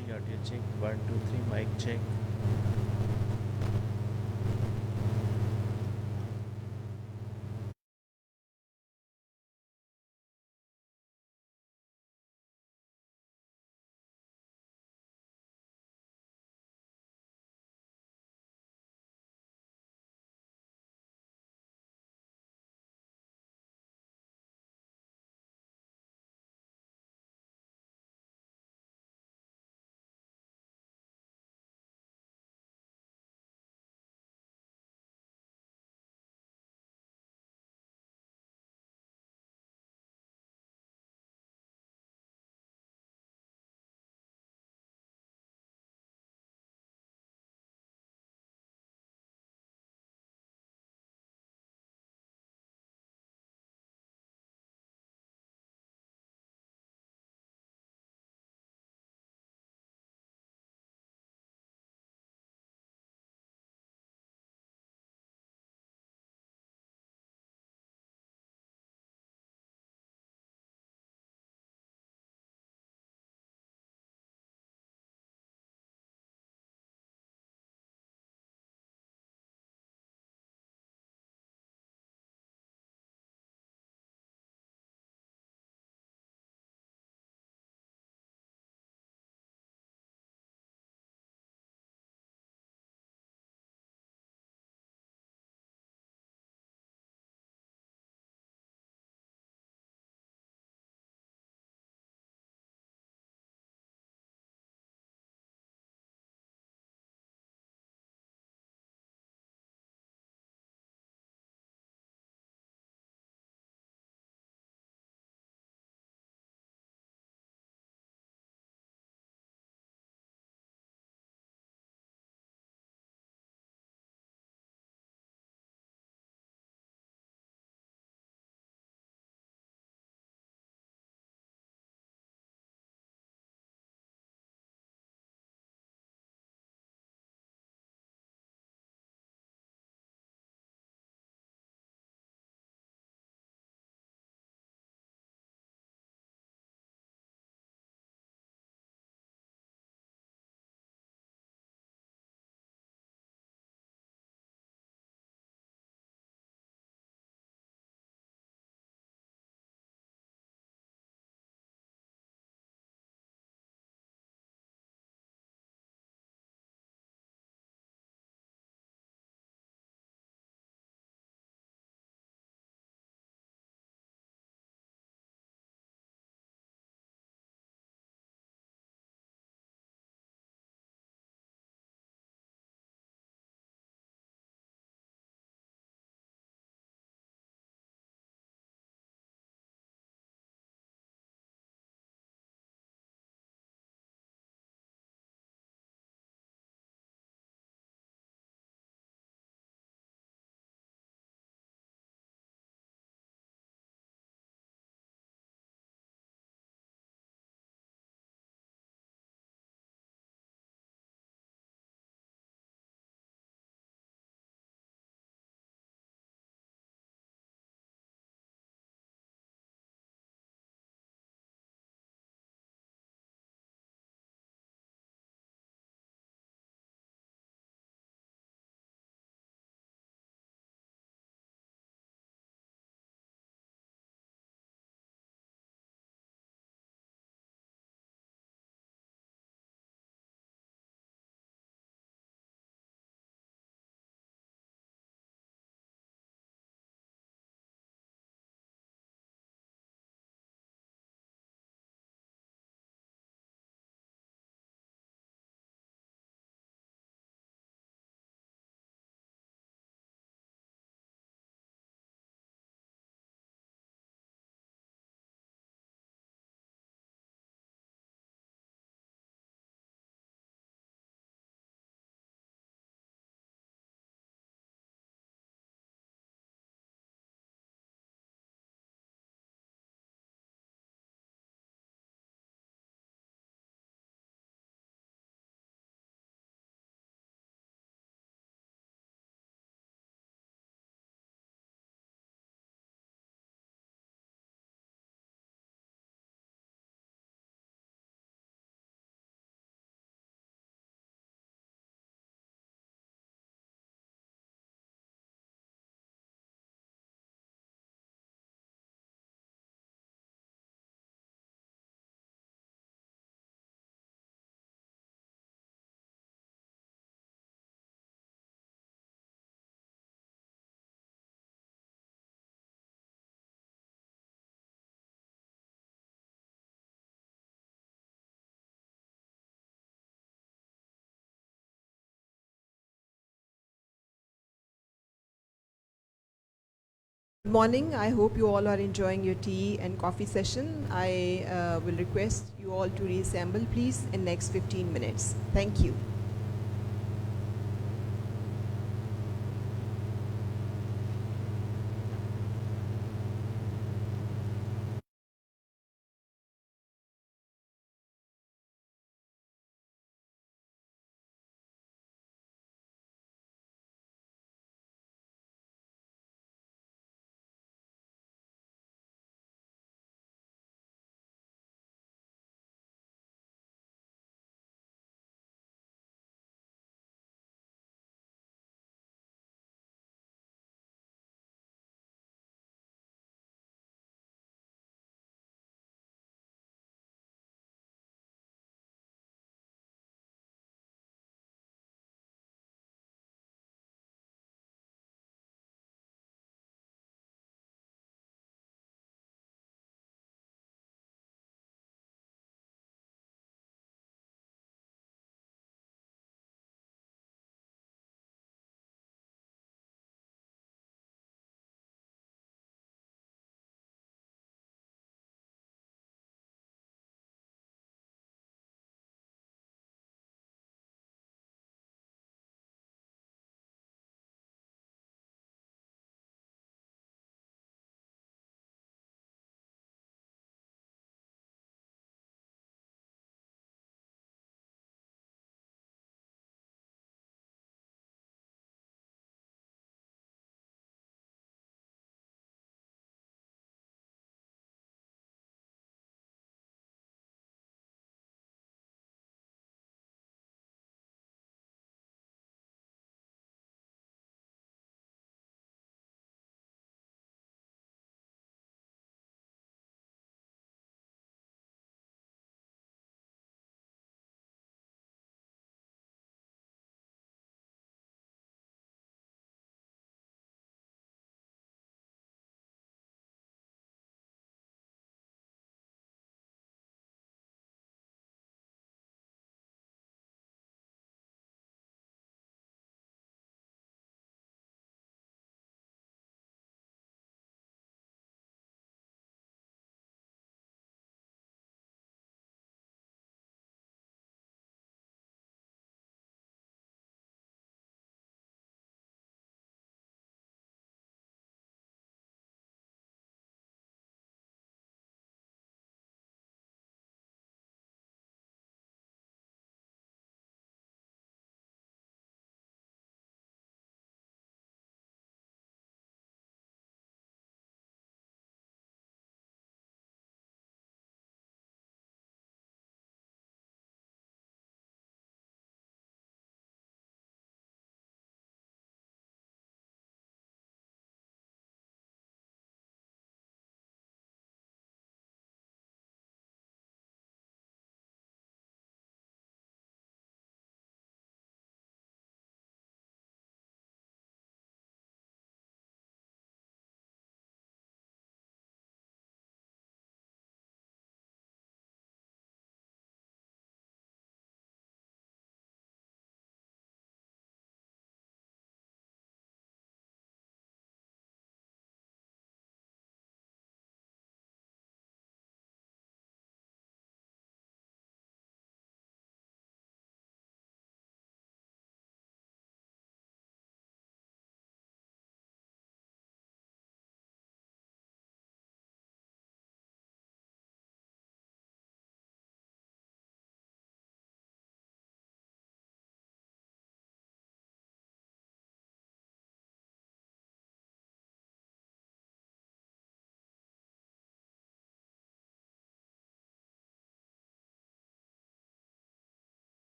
audio check. 1 2 3 mic check. Good morning. I hope you all are enjoying your tea and coffee session. I will request you all to reassemble, please, in next 15 minutes. Thank you.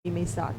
We may start.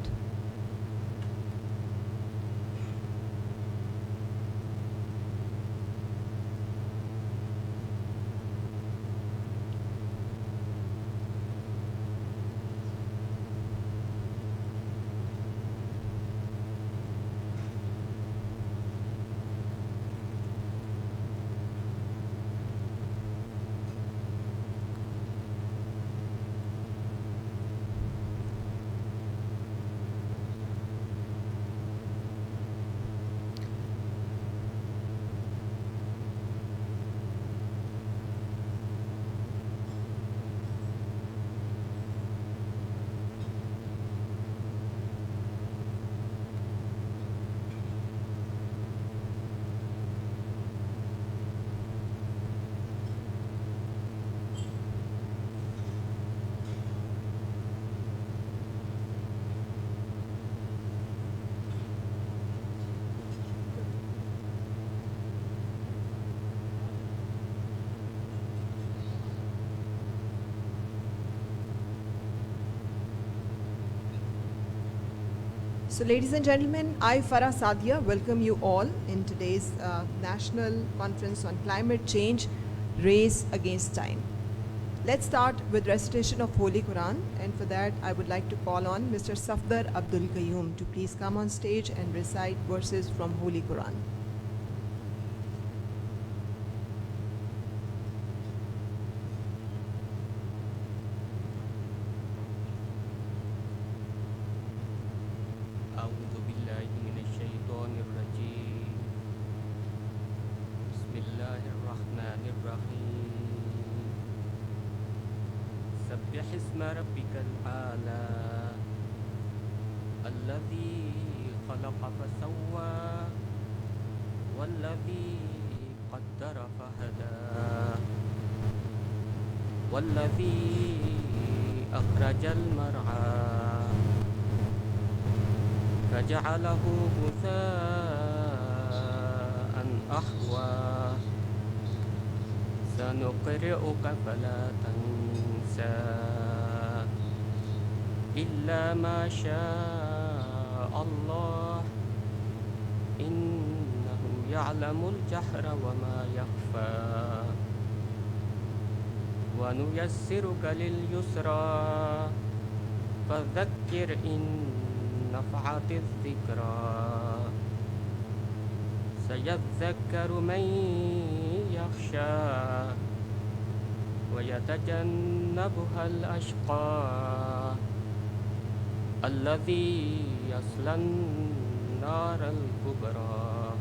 So, ladies and gentlemen, I, Farah Sadia, welcome you all in today's National Conference on Climate Change, Race Against Time. Let's start with recitation of Holy Quran, and for that I would like to call on Mr. Safdar Abdul Qayyum to please come on stage and recite verses from Holy Quran. أعوذ بالله من الشيطان الرجيم بسم الله الرحمن الرحيم سبح اسم ربك الأعلى الذي خلق فسوى والذي قدر فهدى والذي أخرج المرعى فجعله غثاء أحوى سنقرئك فلا تنسى إلا ما شاء الله إنه يعلم الجهر وما يخفى ونيسرك لليسرى فذكر إن نفعت الذكرى سيذكر من يخشى ويتجنبها الأشقى الذي يصلى النار الكبرى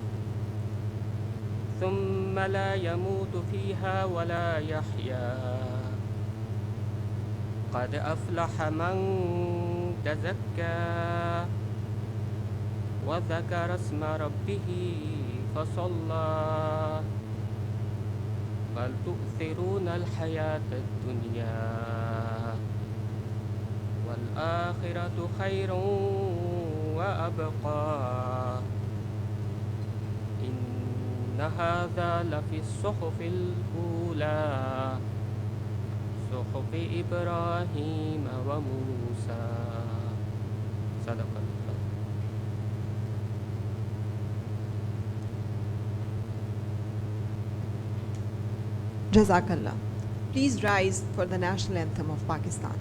ثم لا يموت فيها ولا يحيا قد أفلح من تزكى وذكر اسم ربه فصلى بل تؤثرون الحياة الدنيا والآخرة خير وأبقى إن هذا لفي الصحف الأولى صحف إبراهيم وموسى صدق الله. Jazakallah. Please rise for the national anthem of Pakistan.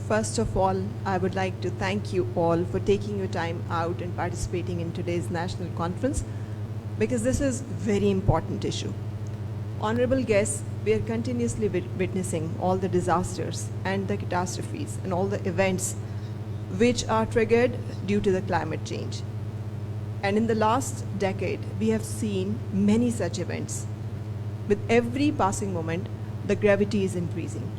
First of all, I would like to thank you all for taking your time out and participating in today's national conference, because this is a very important issue. Honorable guests, we are continuously witnessing all the disasters and the catastrophes and all the events which are triggered due to the climate change. And in the last decade, we have seen many such events. With every passing moment, the gravity is increasing.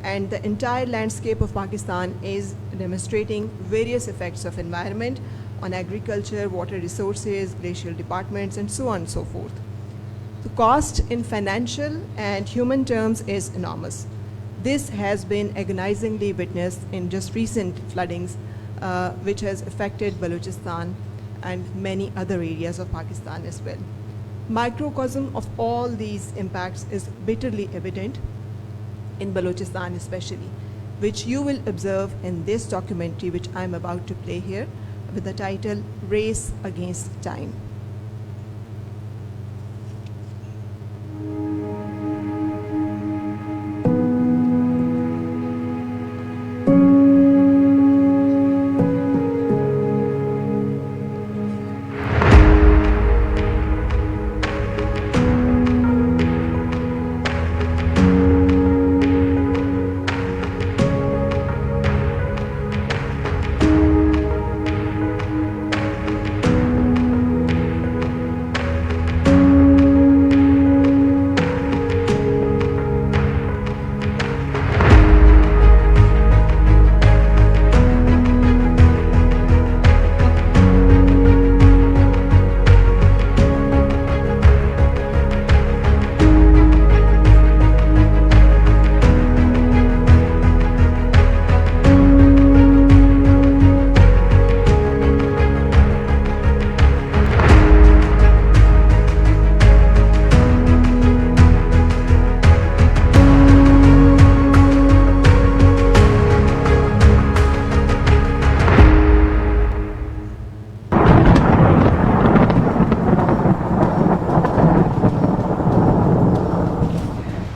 And the entire landscape of Pakistan is demonstrating various effects of environment on agriculture, water resources, glacial departments, and so on and so forth. The cost in financial and human terms is enormous. This has been agonizingly witnessed in just recent floodings, which has affected Balochistan and many other areas of Pakistan as well. Microcosm of all these impacts is bitterly evident in Balochistan especially, which you will observe in this documentary which I'm about to play here with the title Race Against Time.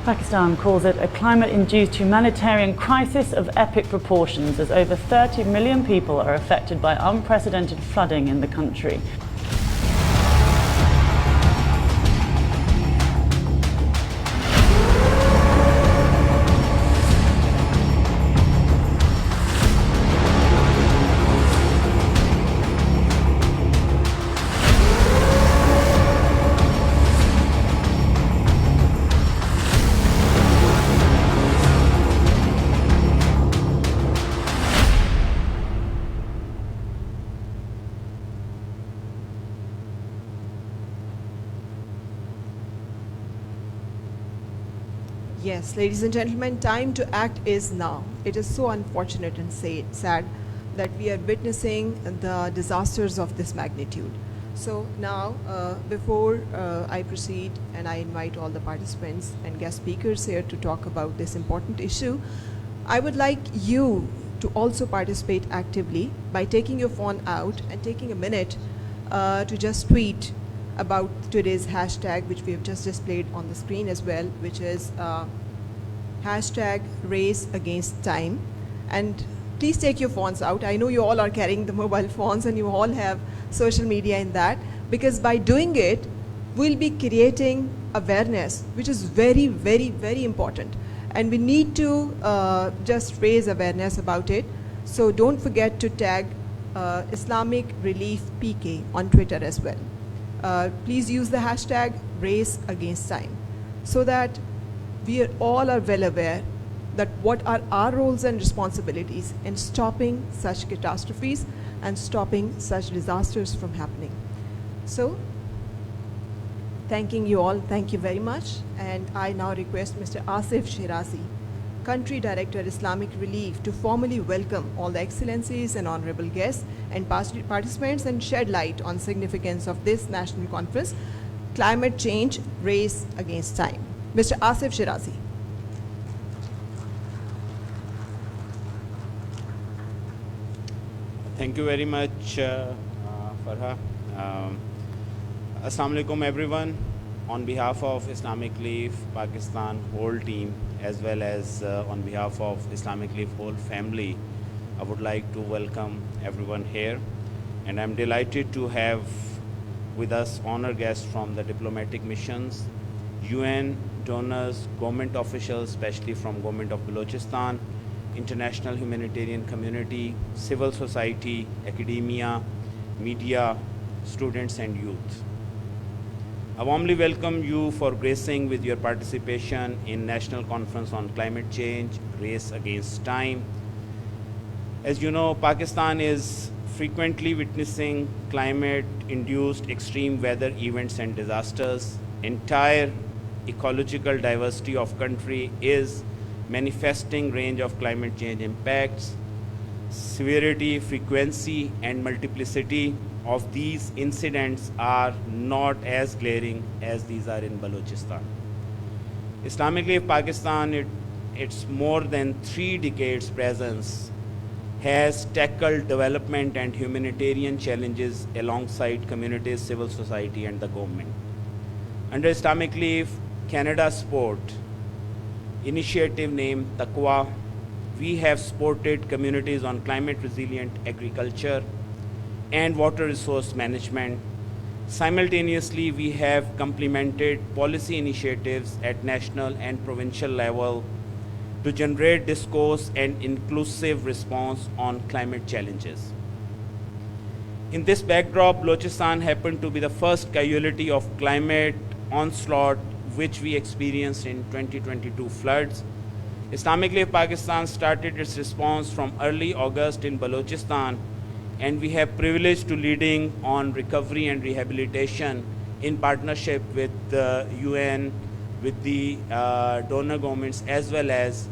Pakistan calls it a climate-induced humanitarian crisis of epic proportions, as over 30 million people are affected by unprecedented flooding in the country. Yes, ladies and gentlemen, time to act is now. It is so unfortunate and sad that we are witnessing the disasters of this magnitude. So now, before I proceed and I invite all the participants and guest speakers here to talk about this important issue, I would like you to also participate actively by taking your phone out and taking a minute to just tweet about today's hashtag, which we have just displayed on the screen as well, which is hashtag Race Against Time. And please take your phones out. I know you all are carrying the mobile phones and you all have social media in that, because by doing it, we'll be creating awareness, which is very, very, very important. And we need to just raise awareness about it. So don't forget to tag Islamic Relief PK on Twitter as well. Please use the hashtag Race Against Time, so that we all are well aware that what are our roles and responsibilities in stopping such catastrophes and stopping such disasters from happening. So, thanking you all, thank you very much. And I now request Mr. Asif Shirazi, Country Director, Islamic Relief, to formally welcome all the excellencies and honorable guests and participants and shed light on significance of this national conference, Climate Change, Race Against Time. Mr. Asif Shirazi. Thank you very much, Farha. Assalamu alaikum, everyone. on behalf of Islamic Leaf Pakistan whole team, as well as on behalf of Islamic Leaf whole family, I would like to welcome everyone here. And I'm delighted to have with us honor guests from the diplomatic missions, UN, donors, government officials, especially from Government of Balochistan, international humanitarian community, civil society, academia, media, students and youth. I warmly welcome you for gracing with your participation in National Conference on Climate Change, Race Against Time. As you know, Pakistan is frequently witnessing climate-induced extreme weather events and disasters. Entire ecological diversity of country is manifesting range of climate change impacts. Severity, frequency, and multiplicity of these incidents are not as glaring as these are in Balochistan. Islamic Leaf Pakistan, its more than 3 decades presence, has tackled development and humanitarian challenges alongside communities, civil society, and the government. Under Islamic Leaf Canada Sport initiative named Taqwa, we have supported communities on climate resilient agriculture and water resource management. Simultaneously, we have complemented policy initiatives at national and provincial level to generate discourse and inclusive response on climate challenges. In this backdrop, Balochistan happened to be the first casualty of climate onslaught which we experienced in 2022 floods. Islamic Leaf Pakistan started its response from early August in Balochistan, and we have privilege to leading on recovery and rehabilitation in partnership with the UN, with the donor governments, as well as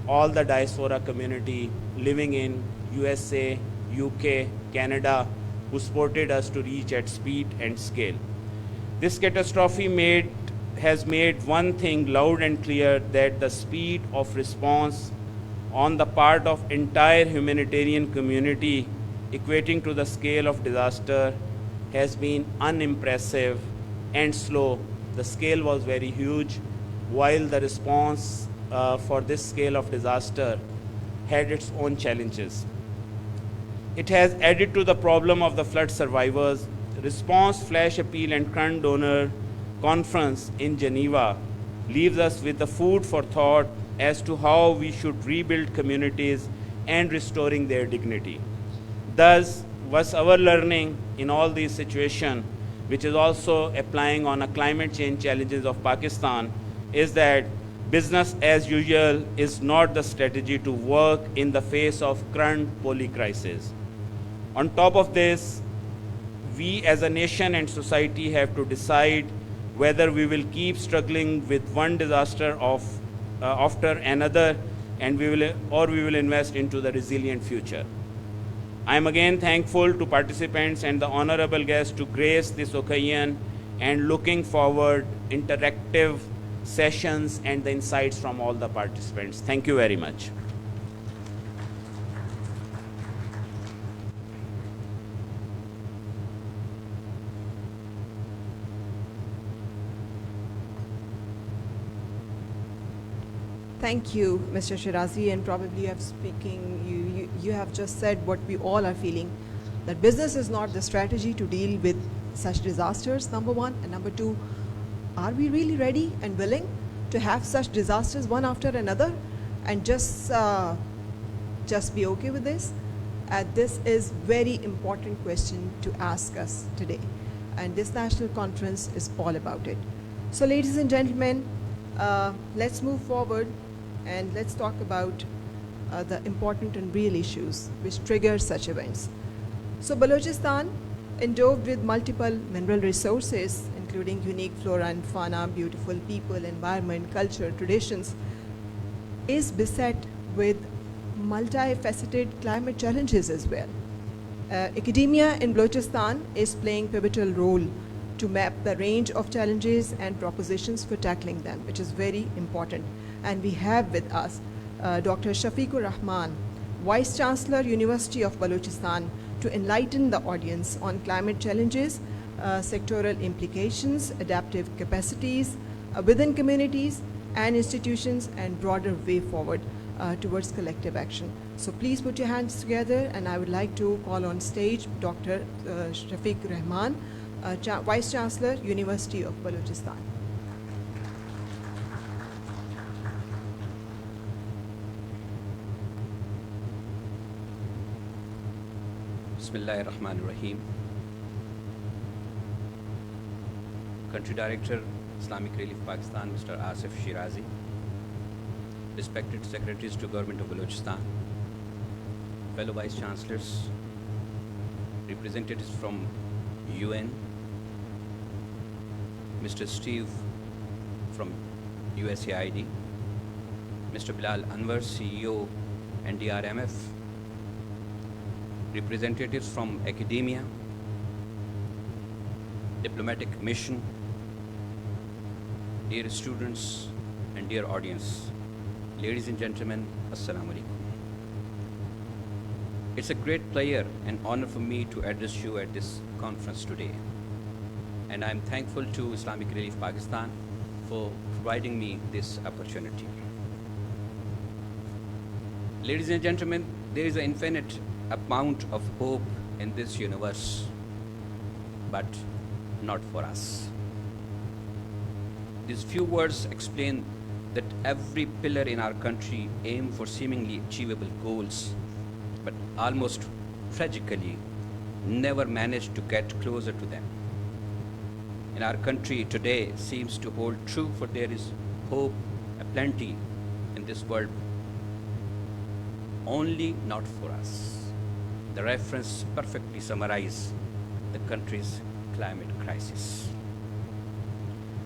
all the diaspora community living in USA, UK, Canada, who supported us to reach at speed and scale. This catastrophe has made one thing loud and clear, that the speed of response on the part of entire humanitarian community equating to the scale of disaster has been unimpressive and slow. The scale was very huge, while the response for this scale of disaster had its own challenges. It has added to the problem of the flood survivors. Response, flash appeal, and current donor conference in Geneva leaves us with the food for thought as to how we should rebuild communities and restoring their dignity. Thus, was our learning in all these situations, which is also applying on a climate change challenges of Pakistan, is that business as usual is not the strategy to work in the face of current poly crisis. On top of this, we as a nation and society have to decide whether we will keep struggling with one disaster after another, and we will invest into the resilient future. I am again thankful to participants and the honorable guests to grace this occasion, and looking forward interactive sessions and the insights from all the participants. Thank you very much. Thank you, Mr. Shirazi, and probably you have just said what we all are feeling, that business is not the strategy to deal with such disasters, number one, and number two, are we really ready and willing to have such disasters one after another and just be okay with this? This is very important question to ask us today, and this national conference is all about it. So ladies and gentlemen, let's move forward and let's talk about the important and real issues which trigger such events. So Balochistan, endowed with multiple mineral resources, including unique flora and fauna, beautiful people, environment, culture, traditions, is beset with multifaceted climate challenges as well. Academia in Balochistan is playing pivotal role to map the range of challenges and propositions for tackling them, which is very important. And we have with us Dr. Shafiqur Rahman, Vice Chancellor, University of Balochistan, to enlighten the audience on climate challenges sectoral implications, adaptive capacities within communities and institutions, and broader way forward towards collective action. So please put your hands together, and I would like to call on stage Dr. Shafiq Rahman, Vice Chancellor, University of Balochistan. Bismillahir Rahmanir Rahim. Country Director, Islamic Relief Pakistan, Mr. Asif Shirazi. Respected Secretaries to Government of Balochistan, fellow Vice Chancellors, representatives from UN, Mr. Steve from USAID, Mr. Bilal Anwar, CEO, NDRMF, representatives from academia, diplomatic mission, dear students and dear audience, ladies and gentlemen, Assalamu alaikum. It's a great pleasure and honor for me to address you at this conference today. And I'm thankful to Islamic Relief Pakistan for providing me this opportunity. Ladies and gentlemen, there is an infinite amount of hope in this universe, but not for us. These few words explain that every pillar in our country aims for seemingly achievable goals, but almost tragically never manage to get closer to them. In our country today seems to hold true, for there is hope aplenty in this world, only not for us. The reference perfectly summarizes the country's climate crisis.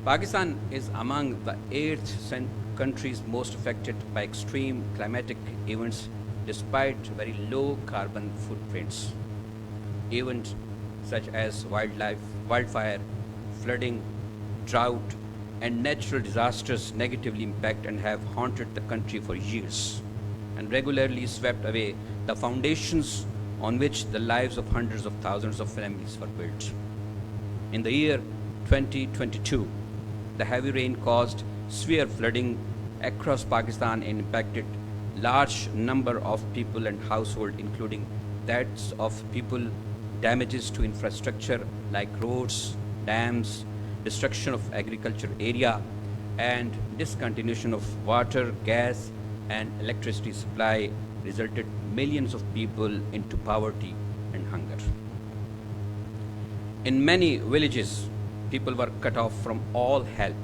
Pakistan is among the 8 countries most affected by extreme climatic events despite very low carbon footprints. Events such as wildfire, flooding, drought, and natural disasters negatively impact and have haunted the country for years and regularly swept away the foundations on which the lives of hundreds of thousands of families were built. In the year 2022, the heavy rain caused severe flooding across Pakistan and impacted large number of people and households, including deaths of people, damages to infrastructure like roads, dams, destruction of agriculture area, and discontinuation of water, gas, and electricity supply resulted millions of people into poverty and hunger. In many villages, people were cut off from all help.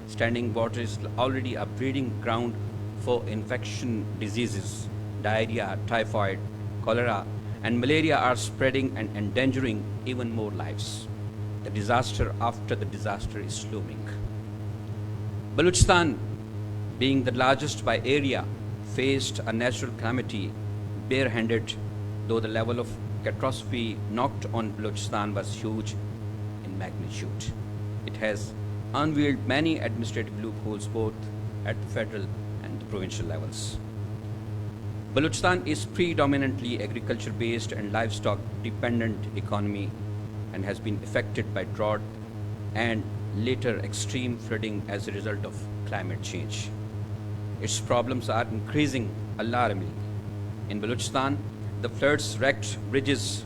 Standing water is already a breeding ground for infection diseases. Diarrhea, typhoid, cholera, and malaria are spreading and endangering even more lives. The disaster after the disaster is looming. Balochistan, being the largest by area, faced a natural calamity barehanded, though the level of catastrophe knocked on Balochistan was huge in magnitude. It has unveiled many administrative loopholes both at the federal and the provincial levels. Balochistan is predominantly agriculture-based and livestock-dependent economy and has been affected by drought and later extreme flooding as a result of climate change. Its problems are increasing alarmingly. In Balochistan, the floods wrecked bridges,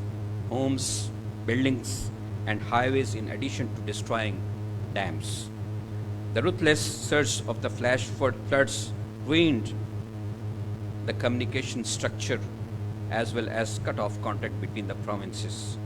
homes, buildings, and highways in addition to destroying dams. The ruthless surge of the flash floods ruined the communication structure as well as cut off contact between the provinces.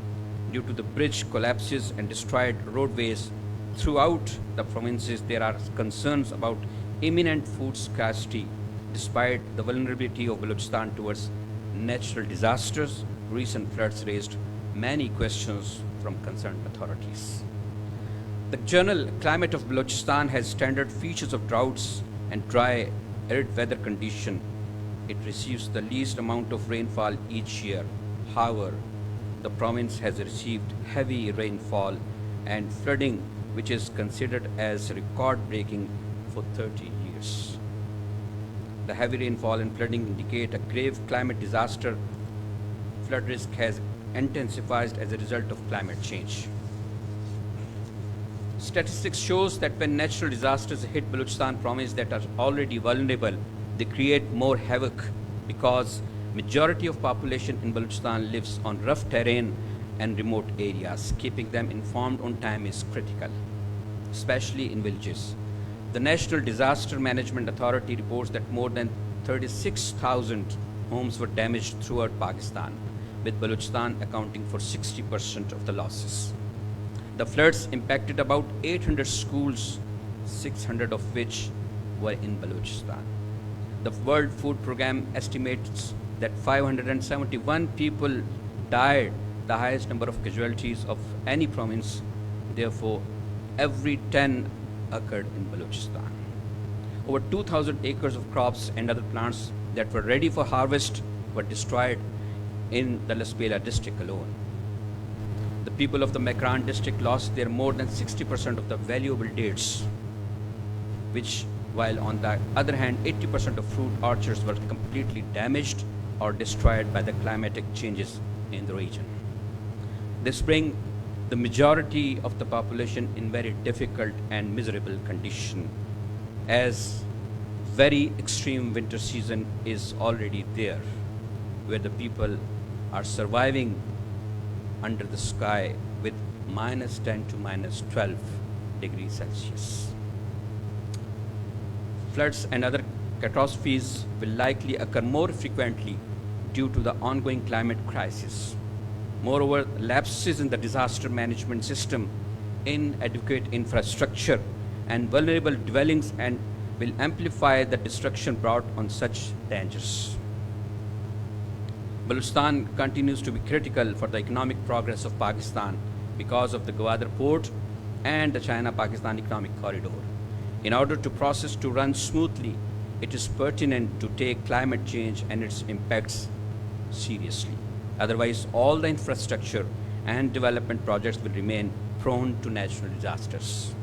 Due to the bridge collapses and destroyed roadways throughout the provinces, there are concerns about imminent food scarcity. Despite the vulnerability of Balochistan towards natural disasters, recent floods raised many questions from concerned authorities. The general climate of Balochistan has standard features of droughts and dry, arid weather condition. It receives the least amount of rainfall each year. However, the province has received heavy rainfall and flooding, which is considered as record-breaking for 30 years. The heavy rainfall and flooding indicate a grave climate disaster. Flood risk has intensified as a result of climate change. Statistics shows that when natural disasters hit Balochistan province that are already vulnerable, they create more havoc because majority of population in Balochistan lives on rough terrain and remote areas. Keeping them informed on time is critical, especially in villages. The National Disaster Management Authority reports that more than 36,000 homes were damaged throughout Pakistan, with Balochistan accounting for 60% of the losses. The floods impacted about 800 schools, 600 of which were in Balochistan. The World Food Programme estimates that 571 people died, the highest number of casualties of any province. Therefore, every 10 occurred in Balochistan. Over 2,000 acres of crops and other plants that were ready for harvest were destroyed in the Laspela district alone. The people of the Mehran district lost their more than 60% of the valuable dates, which, while on the other hand, 80% of fruit orchards were completely damaged or destroyed by the climatic changes in the region. This brings the majority of the population in very difficult and miserable condition, as very extreme winter season is already there, where the people are surviving under the sky with -10 to -12 degrees Celsius. Floods and other catastrophes will likely occur more frequently due to the ongoing climate crisis. Moreover, lapses in the disaster management system, inadequate infrastructure, and vulnerable dwellings and will amplify the destruction brought on such dangers. Balochistan continues to be critical for the economic progress of Pakistan because of the Gwadar port and the China-Pakistan economic corridor. In order to process to run smoothly, it is pertinent to take climate change and its impacts seriously. Otherwise, all the infrastructure and development projects will remain prone to natural disasters.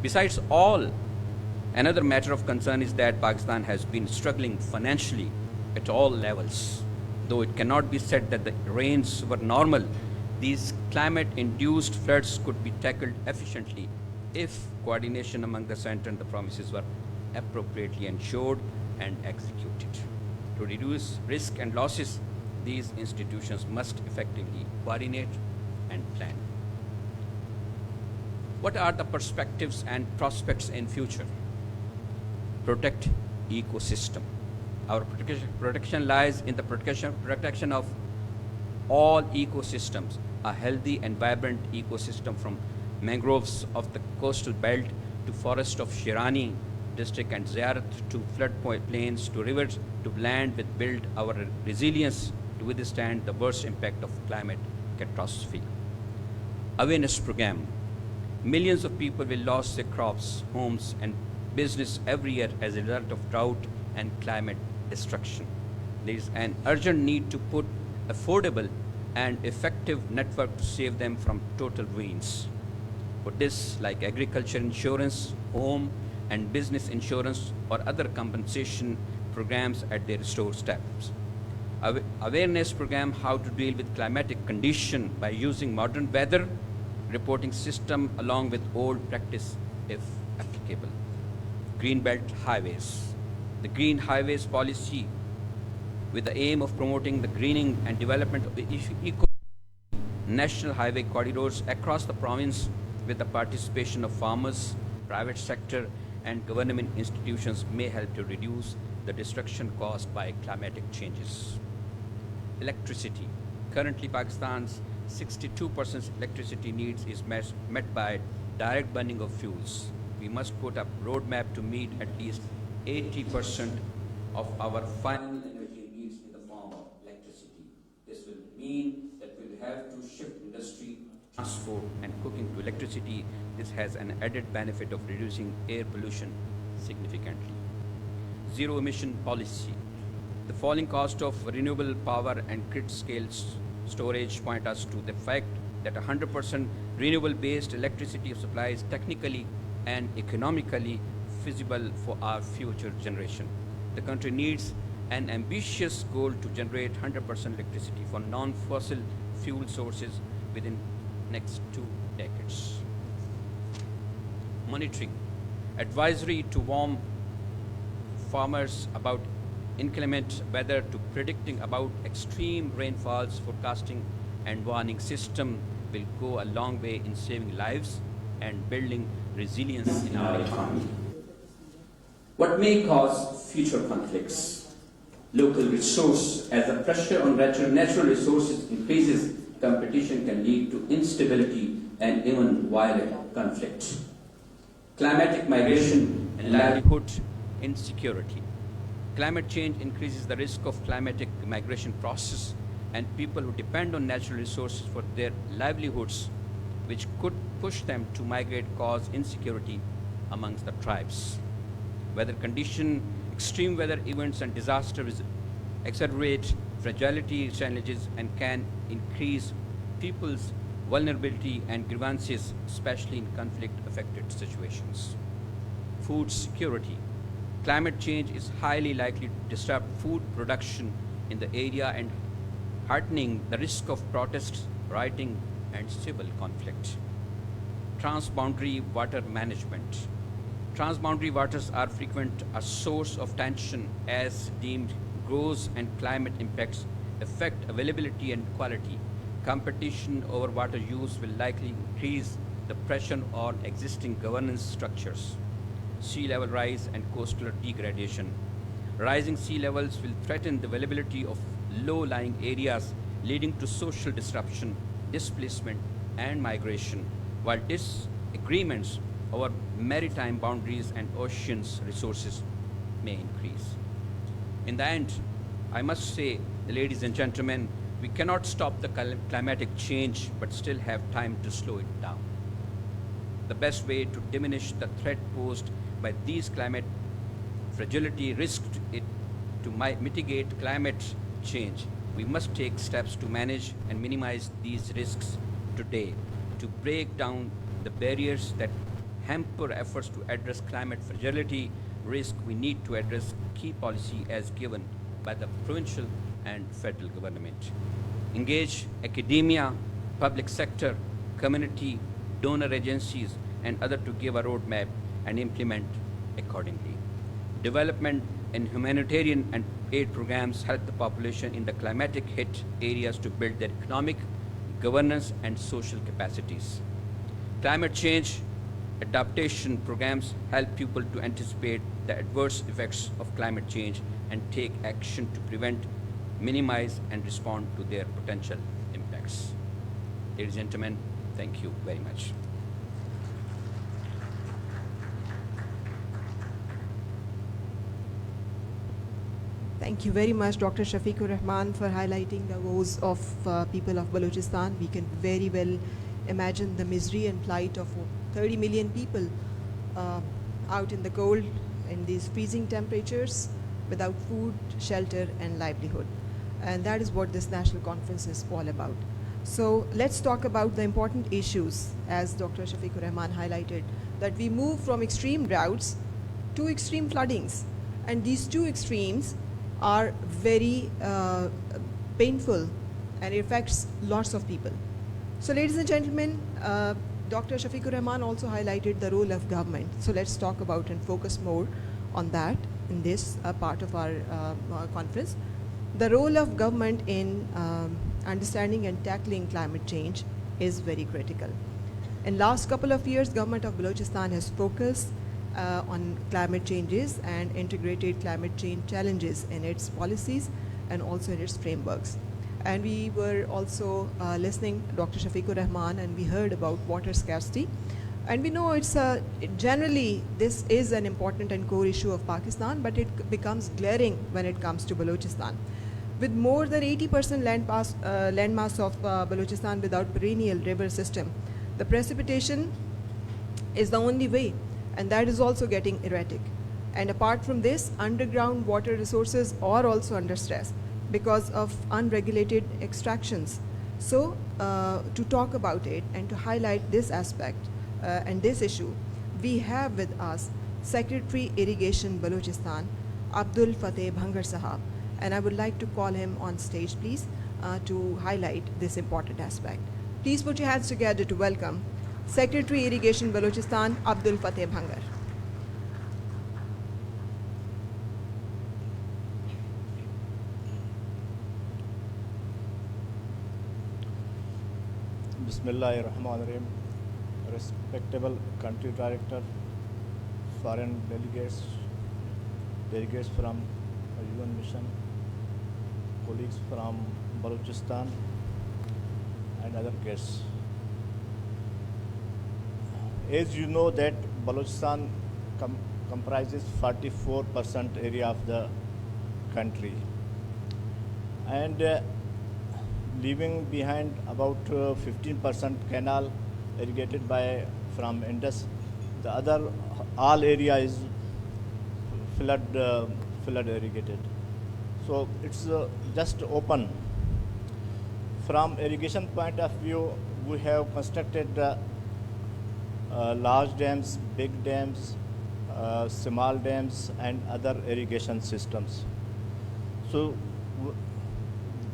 Besides all, another matter of concern is that Pakistan has been struggling financially at all levels. Though it cannot be said that the rains were normal, these climate-induced floods could be tackled efficiently if coordination among the center and the provinces were appropriately ensured and executed. To reduce risk and losses, these institutions must effectively coordinate and plan. What are the perspectives and prospects in future? Protect ecosystem. Our protection lies in the protection of all ecosystems, a healthy and vibrant ecosystem from mangroves of the coastal belt to forest of Shirani district and Ziyarat to flood plains to rivers to land with build our resilience to withstand the worst impact of climate catastrophe. Awareness program. Millions of people will lose their crops, homes and business every year as a result of drought and climate destruction. There is an urgent need to put affordable and effective network to save them from total ruins. For this, like agriculture insurance, home and business insurance or other compensation programs at their store steps. Awareness program how to deal with climatic condition by using modern weather reporting system along with old practice if applicable. Green Belt Highways. The Green Highways policy with the aim of promoting the greening and development of national highway corridors across the province with the participation of farmers, private sector and government institutions may help to reduce the destruction caused by climatic changes. Electricity. Currently, Pakistan's 62% electricity needs is met by direct burning of fuels. We must put up a roadmap to meet at least 80% of our final energy needs in the form of electricity. This will mean that we'll have to shift industry, transport and cooking to electricity. This has an added benefit of reducing air pollution significantly. Zero emission policy. The falling cost of renewable power and grid-scale storage point us to the fact that 100% renewable-based electricity supply is technically and economically feasible for our future generation. The country needs an ambitious goal to generate 100% electricity for non-fossil fuel sources within next 2 decades. monitoring, advisory to warn farmers about inclement weather, to predicting about extreme rainfalls, forecasting and warning system will go a long way in saving lives and building resilience in our economy. What may cause future conflicts? Local resource. As the pressure on natural resources increases, competition can lead to instability and even violent conflict. Climatic migration And livelihood insecurity. Climate change increases the risk of climatic migration process, and people who depend on natural resources for their livelihoods, which could push them to migrate, cause insecurity amongst the tribes. Weather condition, extreme weather events and disasters exacerbate fragility challenges and can increase people's vulnerability and grievances, especially in conflict-affected situations. Food security. Climate change is highly likely to disrupt food production in the area and heightening the risk of protests, rioting, and civil conflict. Transboundary water management. Transboundary waters are frequent a source of tension as deemed growth and climate impacts affect availability and quality. Competition over water use will likely increase the pressure on existing governance structures. Sea level rise and coastal degradation. Rising sea levels will threaten the availability of low-lying areas, leading to social disruption, displacement, and migration, while disagreements over maritime boundaries and oceans resources may increase. In the end, I must say, ladies and gentlemen, we cannot stop the climatic change, but still have time to slow it down. The best way to diminish the threat posed by these climate fragility risks to mitigate climate change. We must take steps to manage and minimize these risks today, to break down the barriers that hamper efforts to address climate fragility risk. We need to address key policy as given by the provincial and federal government. Engage academia, public sector, community, donor agencies, and others to give a roadmap and implement accordingly. Development and humanitarian and aid programs help the population in the climatic hit areas to build their economic, governance, and social capacities. Climate change adaptation programs help people to anticipate the adverse effects of climate change and take action to prevent, minimize, and respond to their potential impacts. Ladies and gentlemen, thank you very much. Thank you very much, Dr. Shafiqur Rahman, for highlighting the woes of people of Balochistan. We can very well imagine the misery and plight of 30 million people out in the cold in these freezing temperatures without food, shelter, and livelihood. And that is what this national conference is all about. So let's talk about the important issues, as Dr. Shafiqur Rahman highlighted, that we move from extreme droughts to extreme floodings. And these two extremes are very painful and it affects lots of people. So ladies and gentlemen, Dr. Shafiqur Rahman also highlighted the role of government. So let's talk about and focus more on that in this part of our conference. The role of government in understanding and tackling climate change is very critical. In last couple of years, government of Balochistan has focused on climate changes and integrated climate change challenges in its policies and also in its frameworks. And we were also listening to Dr. Shafiqur Rahman, and we heard about water scarcity. And we know it's generally this is an important and core issue of Pakistan, but it becomes glaring when it comes to Balochistan. With more than 80% landmass of Balochistan without perennial river system, the precipitation is the only way, and that is also getting erratic. And apart from this, underground water resources are also under stress because of unregulated extractions. So to talk about it and to highlight this aspect and this issue, we have with us Secretary Irrigation Balochistan, Abdul Fateh Bhangar Sahab. And I would like to call him on stage, please, to highlight this important aspect. Please put your hands together to welcome Secretary Irrigation Balochistan, Abdul Fateh Bhangar. Bismillahirrahmanirrahim. Respectable country director, foreign delegates from UN mission, colleagues from Balochistan, and other guests. As you know that Balochistan comprises 44% area of the country, and leaving behind about 15% canal irrigated by from Indus. The other all area is flood irrigated. So it's just open. From irrigation point of view, we have constructed large dams, big dams, small dams, and other irrigation systems. So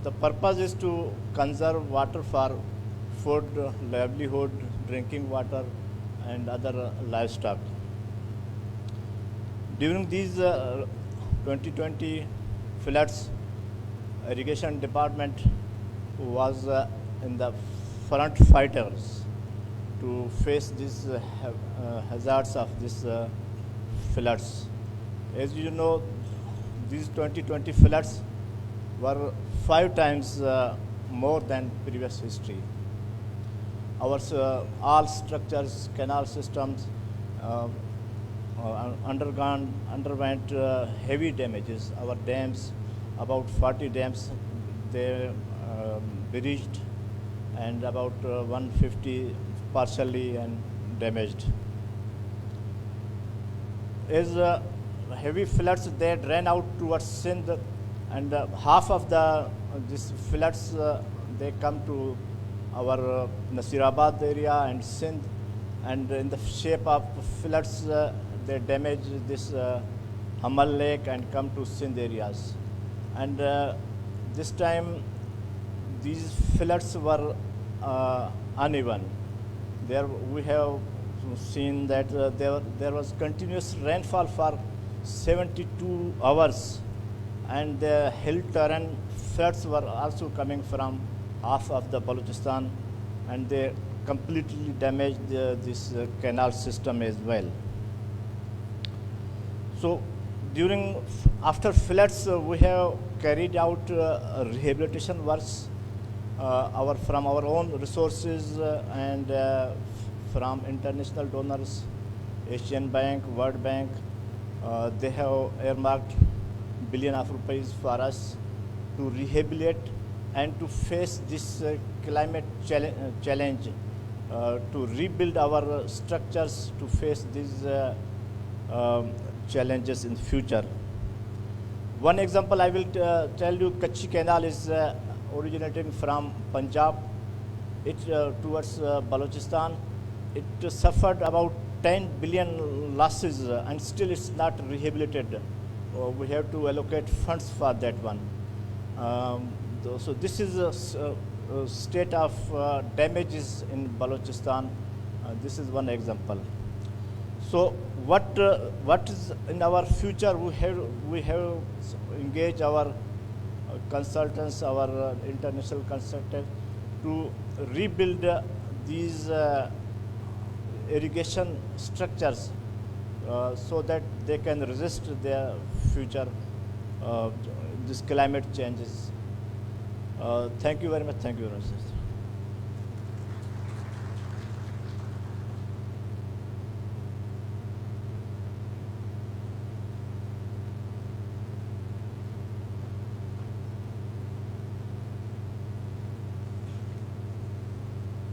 the purpose is to conserve water for food, livelihood, drinking water, and other livestock. During these 2020 floods, irrigation department was in the front fighters to face these hazards of these floods. As you know, these 2020 floods were 5 times more than previous history. Our all structures, canal systems underwent heavy damages. Our dams, about 40 dams, they breached, and about 150 partially and damaged. As heavy floods, they ran out towards Sindh, and half of these floods they come to our Nasirabad area and Sindh, and in the shape of floods they damage this Hamal Lake and come to Sindh areas. And this time these floods were uneven. There we have seen that there was continuous rainfall for 72 hours, and the hill terrain floods were also coming from half of the Balochistan, and they completely damaged this canal system as well. So after floods, we have carried out rehabilitation works from our own resources and from international donors, Asian Bank, World Bank. They have earmarked billion of rupees for us to rehabilitate and to face this climate challenge, to rebuild our structures to face these challenges in the future. One example I will tell you, Kachi Canal is originating from Punjab. It towards Balochistan. It suffered about 10 billion losses, and still it's not rehabilitated. We have to allocate funds for that one. So this is a state of damages in Balochistan. This is one example. So what is in our future? We have engaged our consultants, our international consultants, to rebuild these irrigation structures so that they can resist their future these climate changes. Thank you very much. Thank you very much.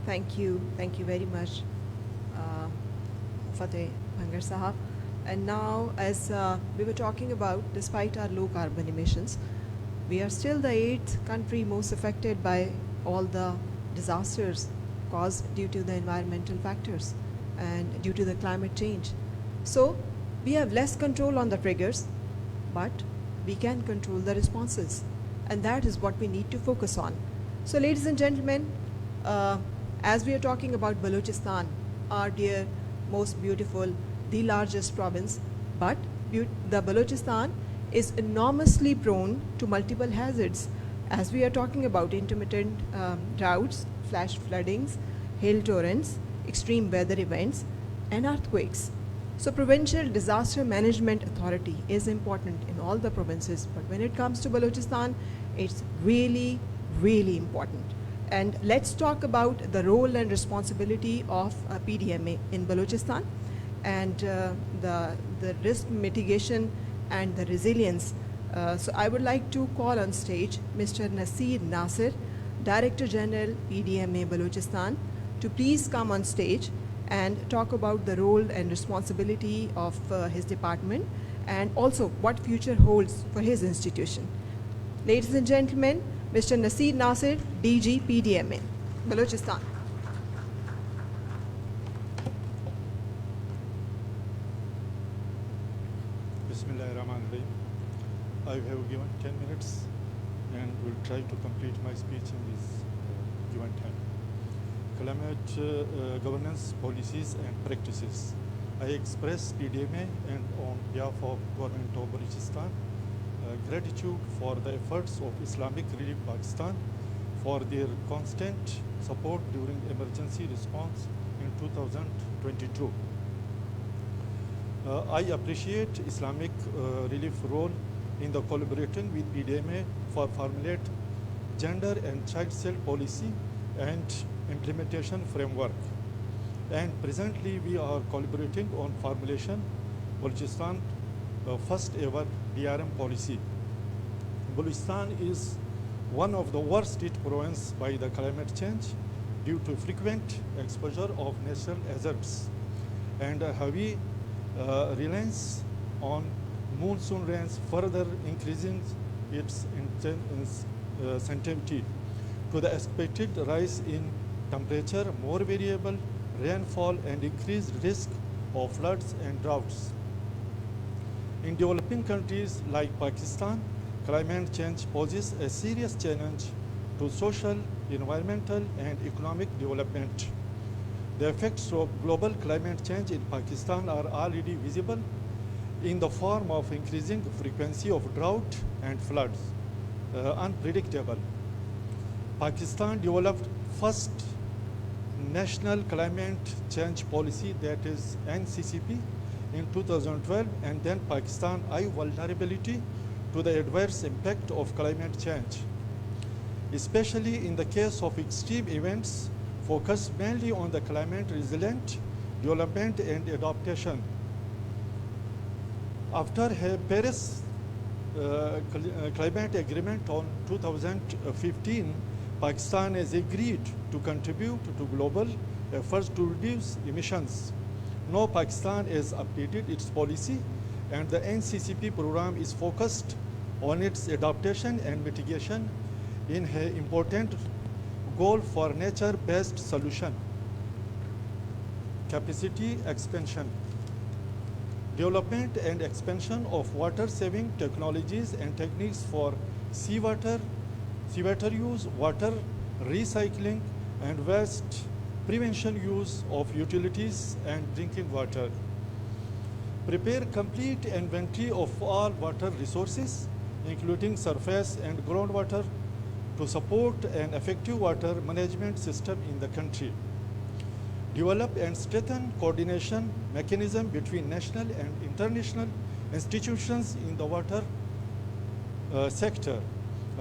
Thank you very much, Fateh Bhangar Sahab. And now, as we were talking about, despite our low carbon emissions, we are still the 8th country most affected by all the disasters caused due to the environmental factors and due to the climate change. So we have less control on the triggers, but we can control the responses, and that is what we need to focus on. So ladies and gentlemen, as we are talking about Balochistan, our dear, most beautiful, the largest province, but the Balochistan is enormously prone to multiple hazards, as we are talking about intermittent droughts, flash floodings, hail torrents, extreme weather events, and earthquakes. So Provincial Disaster Management Authority is important in all the provinces, but when it comes to Balochistan, it's really, really important. And let's talk about the role and responsibility of PDMA in Balochistan and the risk mitigation and the resilience. So I would like to call on stage Mr. Nasir Nasir, Director General PDMA Balochistan, to please come on stage and talk about the role and responsibility of his department and also what future holds for his institution. Ladies and gentlemen, Mr. Nasir Nasir, DG PDMA, Balochistan. Bismillahirrahmanirrahim. I have given 10 minutes and will try to complete my speech in this given time. Climate governance policies and practices. I express PDMA and on behalf of Government of Balochistan gratitude for the efforts of Islamic Relief Pakistan for their constant support during emergency response in 2022. I appreciate Islamic Relief role in the collaborating with PDMA for formulate gender and child cell policy and implementation framework. And presently we are collaborating on formulation Balochistan first ever DRM policy. Balochistan is one of the worst hit provinces by the climate change due to frequent exposure of natural hazards and a heavy reliance on monsoon rains, further increasing its sensitivity to the expected rise in temperature, more variable rainfall, and increased risk of floods and droughts. In developing countries like Pakistan, climate change poses a serious challenge to social, environmental, and economic development. The effects of global climate change in Pakistan are already visible in the form of increasing frequency of drought and floods, unpredictable. Pakistan developed first national climate change policy, that is NCCP, in 2012, and then Pakistan Eye Vulnerability to the adverse impact of climate change, especially in the case of extreme events focused mainly on the climate resilient development and adaptation. After Paris climate agreement on 2015, Pakistan has agreed to contribute to global efforts to reduce emissions. Now Pakistan has updated its policy and the NCCP program is focused on its adaptation and mitigation in an important goal for nature-based solution. Capacity expansion. Development and expansion of water-saving technologies and techniques for seawater use, water recycling, and waste prevention use of utilities and drinking water. Prepare complete inventory of all water resources, including surface and groundwater, to support an effective water management system in the country. Develop and strengthen coordination mechanism between national and international institutions in the water sector.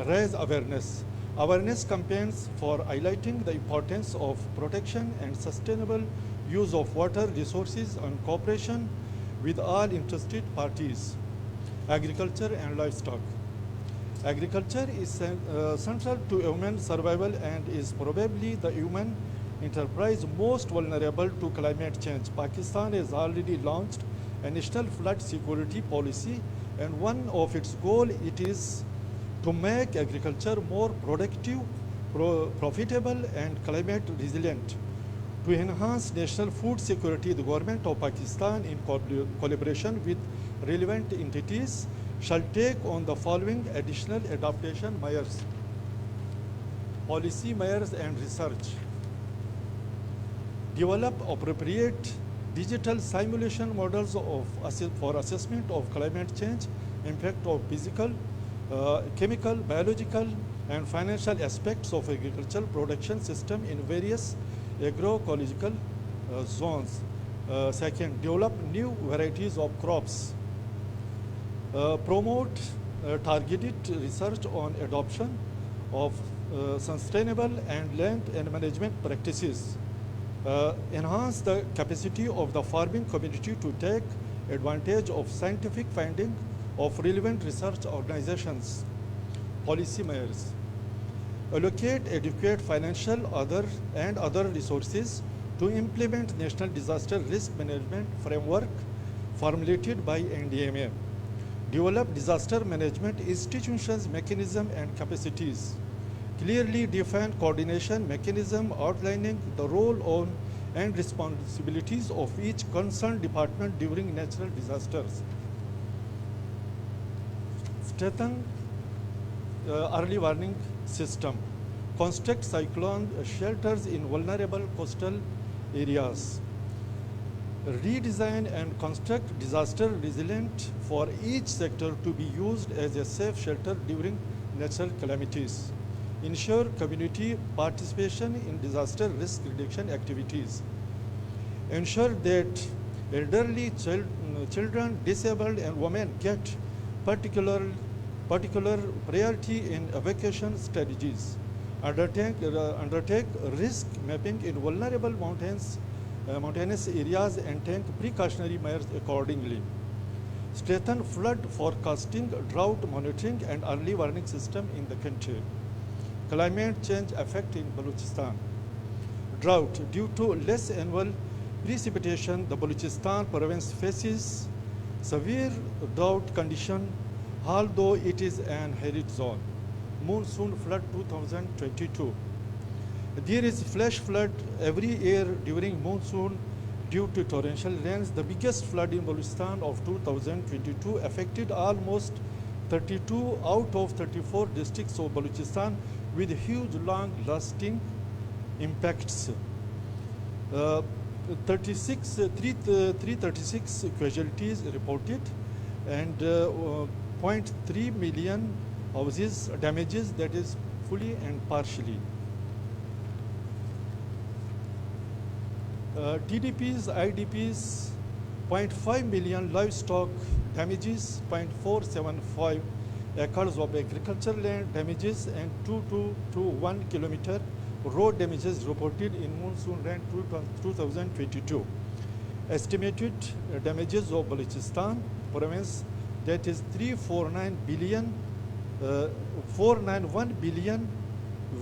Raise awareness. Awareness campaigns for highlighting the importance of protection and sustainable use of water resources and cooperation with all interested parties. Agriculture and livestock. Agriculture is central to human survival and is probably the human enterprise most vulnerable to climate change. Pakistan has already launched a national flood security policy, and one of its goals is to make agriculture more productive, profitable, and climate resilient. To enhance national food security, the government of Pakistan, in collaboration with relevant entities, shall take on the following additional adaptation measures. Policy measures and research. develop appropriate digital simulation models for assessment of climate change, impact of physical, chemical, biological, and financial aspects of agricultural production system in various agroecological zones. Second, develop new varieties of crops. Promote targeted research on adoption of sustainable and land and management practices. Enhance the capacity of the farming community to take advantage of scientific finding of relevant research organizations. Policy measures. Allocate adequate financial and other resources to implement National Disaster Risk Management Framework formulated by NDMA. Develop disaster management institutions, mechanism, and capacities. Clearly define coordination mechanism outlining the role and responsibilities of each concerned department during natural disasters. Strengthen early warning system. Construct cyclone shelters in vulnerable coastal areas. Redesign and construct disaster resilient for each sector to be used as a safe shelter during natural calamities. Ensure community participation in disaster risk reduction activities. Ensure that elderly children, disabled, and women get particular priority in evacuation strategies. Undertake risk mapping in vulnerable mountainous areas and take precautionary measures accordingly. Strengthen flood forecasting, drought monitoring, and early warning system in the country. Climate change effect in Balochistan. Drought. Due to less annual precipitation, the Balochistan province faces severe drought condition, although it is an arid zone. Monsoon flood 2022. There is flash flood every year during monsoon due to torrential rains. The biggest flood in Balochistan of 2022 affected almost 32 out of 34 districts of Balochistan with huge long-lasting impacts. 336 casualties reported and 0.3 million houses damages, that is fully and partially. TDPs, IDPs, 0.5 million livestock damages, 0.475 acres of agricultural land damages, and 2 to 1 kilometer road damages reported in monsoon rain 2022. Estimated damages of Balochistan province, that is 491 billion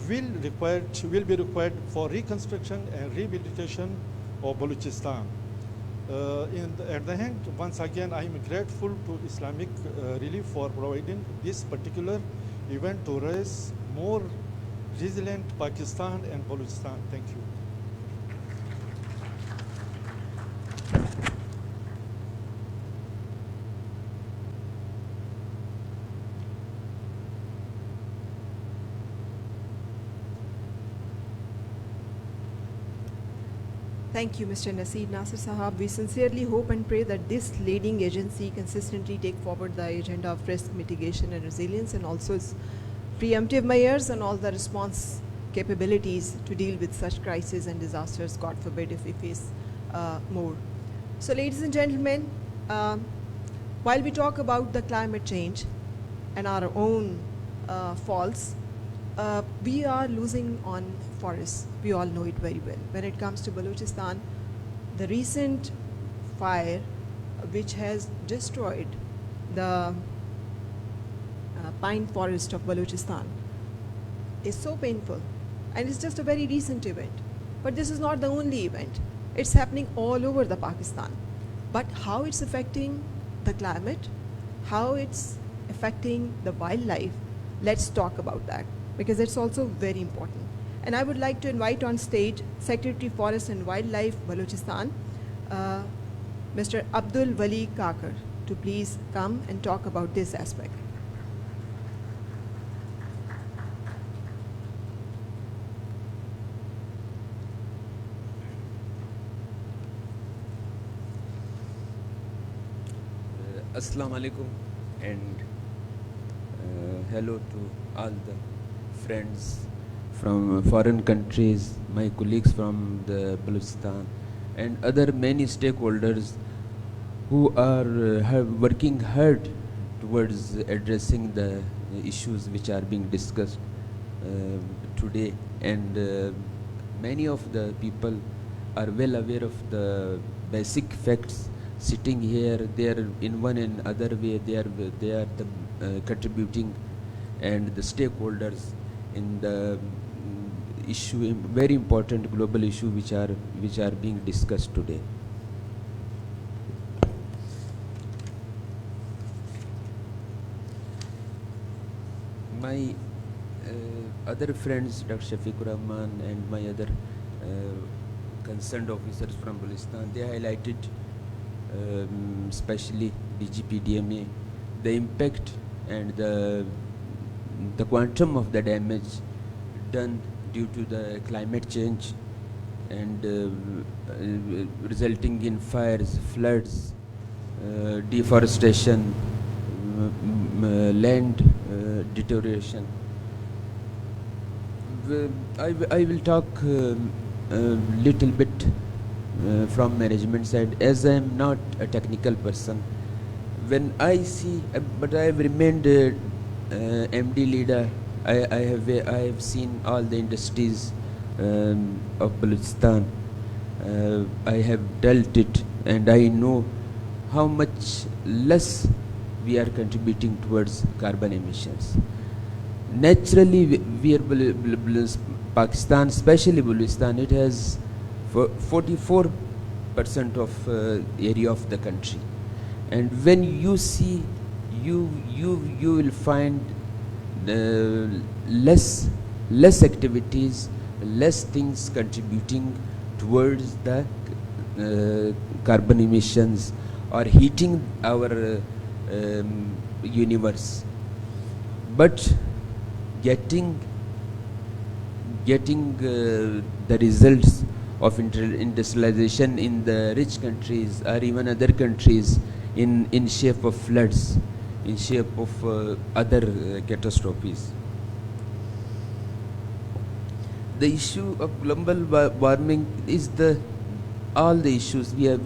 will be required for reconstruction and rehabilitation of Balochistan. At the end, once again, I am grateful to Islamic Relief for providing this particular event to raise more resilient Pakistan and Balochistan. Thank you. Thank you, Mr. Naseer Nasir Sahab. We sincerely hope and pray that this leading agency consistently take forward the agenda of risk mitigation and resilience, and also its preemptive measures and all the response capabilities to deal with such crises and disasters, God forbid, if we face more. So, ladies and gentlemen, while we talk about the climate change and our own faults, we are losing on forests. We all know it very well. When it comes to Balochistan, the recent fire which has destroyed the pine forest of Balochistan is so painful, and it's just a very recent event. But this is not the only event. It's happening all over the Pakistan. But how it's affecting the climate, how it's affecting the wildlife, let's talk about that, because it's also very important. And I would like to invite on stage Secretary Forest and Wildlife, Balochistan, Mr. Abdul Wali Kakar, to please come and talk about this aspect. Assalamu alaikum and hello to all the friends from foreign countries, my colleagues from the Balochistan and other many stakeholders who are working hard towards addressing the issues which are being discussed today, and many of the people are well aware of the basic facts. Sitting here, they are in one and other way, they are the contributing and the stakeholders in the issue, very important global issue which are being discussed today. My other friends, Dr. Shafiqur Rahman and my other concerned officers from Balochistan, they highlighted especially DGP DMA, the impact and the quantum of the damage done due to the climate change and resulting in fires, floods, deforestation, land deterioration. I will talk a little bit from management side, as I am not a technical person. When I see, but I have remained MD leader. I have seen all the industries of Balochistan. I have dealt it, and I know how much less we are contributing towards carbon emissions. Naturally, we are Pakistan, especially Balochistan, it has 44% of area of the country, and when you see, you will find less activities, less things contributing towards the carbon emissions or heating our universe, but getting the results of industrialization in the rich countries or even other countries in shape of floods, in shape of other catastrophes. The issue of global warming is all the issues we are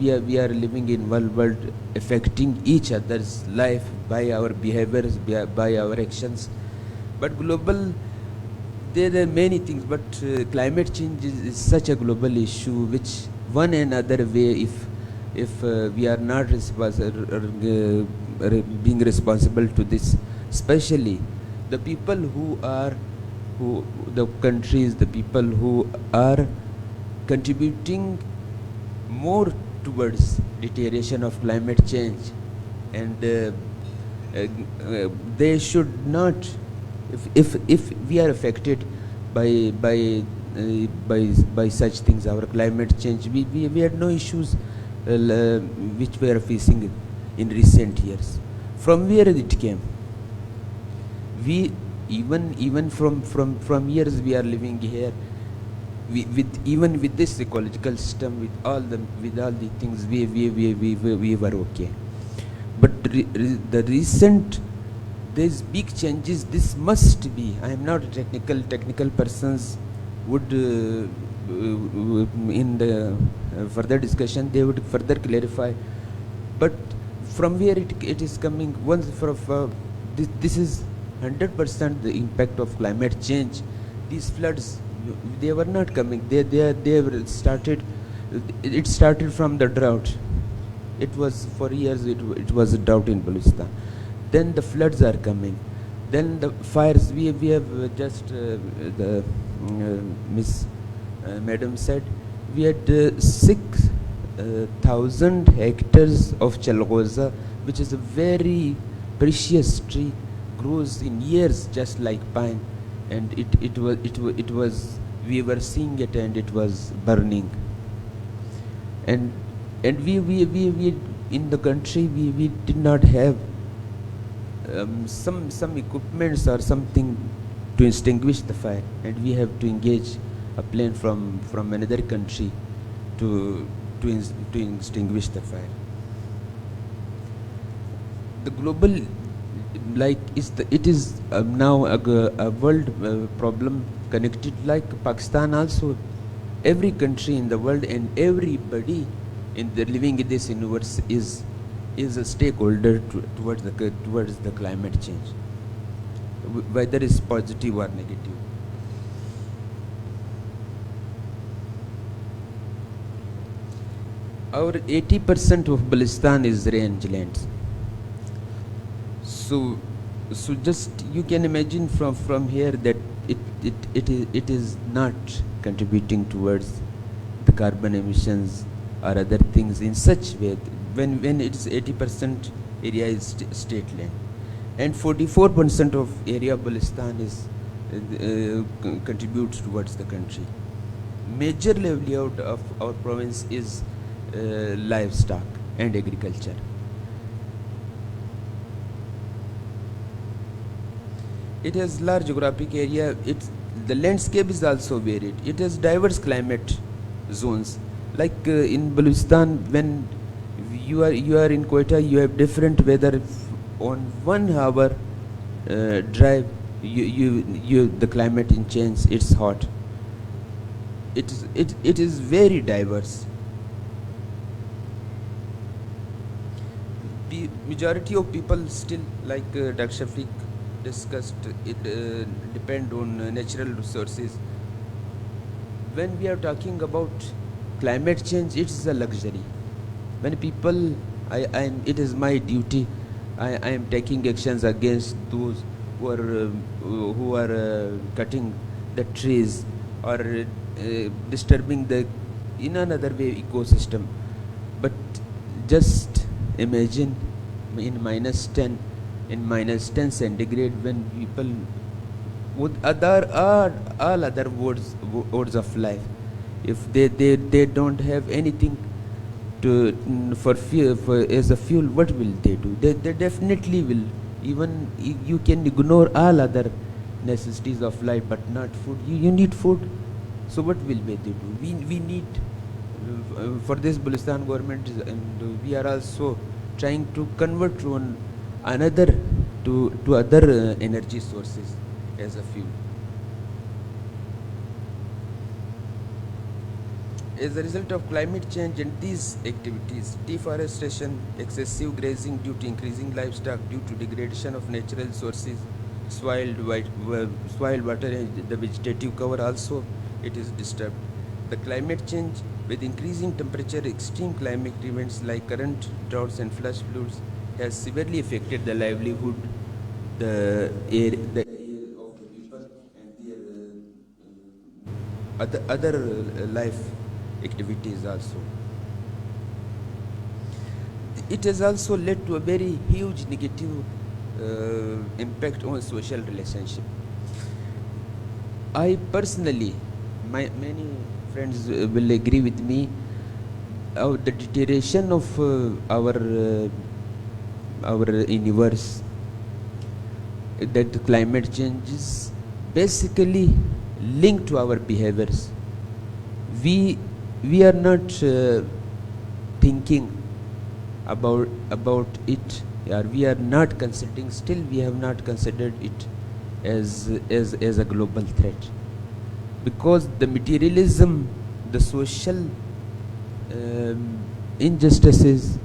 living in one world, affecting each other's life by our behaviors, by our actions. But global, there are many things, but climate change is such a global issue which one and other way, if we are not being responsible to this, especially the people the countries, the people who are contributing more towards deterioration of climate change, and they should not, if we are affected by such things, our climate change, we had no issues which we are facing in recent years. From where it came? We even from years we are living here. Even with this ecological system, with all the things, we were okay. But the recent, there's big changes. This must be. I am not a technical persons would in the further discussion they would further clarify. But from where it is coming? Once this is 100% the impact of climate change. These floods, they were not coming. They were started. It started from the drought. It was for years. It was a drought in Balochistan. Then the floods are coming. Then the fires. We have just the Miss Madam said we had 6,000 hectares of chalgoza, which is a very precious tree, grows in years just like pine, and it was we were seeing it, and it was burning. And we in the country we did not have some equipments or something to extinguish the fire, and we have to engage a plane from another country to extinguish the fire. the global, like it is now a world problem connected like Pakistan also. Every country in the world and everybody in the living in this universe is a stakeholder towards the climate change, whether it's positive or negative. Our 80% of Balistan is rangelands. So just you can imagine from here that it is not contributing towards the carbon emissions or other things in such way when it is 80% area is state land, and 44% of area of Balistan is contributes towards the country. Major livelihood of our province is livestock and agriculture. It has large geographic area. The landscape is also varied. It has diverse climate zones. Like in Baluchistan, when you are in Quetta, you have different weather. On 1 hour drive, the climate in change. It's hot. It is very diverse. The majority of people still, like Dr. Shafiq discussed, it depend on natural resources. When we are talking about climate change, it's a luxury. When people, it is my duty. I am taking actions against those who are cutting the trees or disturbing the in another way ecosystem. But just imagine in -10 centigrade, when people with all other modes of life, if they don't have anything for as a fuel, what will they do? They definitely will. Even you can ignore all other necessities of life, but not food. You need food. So what will they do? We need for this Baluchistan government, and we are also trying to convert another to other energy sources as a fuel. As a result of climate change and these activities, deforestation, excessive grazing due to increasing livestock, due to degradation of natural sources, soil, water, and the vegetative cover also, it is disturbed. The climate change with increasing temperature, extreme climate events like current, droughts and flash floods has severely affected the livelihood, the air of the people and their other life activities also. It has also led to a very huge negative impact on social relationship. I personally, many friends will agree with me, the deterioration of our universe, that the climate change is basically linked to our behaviors. We are not thinking about it, or we are not considering, still we have not considered it as a global threat, because the materialism, the social injustices,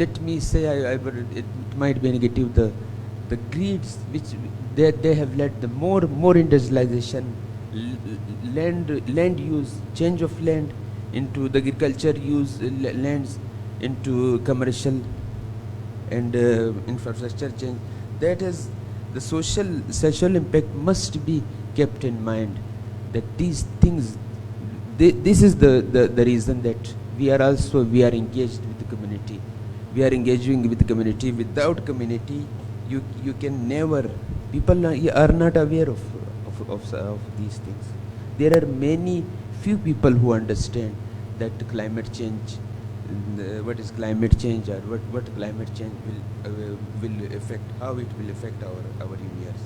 let me say, it might be negative, the greeds which they have led the more industrialization, land use, change of land into the agriculture use, lands into commercial and infrastructure change. That is the social impact must be kept in mind, that these things, this is the reason that we are engaged with the community. We are engaging with the community. Without community, you can never, people are not aware of these things. There are few people who understand that climate change, what is climate change, or what climate change will affect, how it will affect our universe.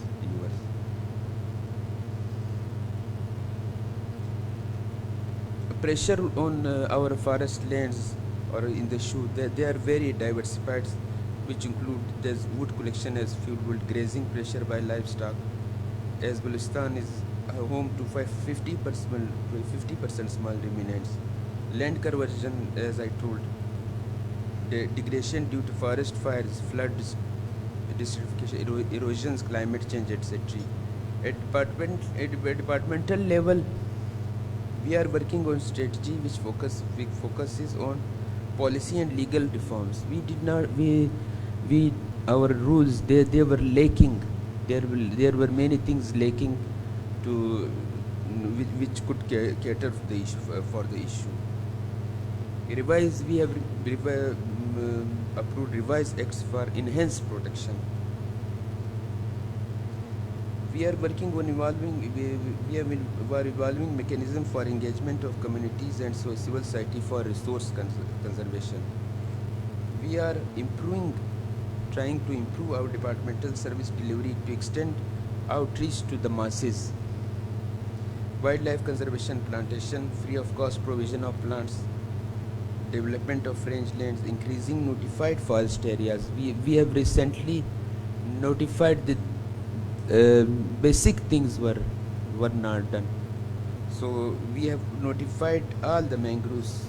Pressure on our forest lands or in the shoe, they are very diversified, which include there's wood collection as fuel wood, grazing pressure by livestock, as Balochistan is home to 50% small ruminants. Land conversion, as I told, degradation due to forest fires, floods, desertification, erosions, climate change, etc. At departmental level, we are working on strategy which focuses on policy and legal reforms. We did not, our rules, they were lacking. There were many things lacking to which could cater for the issue. We have approved revised acts for enhanced protection. We are working on evolving mechanism for engagement of communities and civil society for resource conservation. We are trying to improve our departmental service delivery to extend outreach to the masses. Wildlife conservation, plantation, free of cost provision of plants, development of rangelands, increasing notified forest areas. We have recently notified the basic things were not done. So we have notified all the mangroves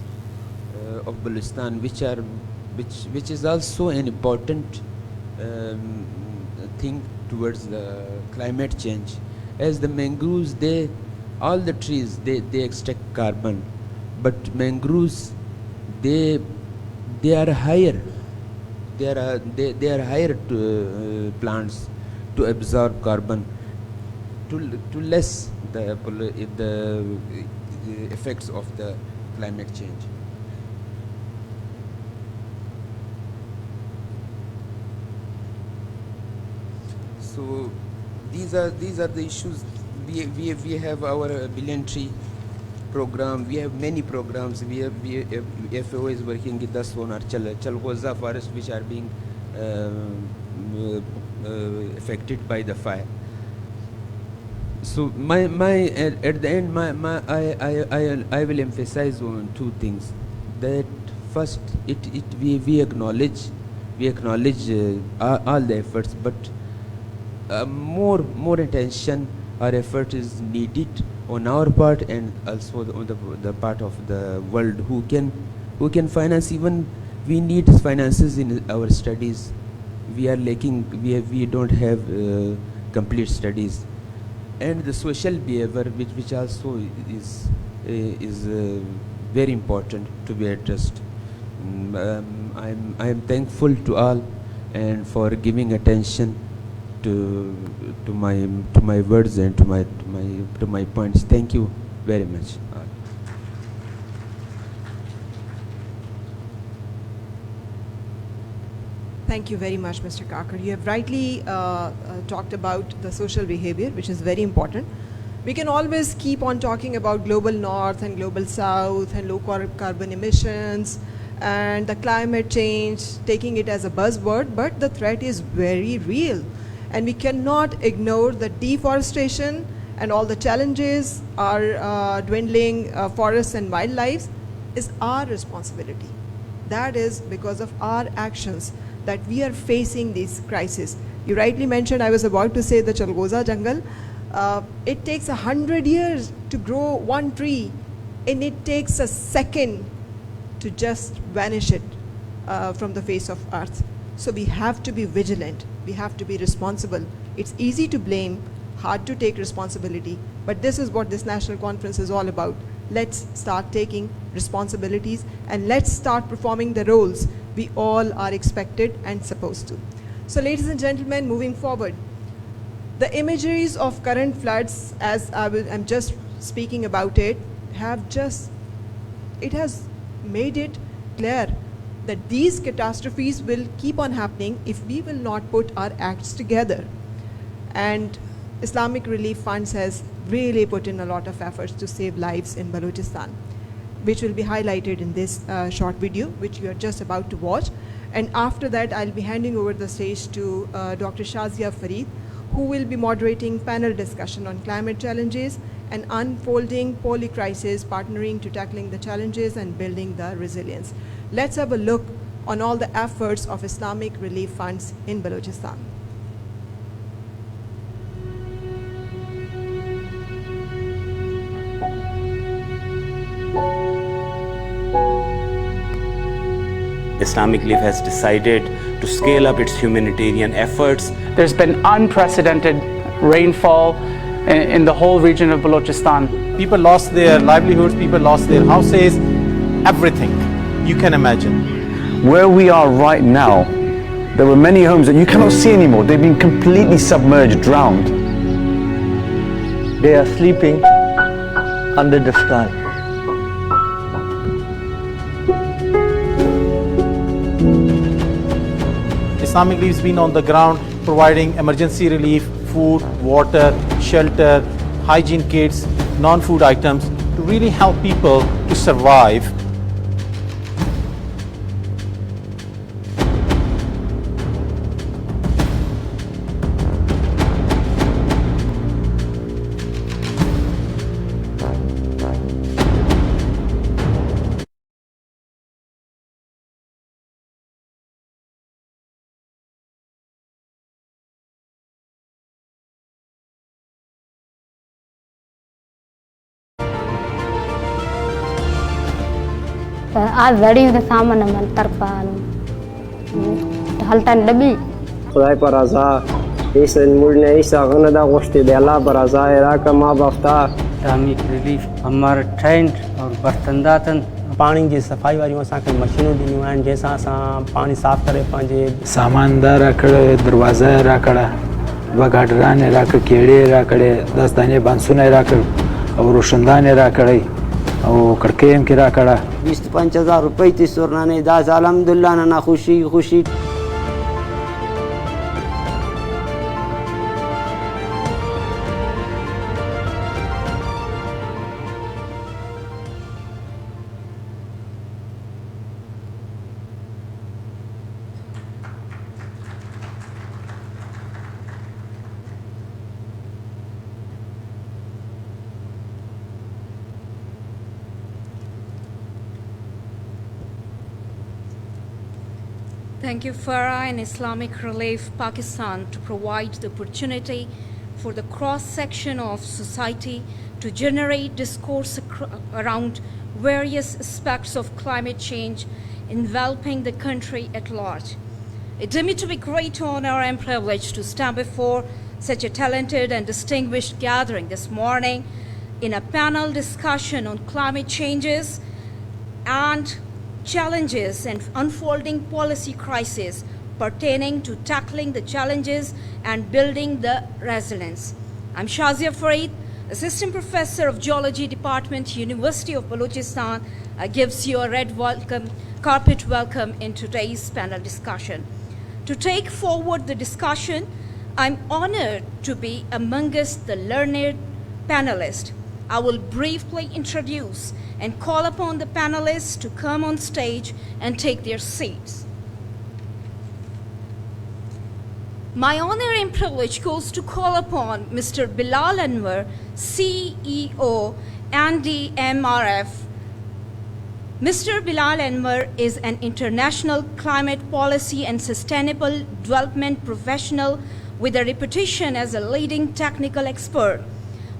of Balochistan, which is also an important thing towards the climate change. As the mangroves, all the trees they extract carbon, but mangroves they are higher. They are higher plants to absorb carbon, to less the effects of the climate change. So these are the issues. We have our billion tree program. We have many programs. FAO is working with us on our Chalgoza forest, which are being affected by the fire. So at the end, I will emphasize on two things. That first, we acknowledge all the efforts, but more attention or effort is needed on our part and also on the part of the world who can finance. Even we need finances in our studies. We are lacking. We don't have complete studies, and the social behavior, which also is very important to be addressed. I am thankful to all and for giving attention to my words and to my points. Thank you very much. Thank you very much, Mr. Kakar. You have rightly talked about the social behavior, which is very important. We can always keep on talking about global north and global south and low carbon emissions and the climate change, taking it as a buzzword, but the threat is very real. And we cannot ignore the deforestation and all the challenges, our dwindling forests and wildlife is our responsibility. That is because of our actions that we are facing this crisis. You rightly mentioned, I was about to say the Chalgoza jungle. It takes 100 years to grow one tree, and it takes a second to just vanish it from the face of earth. So we have to be vigilant. We have to be responsible. It's easy to blame, hard to take responsibility, but this is what this national conference is all about. Let's start taking responsibilities and let's start performing the roles we all are expected and supposed to. So ladies and gentlemen, moving forward, the imageries of current floods, as I'm just speaking about it, it has made it clear that these catastrophes will keep on happening if we will not put our acts together. And Islamic Relief Funds has really put in a lot of efforts to save lives in Balochistan, which will be highlighted in this short video, which you are just about to watch. And after that, I'll be handing over the stage to Dr. Shazia Farid, who will be moderating panel discussion on climate challenges and unfolding poly crisis, partnering to tackling the challenges and building the resilience. let's have a look on all the efforts of Islamic relief funds in Balochistan. Islamic Relief has decided to scale up its humanitarian efforts. There's been unprecedented rainfall in the whole region of Balochistan. People lost their livelihoods, people lost their houses, everything you can imagine. Where we are right now, there were many homes that you cannot see anymore. They've been completely submerged, drowned. They are sleeping under the sky. Islamic Relief has been on the ground providing emergency relief, food, water, shelter, hygiene kits, non-food items to really help people to survive. आज घड़ी के सामने मन तरपाल ढलतन डबी خدای پر رضا ایس مولنا ایسا غندا غشتی دی اللہ پر رضا راکا ما بفتا Islamic Relief हमारा trend और बर्तनदातन पानी जी सफ़ाई वारियूं असांखे मशीनूं ॾिनियूं आहिनि जंहिंसां असां पाणी साफ़ करे पंहिंजे सामानदार राकड़े दरवाज़ा राकड़ा वगाडराने राकड़ केड़े राकड़े दस्ताने बांसुने राकड़ और रोशनदाने राकड़े और कड़केम के राकड़ा 25,000 रुपये ती सुरनाने दास अल्हम्दुलिल्लाह ना खुशी खुशी Thank you, Farah and Islamic Relief Pakistan, to provide the opportunity for the cross-section of society to generate discourse around various aspects of climate change enveloping the country at large. It deemed me to be great honor and privilege to stand before such a talented and distinguished gathering this morning in a panel discussion on climate changes and challenges and unfolding policy crises pertaining to tackling the challenges and building the resilience. I'm Shazia Farid, Assistant Professor of Geology Department, University of Balochistan, gives you a red carpet welcome in today's panel discussion. To take forward the discussion, I'm honored to be amongst the learned panelists. I will briefly introduce and call upon the panelists to come on stage and take their seats. My honor and privilege goes to call upon Mr. Bilal Anwar, CEO and MRF. Mr. Bilal Anwar is an international climate policy and sustainable development professional with a reputation as a leading technical expert.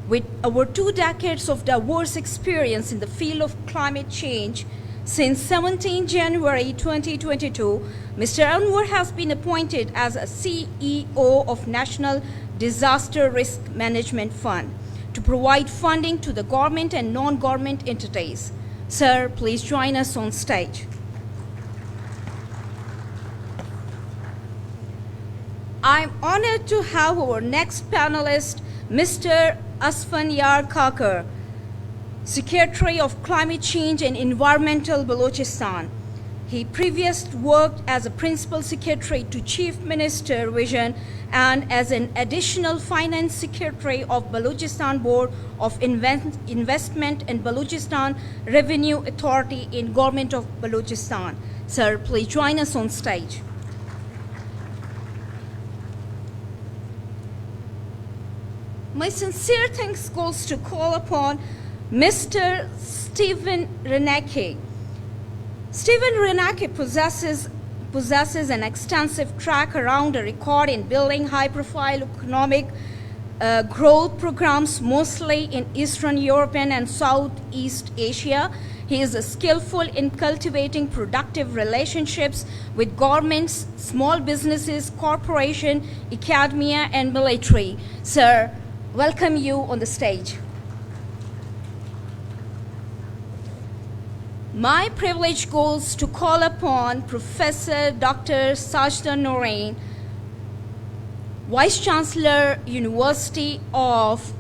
With over 2 decades of diverse experience in the field of climate change, since 17 January 2022, Mr. Anwar has been appointed as a CEO of National Disaster Risk Management Fund to provide funding to the government and non-government entities. Sir, please join us on stage. I'm honored to have our next panelist, Mr. Asfan Yar Kakar, Secretary of Climate Change and Environmental Balochistan. He previously worked as a Principal Secretary to Chief Minister Vision and as an Additional Finance Secretary of Balochistan Board of Investment and Balochistan Revenue Authority in Government of Balochistan. Sir, please join us on stage. My sincere thanks goes to call upon Mr. Stephen Reneke, Stephen Renake possesses an extensive track around a record in building high-profile economic growth programs, mostly in Eastern European and Southeast Asia. He is skillful in cultivating productive relationships with governments, small businesses, corporations, academia, and military. Sir, welcome you on the stage. My privilege goes to call upon Professor Dr. Sajda Noreen, Vice Chancellor, University of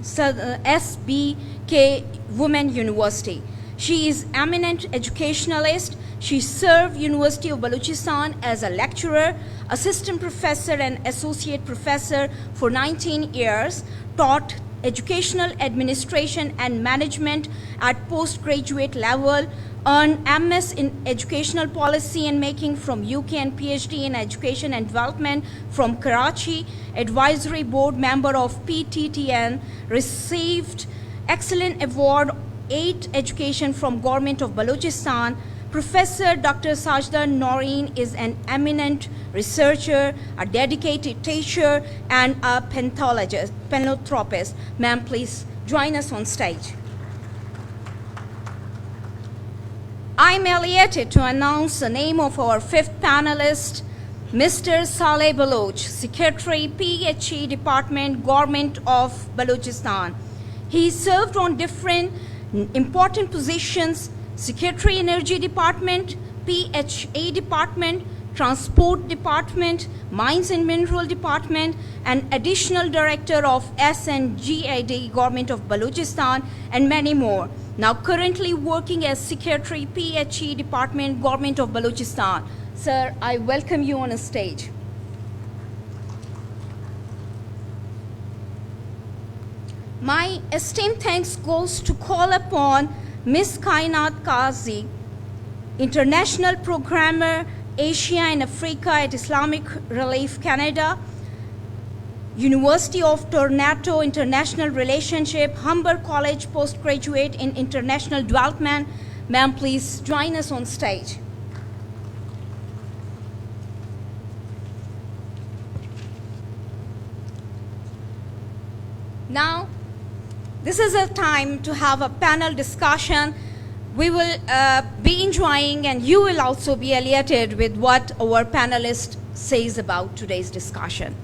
SBK Women University. She is eminent educationalist. She served University of Balochistan as a lecturer, assistant professor, and associate professor for 19 years, taught educational administration and management at postgraduate level, earned MS in educational policy and making from UK and PhD in education and development from Karachi, advisory board member of PTTN, received excellent award 8 education from government of Balochistan. Professor Dr. Sajda Noreen is an eminent researcher, a dedicated teacher, and a philanthropist. Ma'am, please join us on stage. I'm elated to announce the name of our 5th panelist, Mr. Saleh Baloch, Secretary, PHE Department, Government of Balochistan. He served on different important positions: Secretary, Energy Department, PHE Department, Transport Department, Mines and Mineral Department, and Additional Director of SNGAD, Government of Balochistan, and many more. Now currently working as Secretary, PHE Department, Government of Balochistan. Sir, I welcome you on a stage. My esteemed thanks goes to call upon Ms. Kainat Kazi, International Programmer, Asia and Africa at Islamic Relief Canada, University of Toronto International Relationship, Humber College Postgraduate in International Development. Ma'am, please join us on stage. Now, this is a time to have a panel discussion. We will be enjoying, and you will also be elated with what our panelist says about today's discussion.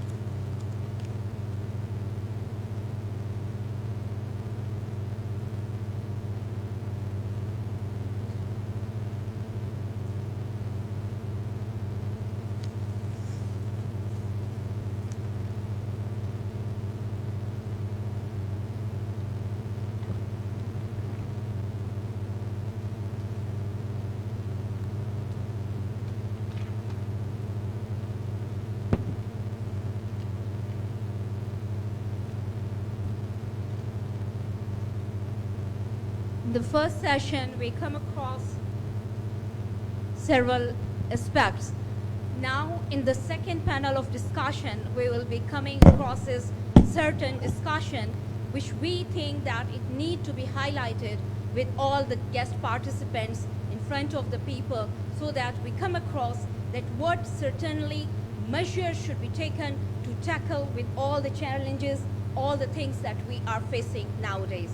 In the first session, we come across several aspects. Now, in the second panel of discussion, we will be coming across a certain discussion which we think that it need to be highlighted with all the guest participants in front of the people, so that we come across that what certainly measures should be taken to tackle with all the challenges, all the things that we are facing nowadays.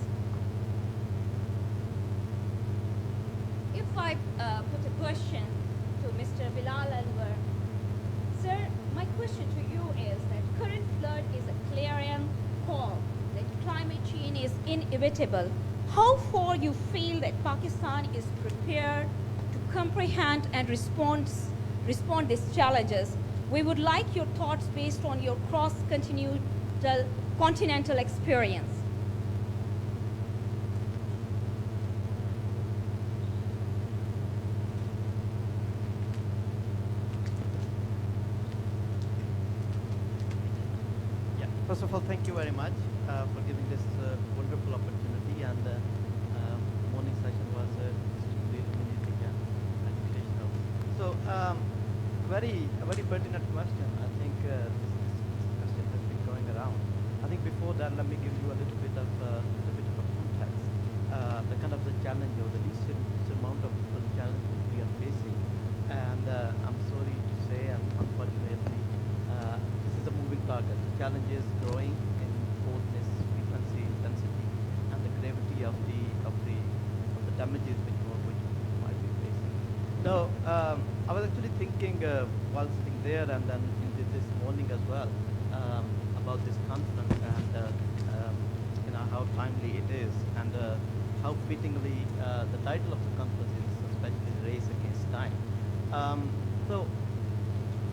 If I put a question to Mr. Bilal Anwar, sir, my question to you is that current flood is a clarion call that climate change is inevitable. How far you feel that Pakistan is prepared to comprehend and respond these challenges? We would like your thoughts based on your continental experience. First of all, thank you very much for giving this wonderful opportunity, and the morning session was extremely illuminating and educational. So, a very pertinent question. I think this question has been going around. I think before that, let me give you a little bit of a context, the kind of the challenge or the least surmountable challenge damages which we might be facing. Now, I was actually thinking while sitting there and then this morning as well about this conference and you know how timely it is and how fittingly the title of the conference is, especially Race Against Time. So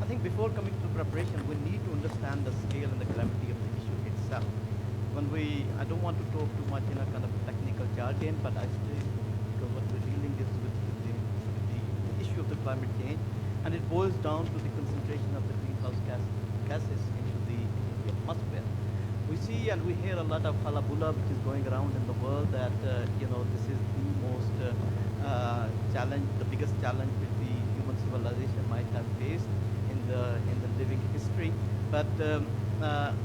I think before coming to preparation, we need to understand the scale and the gravity of the issue itself. I don't want to talk too much in a kind of technical jargon, but I still, because what we're dealing is with the issue of the climate change, and it boils down to the concentration of the greenhouse gases into the atmosphere. We see and we hear a lot of hullabulla which is going around in the world that you know, this is the most challenge, the biggest challenge which the human civilization might have faced in the living history. But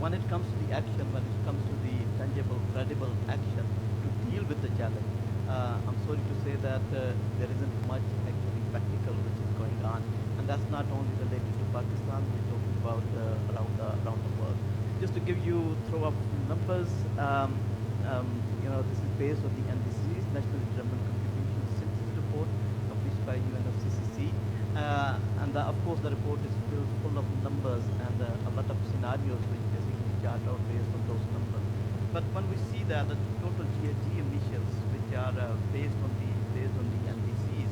when it comes to the action, when it comes to the tangible, credible action to deal with the challenge, I'm sorry to say that there isn't much actually practical which is going on, and that's not only related to Pakistan. We're talking about around the world. Just to throw up numbers, you know, this is based on the NDC's National Development Contribution Synthesis Report published by UNFCCC. And of course the report is full of numbers and a lot of scenarios which basically chart out based on those numbers. But when we see that the total GHG emissions which are based on the NDCs,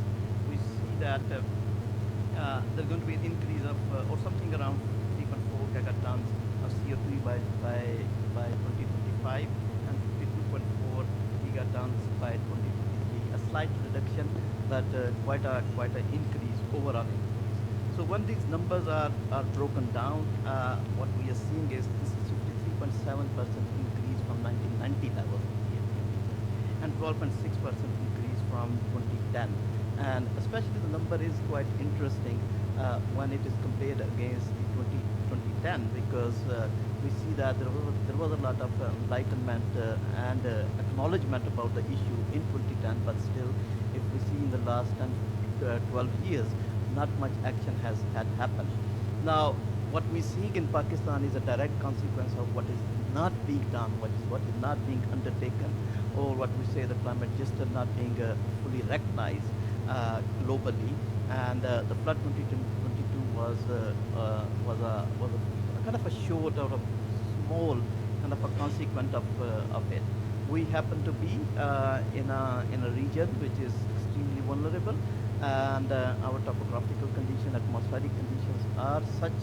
we see that there's going to be an increase of or something around 3.4 gigatons of CO2 by 2025 and 52.4 gigatons by 2023. A slight reduction, but quite an increase, overall increase. So when these numbers are broken down, what we are seeing is this is 53.7% increase from 1990 levels and 12.6% increase from 2010. And especially the number is quite interesting when it is compared against the 2010, because we see that there was a lot of enlightenment and acknowledgement about the issue in 2010, but still, if we see in the last 10 12 years, not much action had happened. Now, what we see in Pakistan is a direct consequence of what is not being done, what is not being undertaken, or what we say the climate justice not being fully recognized globally. And the flood 2022 was a kind of a short or a small kind of a consequence of it. We happen to be in a region which is extremely vulnerable, and our topographical conditions, atmospheric conditions are such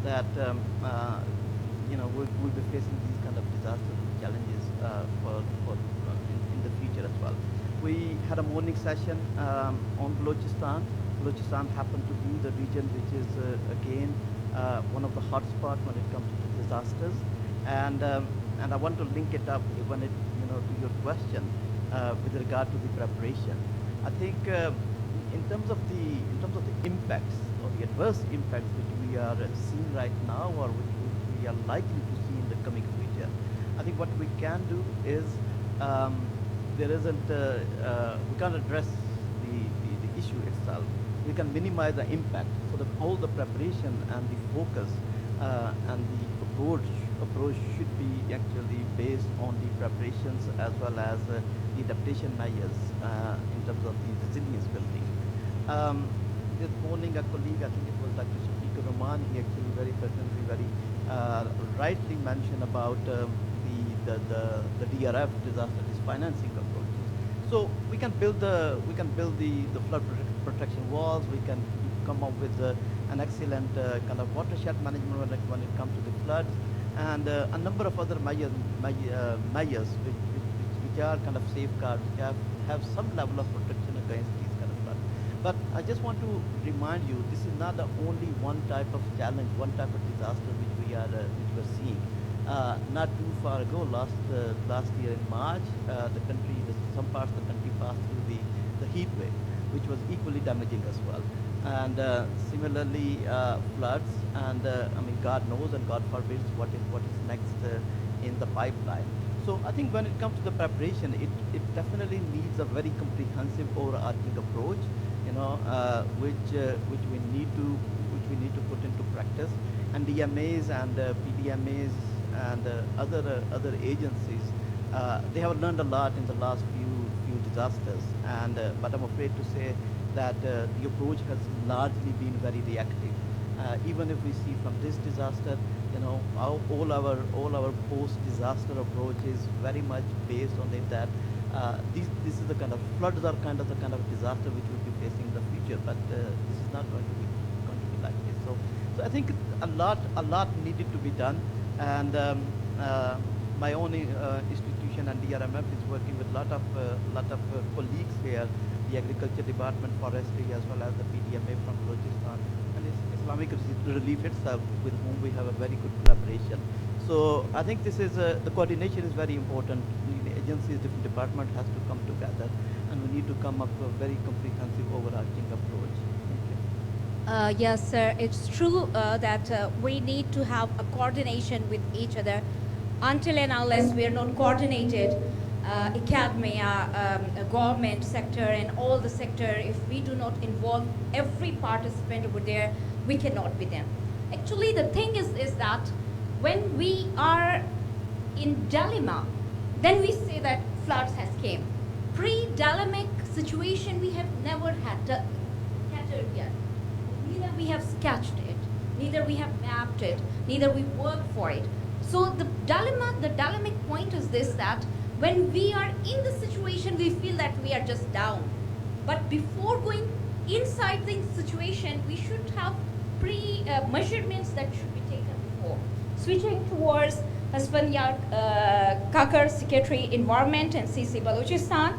that you know we'll be facing these kind of disaster challenges in the future as well. We had a morning session on Balochistan. Balochistan happened to be the region which is again one of the hotspots when it comes to disasters, and I want to link it up when it to your question with regard to the preparation. I think in terms of the impacts or the adverse impacts which we are seeing right now, or which we are likely to see in the coming future, I think what we can do is there isn't we can't address the issue itself. We can minimize the impact. So all the preparation and the focus and the approach should be actually based on the preparations as well as the adaptation measures in terms of the resilience building. This morning, a colleague, I think it was Dr. Shafiq Rahman, he actually very pertinently, very rightly mentioned about the DRF, disaster risk financing approaches. So we can build the flood protection walls. We can come up with an excellent kind of watershed management when it comes to the floods, and a number of other measures which are kind of safeguards, which have some level of protection against these kind of floods. But I just want to remind you, this is not the only one type of challenge, one type of disaster which we're seeing. Not too far ago, last year in March, some parts of the country passed through the heat wave, which was equally damaging as well. And similarly, floods, and I mean, God knows and God forbids what is next in the pipeline. So I think when it comes to the preparation, it definitely needs a very comprehensive overarching approach, which we need to put into practice. And DMAs and PDMAs and other agencies, they have learned a lot in the last few new disasters. And but I'm afraid to say that the approach has largely been very reactive. Even if we see from this disaster, you know, all our post-disaster approach is very much based on it that this is the kind of floods are kind of the kind of disaster which we'll be facing in the future, but this is not going to be like this. So I think a lot needed to be done, and my own institution and DRMF is working with lot of colleagues here, the Agriculture Department, Forestry, as well as the PDMA from Balochistan, and Islamic Relief itself, with whom we have a very good collaboration. So I think this is the coordination is very important. The agencies, different departments has to come together, and we need to come up with a very comprehensive, overarching approach. Yes, sir. It's true that we need to have a coordination with each other. Until and unless we are not coordinated, academia, government sector, and all the sector, if we do not involve every participant over there, we cannot be them. Actually, the thing is that when we are in dilemma, then we say that floods has came. Pre-dilemmic situation we have never had catered yet. Neither we have sketched it, neither we have mapped it, neither we worked for it. So the dilemmic point is this, that when we are in the situation, we feel that we are just down. But before going inside the situation, we should have measurements that should be taken before. Switching towards Hasbanyar Kakar, Secretary Environment and CC Balochistan,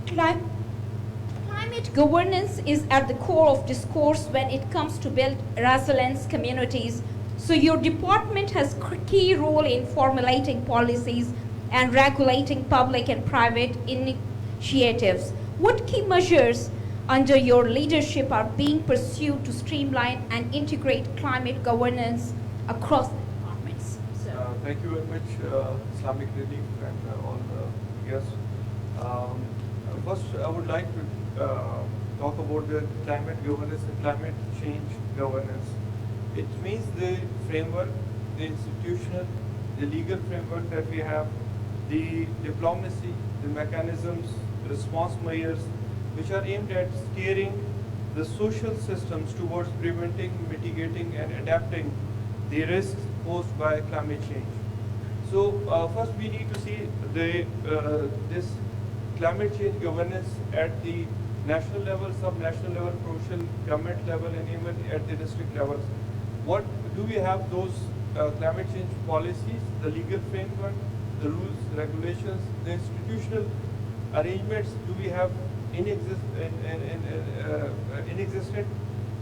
climate governance is at the core of discourse when it comes to build resilient communities. So your department has a key role in formulating policies and regulating public and private initiatives. What key measures under your leadership are being pursued to streamline and integrate climate governance across the departments? Thank you very much, Islamic Relief and all the guests. First, I would like to talk about the climate governance and climate change governance. It means the framework, the institutional, the legal framework that we have, the diplomacy, the mechanisms, response measures, which are aimed at steering the social systems towards preventing, mitigating, and adapting the risks posed by climate change. So first we need to see this climate change governance at the national level, sub-national level, provincial government level, and even at the district levels. What do we have those climate change policies, the legal framework, the rules, regulations, the institutional arrangements do we have in existence?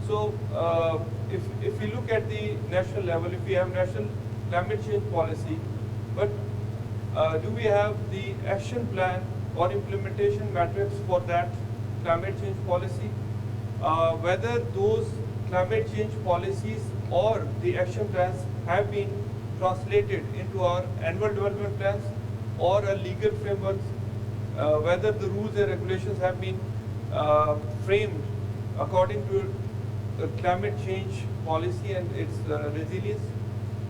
So if we look at the national level, if we have national climate change policy, but do we have the action plan or implementation metrics for that climate change policy? Whether those climate change policies or the action plans have been translated into our annual development plans or a legal framework, whether the rules and regulations have been framed according to the climate change policy and its resilience.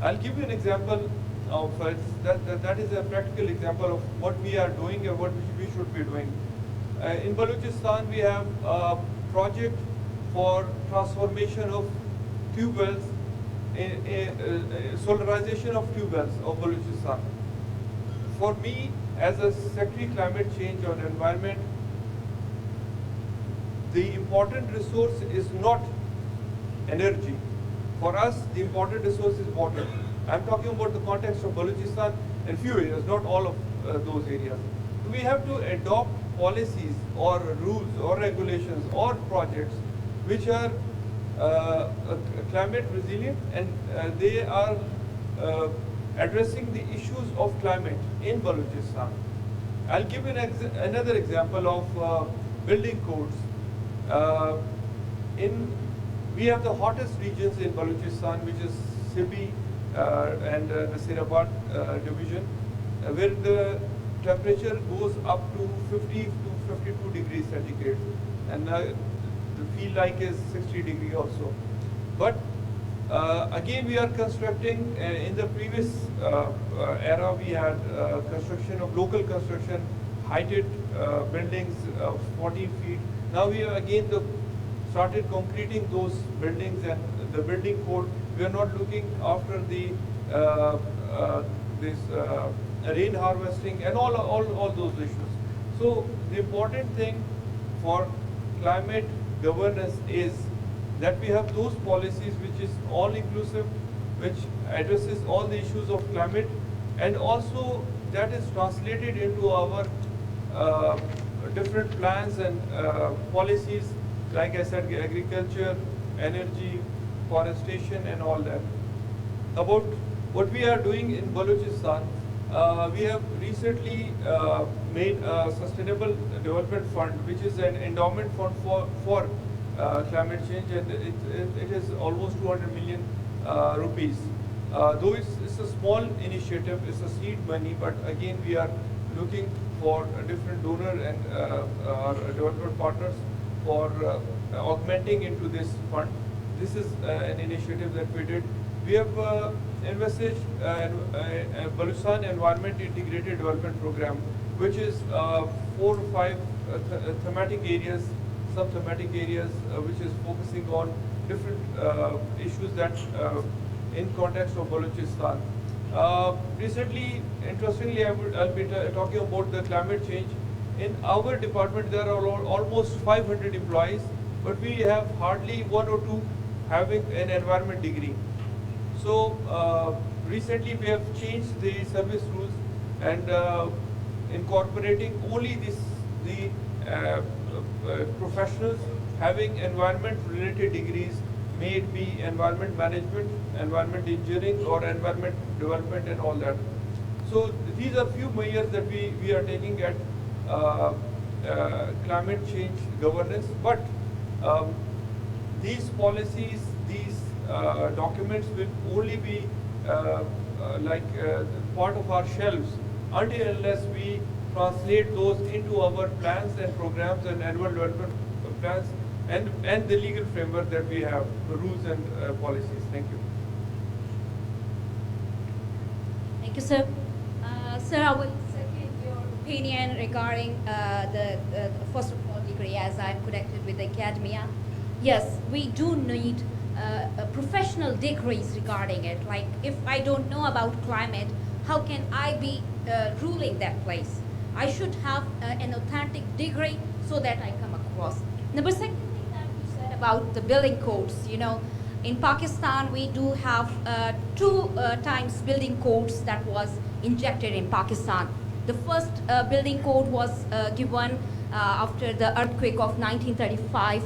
I'll give you an example of that is a practical example of what we are doing and what we should be doing. In Balochistan, we have a project for transformation of tube wells, solarization of tube wells of Balochistan. For me, as a Secretary Climate Change or Environment, the important resource is not energy. For us, the important resource is water. I'm talking about the context of Balochistan and few areas, not all of those areas. We have to adopt policies or rules or regulations or projects which are climate resilient, and they are addressing the issues of climate in Balochistan. I'll give you another example of building codes. We have the hottest regions in Balochistan, which is Sibi and Nasirabad division, where the temperature goes up to 50 to 52 degrees centigrade, and the feel like is 60 degree also. But again, we are constructing, in the previous era, we had construction of local construction, heighted buildings of 14 feet. Now we have again started concreting those buildings and the building code. We are not looking after the rain harvesting and all those issues. So the important thing for climate governance is that we have those policies which is all inclusive, which addresses all the issues of climate, and also that is translated into our different plans and policies, like I said, agriculture, energy, forestation, and all that. About what we are doing in Balochistan, we have recently made a sustainable development fund, which is an endowment fund for climate change, and it is almost 200 million rupees. Though it's a small initiative, it's a seed money, but again we are looking for a different donor and our development partners for augmenting into this fund. This is an initiative that we did. We have invested in Balochistan Environment Integrated Development Program, which is 4 or 5 thematic areas, sub-thematic areas, which is focusing on different issues that in context of Balochistan. Recently, interestingly, I'll be talking about the climate change. In our department, there are almost 500 employees, but we have hardly 1 or 2 having an environment degree. So recently we have changed the service rules and incorporating only the professionals having environment-related degrees, may it be environment management, environment engineering, or environment development, and all that. So these are few measures that we are taking at climate change governance. But these policies, these documents will only be part of our shelves until unless we translate those into our plans and programs and annual development plans and the legal framework that we have, the rules and policies. Thank you. Thank you, sir. Sir, I will second your opinion regarding the first of all degree, as I'm connected with the academia. Yes, we do need professional degrees regarding it. Like, if I don't know about climate, how can I be ruling that place? I should have an authentic degree so that I come across. Number second thing that you said about the building codes, you know, in Pakistan we do have 2 times building codes that was injected in Pakistan. The first building code was given after the earthquake of 1935.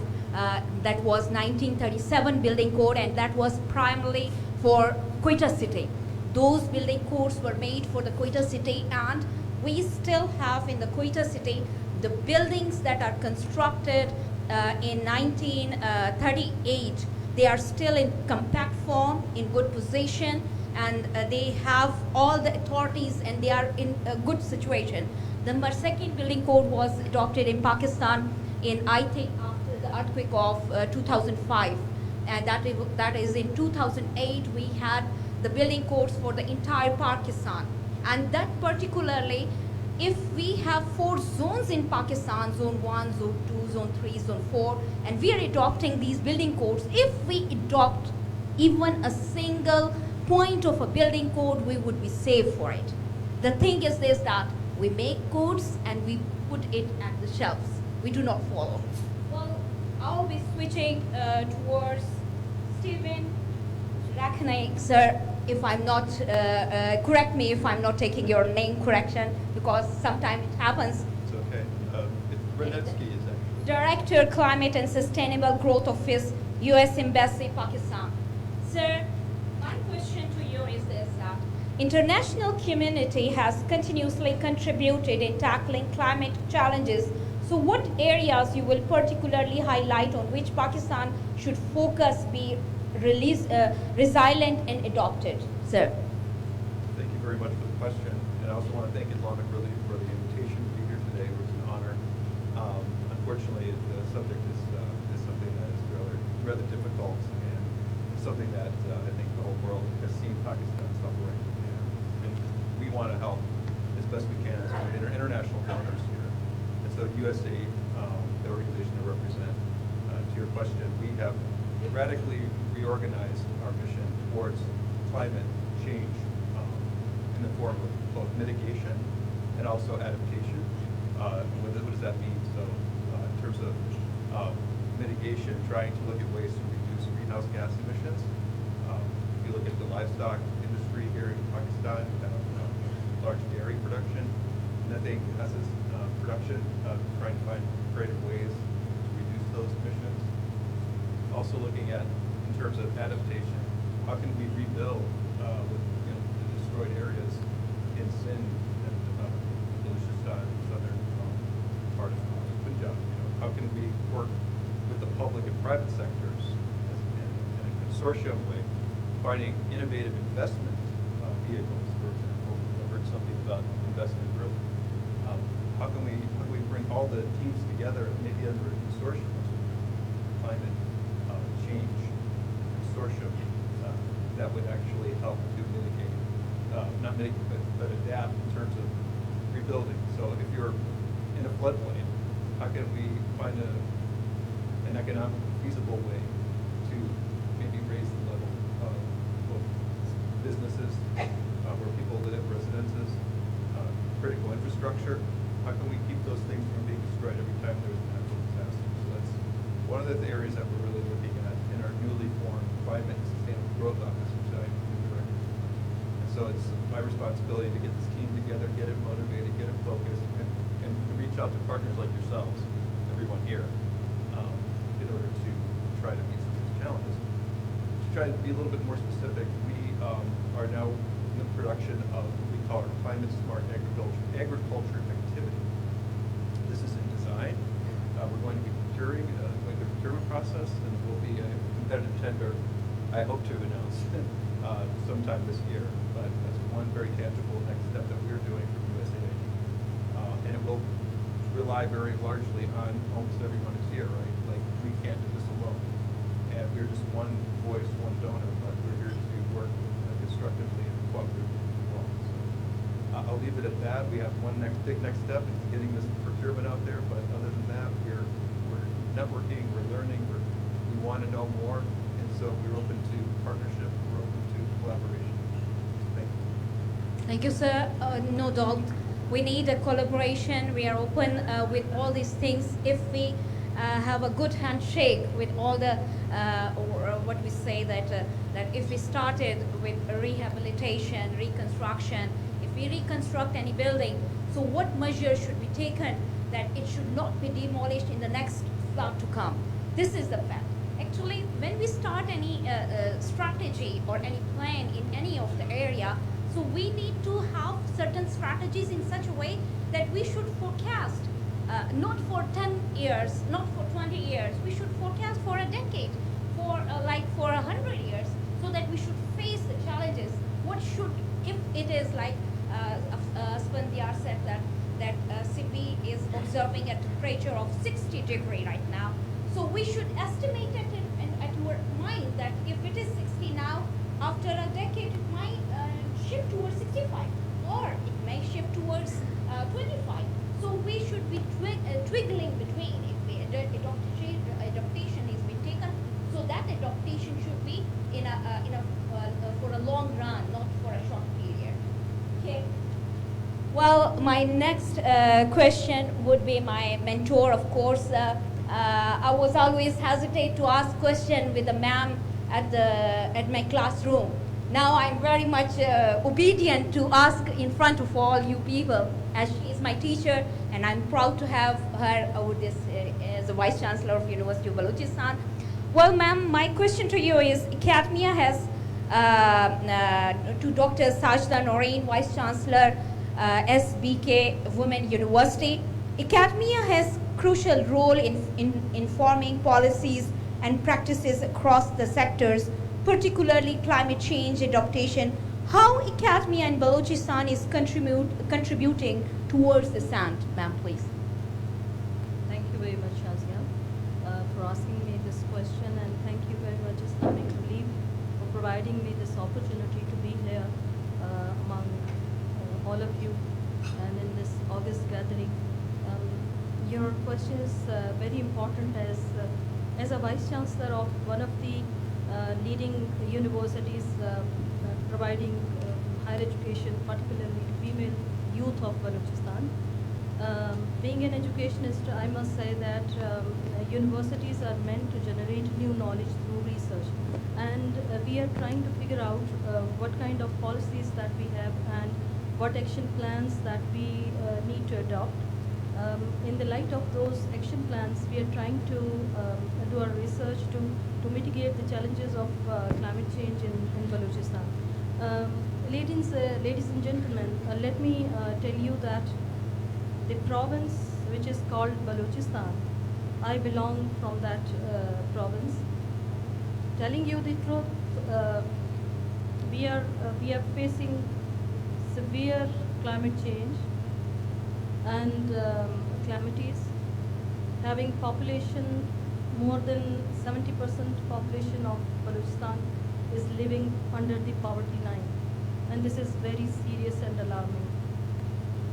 That was 1937 building code, and that was primarily for Quetta city. Those building codes were made for the Quetta city, and we still have in the Quetta city the buildings that are constructed in 1938. They are still in compact form, in good position, and they have all the authorities, and they are in a good situation. The second building code was adopted in Pakistan in, I think, after the earthquake of 2005, and that is in 2008 we had the building codes for the entire Pakistan. And that particularly, if we have 4 zones in Pakistan, zone 1, zone 2, zone 3, zone 4, and we are adopting these building codes, if we adopt even a single point of a building code, we would be safe for it. The thing is this, that we make codes and we put it at the shelves. We do not follow. Well, I'll be switching towards Stephen Rakhney, sir. If I'm not, correct me if I'm not taking your name correction, because sometimes it happens. It's okay. Renetsky is actually. Director, Climate and Sustainable Growth Office, U.S. Embassy, Pakistan. Sir, my question to you is this, that international community has continuously contributed in tackling climate challenges. So what areas you will particularly highlight on which Pakistan should focus, be resilient and adopted? Sir. Thank you very much for the question. And I also want to thank Islamic Relief for the invitation to be here today. It was an honor. Unfortunately, the subject is something that is rather difficult and something that I think the whole world has seen Pakistan suffering. And we want to help as best we can as an international partners here. And so USAID, the organization I represent, to your question, we have radically reorganized our mission towards climate change in the form of both mitigation and also adaptation. What does that mean? So in terms of mitigation, trying to look at ways to reduce greenhouse gas emissions. If you look at the livestock industry here in Pakistan, we have large dairy production, methane gases production, trying to find creative ways to reduce those emissions. Also looking at, in terms of adaptation, how can we rebuild with the destroyed areas in Sindh and Balochistan, southern part of Punjab. How can we work with the public and private sectors in a consortium way, finding innovative investment vehicles, for example. I've heard something about investment growth. How can we bring all the teams together, maybe under a consortium, climate change consortium that would actually help to mitigate, not mitigate, but adapt in terms of rebuilding. So if you're in a floodplain, how can we find an economic feasible way to maybe raise the level of businesses, where people live, residences, critical infrastructure? How can we keep those things from being destroyed every time there's a natural disaster? So that's one of the areas that we're really looking at in our newly formed Climate and Sustainable Growth Office, which I'm the director of. And so it's my responsibility to get this team together, get it motivated, get it focused, and reach out to partners like yourselves, everyone here, in order to try to meet some of these challenges. To try to be a little bit more specific, we are now in the production of what we call our climate smart agriculture activity. This is in design. We're going to be procuring, going through the procurement process, and it will be a competitive tender, I hope to announce sometime this year. But that's one very tangible next step that we're doing from USAID. And it will rely very largely on almost everyone who's here, right? Like, we can't do this alone. And we're just one voice, one donor, but we're here to work constructively and cooperatively as well. So I'll leave it at that. We have one big next step in getting this procurement out there, but other than that, we're networking, we're learning, we want to know more, and so we're open to partnership, we're open to collaboration. Thank you. Thank you, sir. No doubt, we need a collaboration. We are open with all these things if we have a good handshake with all the, or what we say that if we started with rehabilitation, reconstruction, if we reconstruct any building, so what measures should be taken that it should not be demolished in the next flood to come? This is the fact. Actually, when we start any strategy or any plan in any of the area, so we need to have certain strategies in such a way that we should forecast, not for 10 years, not for 20 years, we should forecast for a decade, for like for 100 years, so that we should face the challenges. What should, if it is like Spandiyar said that CP is observing a temperature of 60 degrees right now, so we should estimate it at our mind that if it is 60 now, after a decade it might shift towards 65, or it may shift towards 25. So we should be twiggling between if the adaptation is being taken. So that adaptation should be in a for a long run, not for a short period. Okay. Well, my next question would be my mentor, of course. I was always hesitate to ask question with the ma'am at my classroom. Now I'm very much obedient to ask in front of all you people, as she is my teacher, and I'm proud to have her over this as the Vice Chancellor of University of Balochistan. Well, ma'am, my question to you is, academia has, to Dr. Sajda Noreen, Vice Chancellor, SBK Women University, academia has crucial role in informing policies and practices across the sectors, particularly climate change adaptation. How academia in Balochistan is contributing towards the sand, ma'am, please. Thank you very much, Shazia, for asking me this question, and thank you very much, Islamic Relief, for providing me this opportunity to be here among all of you. and in this August gathering. Your question is very important as a Vice Chancellor of one of the leading universities providing higher education, particularly to female youth of Balochistan. Being an educationist, I must say that universities are meant to generate new knowledge through research. And we are trying to figure out what kind of policies that we have and what action plans that we need to adopt. In the light of those action plans, we are trying to do our research to mitigate the challenges of climate change in Balochistan. Ladies and gentlemen, let me tell you that the province which is called Balochistan, I belong from that province. Telling you the truth, we are facing severe climate change and calamities. Having population, more than 70% population of Balochistan is living under the poverty line, and this is very serious and alarming.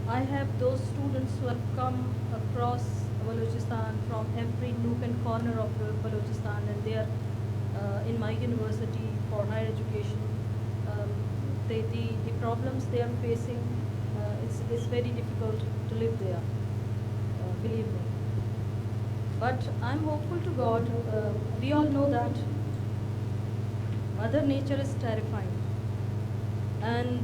I have those students who have come across Balochistan from every nook and corner of Balochistan, and they are in my university for higher education. The problems they are facing, it's very difficult to live there, believe me. But I'm hopeful to God. We all know that Mother Nature is terrifying, and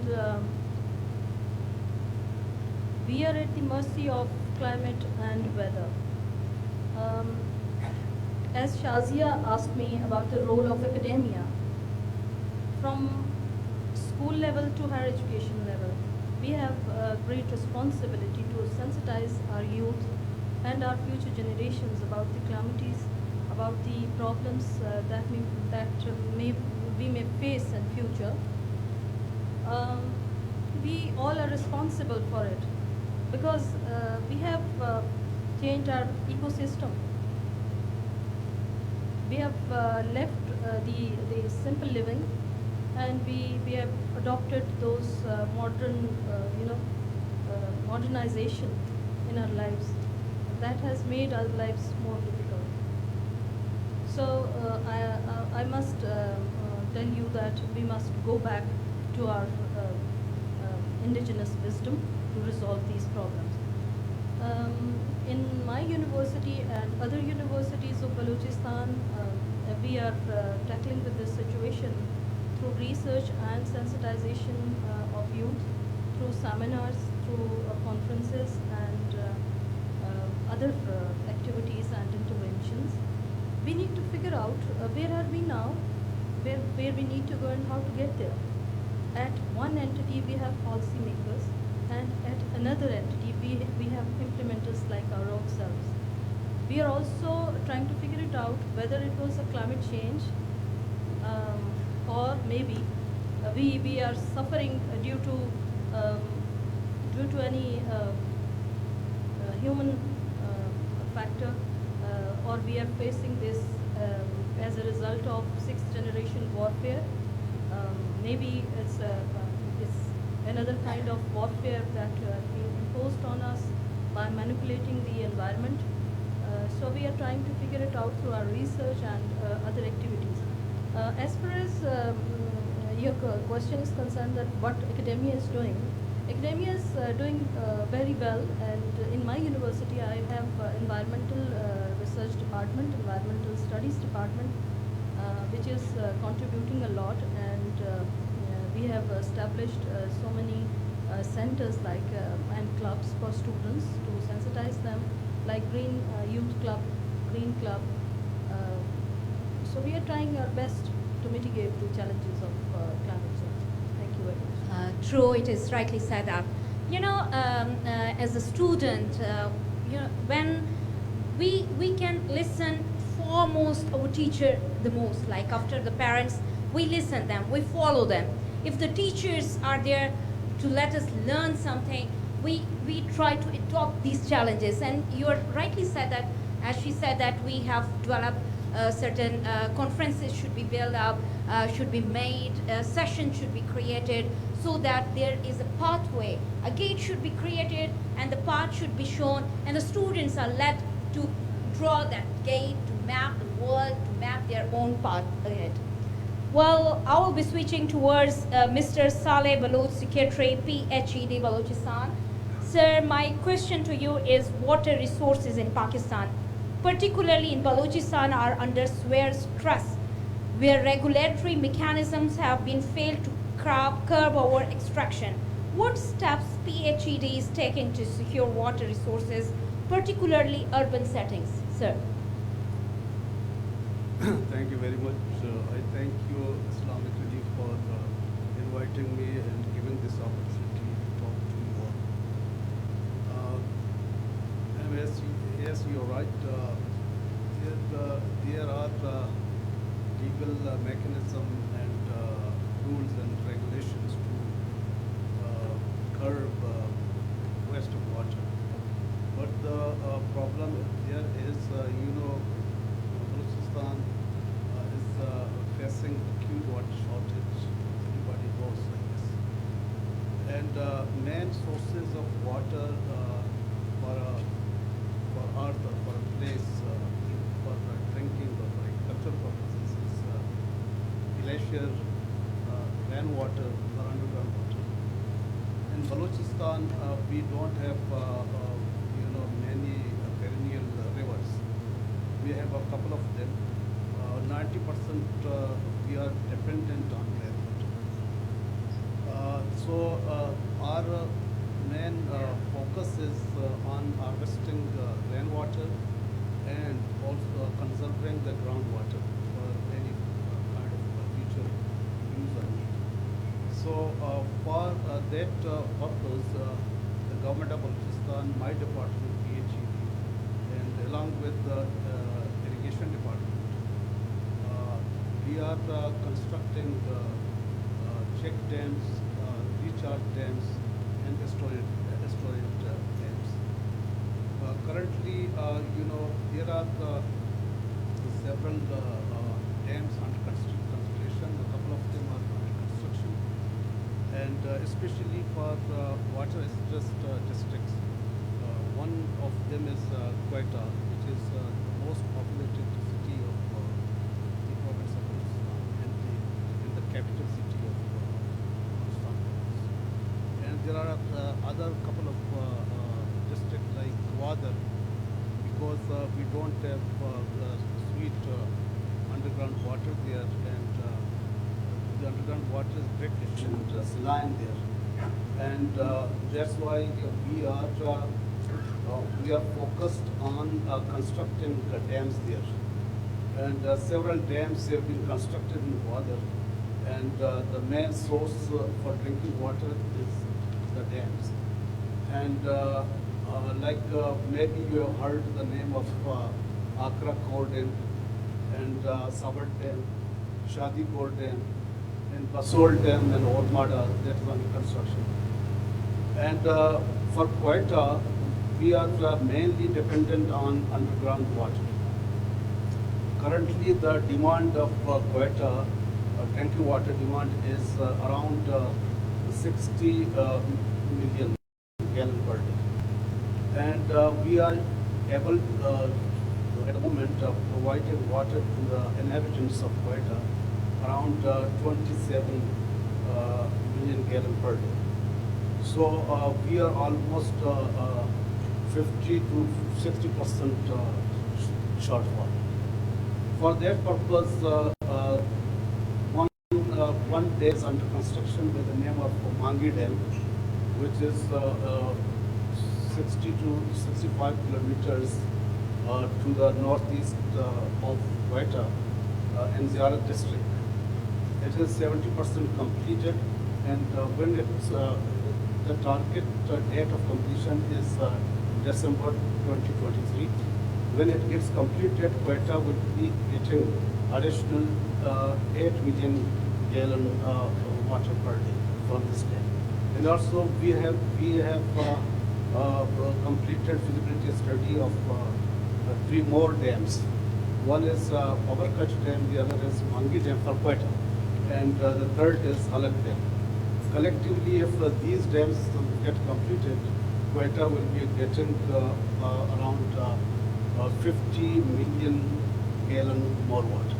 we are at the mercy of climate and weather. As Shazia asked me about the role of academia, from school level to higher education level, we have a great responsibility to sensitize our youth and our future generations about the calamities, about the problems that we may face in future. We all are responsible for it because we have changed our ecosystem. We have left the simple living, and we have adopted those modernization in our lives. That has made our lives more difficult. So I must tell you that we must go back to our indigenous wisdom to resolve these problems. In my university and other universities of Balochistan, we are tackling with this situation through research and sensitization of youth, through seminars, through conferences, and other activities and interventions. We need to figure out where are we now, where we need to go and how to get there. At one entity we have policymakers, and at another entity we have implementers like our own selves. We are also trying to figure it out whether it was a climate change or maybe we are suffering due to any human factor, or we are facing this as a result of sixth generation warfare. Maybe it's another kind of warfare that being imposed on us by manipulating the environment. So we are trying to figure it out through our research and other activities. As far as your question is concerned, that what academia is doing doing very well, and in my university I have environmental research department, environmental studies department, which is contributing a lot, and we have established so many centers like and clubs for students to sensitize them, like Green Youth Club, Green Club. So we are trying our best to mitigate the challenges of climate change. Thank you very much. True, it is rightly said that. As a student, when we can listen foremost our teacher the most, like after the parents, we listen them, we follow them. If the teachers are there to let us learn something, we try to adopt these challenges. And you are rightly said that, as she said, that we have developed certain conferences should be built up, should be made, sessions should be created, so that there is a pathway. A gate should be created and the path should be shown, and the students are led to draw that gate, to map the world, to map their own path ahead. Well, I will be switching towards Mr. Saleh Baloch, Secretary, PHED Balochistan. Sir, my question to you is water resources in Pakistan, particularly in Balochistan, are under severe stress, where regulatory mechanisms have been failed to curb our extraction. What steps PHED is taking to secure water resources, particularly urban settings, sir? Thank you very much. I thank you, Islamic Relief, for inviting me and giving this opportunity to talk to you all. And yes, you're right. There are legal mechanism and rules and regulations to curb waste of water. But the problem there is, Balochistan is facing acute water shortage. Everybody knows, I guess. And main sources of water for earth or for a place for drinking or for agricultural purposes is glacier, rainwater, or underground water. In Balochistan, we don't have many perennial rivers. We have a couple of them. 90% we are dependent on rainwater. So our main focus is on harvesting rainwater and also conserving the groundwater for any kind of future use or need. So for that purpose, the government of Balochistan, my department, PHED, and along with the irrigation department, we are constructing check dams, recharge dams, and storage dams. Currently, there are several dams under construction. A couple of them are under construction, and especially for water-stressed districts. One of them is Quetta, which is the most populated city of the province of Balochistan and the capital city of Balochistan. And there are other couple of districts like Gwadar, because we don't have sweet underground water there, and the underground water is brackish and saline there, and that's why we are focused on constructing dams there, and several dams have been constructed in Gwadar, and the main source for drinking water is the dams. And maybe you have heard the name of Akra Core Dam and Sabat Dam, Shadi Core Dam, and Basol Dam and Ormada, that is under construction. And for Quetta, we are mainly dependent on underground water. Currently, the demand of Quetta, drinking water demand, is around 60 million gallon per day. And we are able at the moment of providing water to the inhabitants of Quetta around 27 million gallon per day. So we are almost 50 to 60% shortfall. For that purpose, one dam is under construction with the name of Mangi Dam, which is 60 to 65 kilometers to the northeast of Quetta in Ziyarat district. It is 70% completed, and when it's the target date of completion is December 2023. When it gets completed, Quetta will be getting additional 8 million gallon water per day from this dam. And also we have completed feasibility study of 3 more dams. One is Overkach Dam, the other is Mangi Dam for Quetta, and the third is Alak Dam. collectively, if these dams get completed, Quetta will be getting around 50 million gallon more water.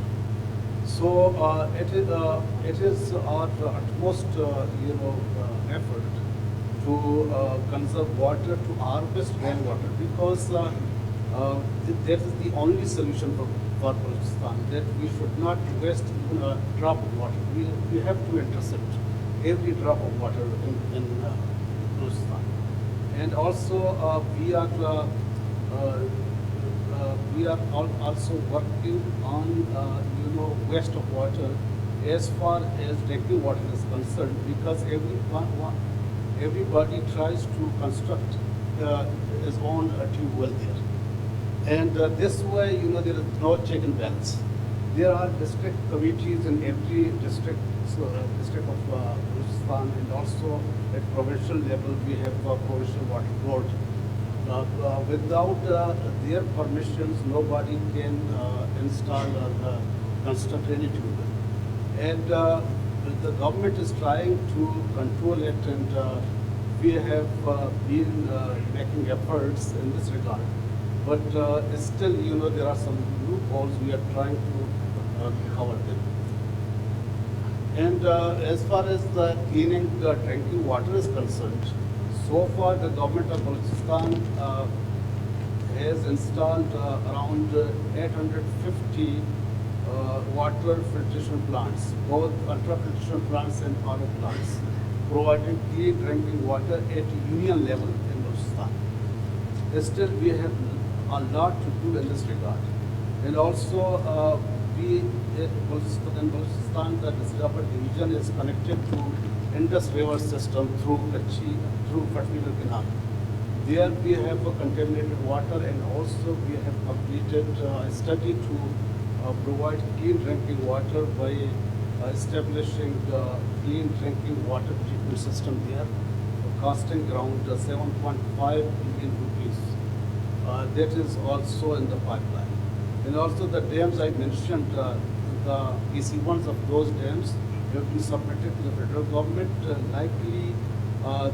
So it is our utmost effort to conserve water, to harvest rainwater, because that is the only solution for Balochistan, that we should not waste even a drop of water. We have to intercept every drop of water in Balochistan. And also we are also working on waste of water as far as drinking water is concerned, because everybody tries to construct his own tube well there. And this way, there is no check and balance. There are district committees in every district of Balochistan, and also at provincial level we have a provincial water board. Without their permissions, nobody can install or construct any tube. And the government is trying to control it, and we have been making efforts in this regard. But still, there are some loopholes. We are trying to cover them. And as far as the cleaning drinking water is concerned, so far the government of Balochistan has installed around 850 water filtration plants, both ultrafiltration plants and RO plants, providing clean drinking water at union level in Balochistan. Still, we have a lot to do in this regard. And also, in Balochistan, the Nasirabad division is connected to Indus River system through Fatmir Canal. There we have contaminated water, and also we have completed a study to provide clean drinking water by establishing clean drinking water treatment system there, costing around 7.5 billion rupees. That is also in the pipeline. And also the dams I mentioned, the EC1s of those dams have been submitted to the federal government. Likely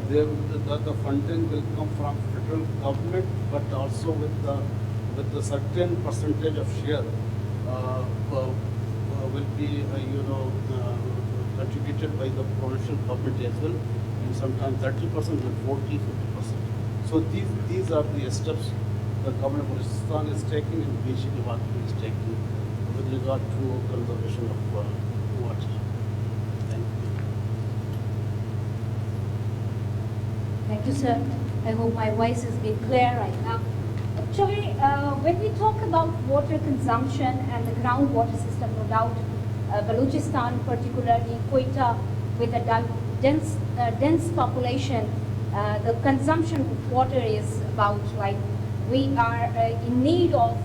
the funding will come from federal government, but also with the certain percentage of share will be contributed by the provincial government as well, and sometimes 30% and 40-50%. So these are the steps the government of Balochistan is taking, and BHP is taking with regard to conservation of water. Thank you. Thank you, sir. I hope my voice has been clear right now. Actually, when we talk about water consumption and the groundwater system, no doubt, Balochistan, particularly Quetta, with a dense population, the consumption of water is about like we are in need of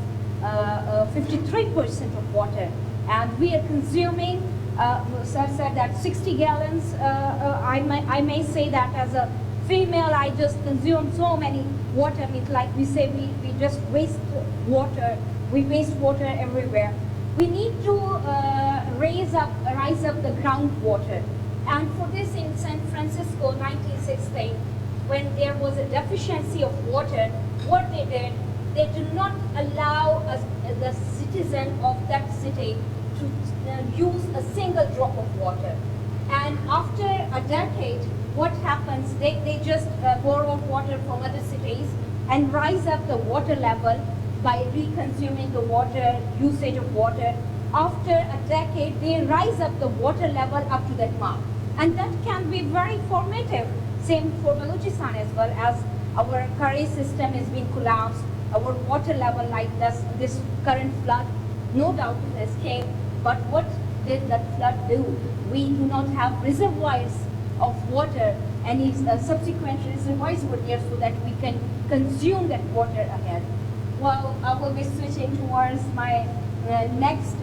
53% of water, and we are consuming. Sir said that 60 gallons. I may say that as a female, I just consume so many water. I mean, like we say, we just waste water. We waste water everywhere. We need to rise up the groundwater. And for this, in San Francisco, 1916, when there was a deficiency of water, what they did, they did not allow the citizen of that city to use a single drop of water. And after a decade, what happens, they just borrow water from other cities and rise up the water level by reconsuming the water, usage of water. After a decade, they rise up the water level up to that mark. And that can be very formative. Same for Balochistan as well, as our current system has been collapsed, our water level like this current flood, no doubt it has came, but what did that flood do? We do not have reservoirs of water, any subsequent reservoirs were there so that we can consume that water again. Well, I will be switching towards my next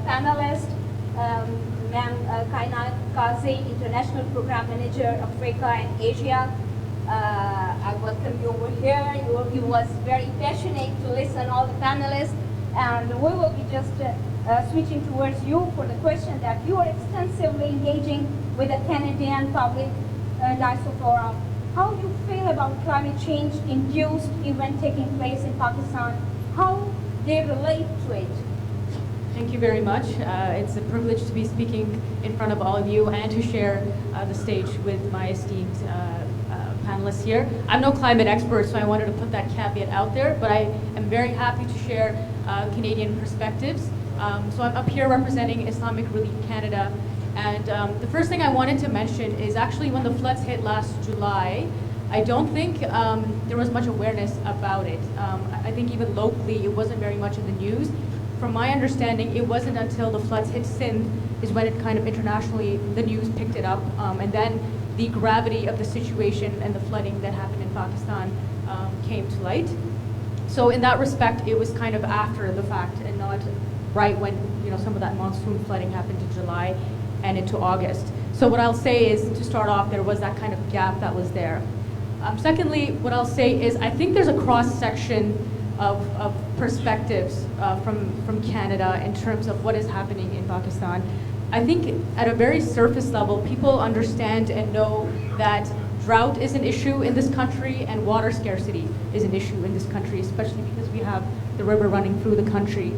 panelist, Ma'am Kainat Kazi, International Program Manager, Africa and Asia. I welcome you over here. You was very passionate to listen all the panelists, and we will be just switching towards you for the question that you are extensively engaging with the Canadian public diaspora. How do you feel about climate change-induced event taking place in Pakistan? How they relate to it? Thank you very much. It's a privilege to be speaking in front of all of you and to share the stage with my esteemed panelists here. I'm no climate expert, so I wanted to put that caveat out there, but I am very happy to share Canadian perspectives. So I'm up here representing Islamic Relief Canada, and the first thing I wanted to mention is actually when the floods hit last July, I don't think there was much awareness about it. I think even locally it wasn't very much in the news. From my understanding, it wasn't until the floods hit Sindh is when it kind of internationally, the news picked it up, and then the gravity of the situation and the flooding that happened in Pakistan came to light. So in that respect, it was kind of after the fact and not right when some of that monsoon flooding happened in July and into August. So what I'll say is, to start off, there was that kind of gap that was there. Secondly, what I'll say is I think there's a cross-section of perspectives from Canada in terms of what is happening in Pakistan. I think at a very surface level, people understand and know that drought is an issue in this country and water scarcity is an issue in this country, especially because we have the river running through the country.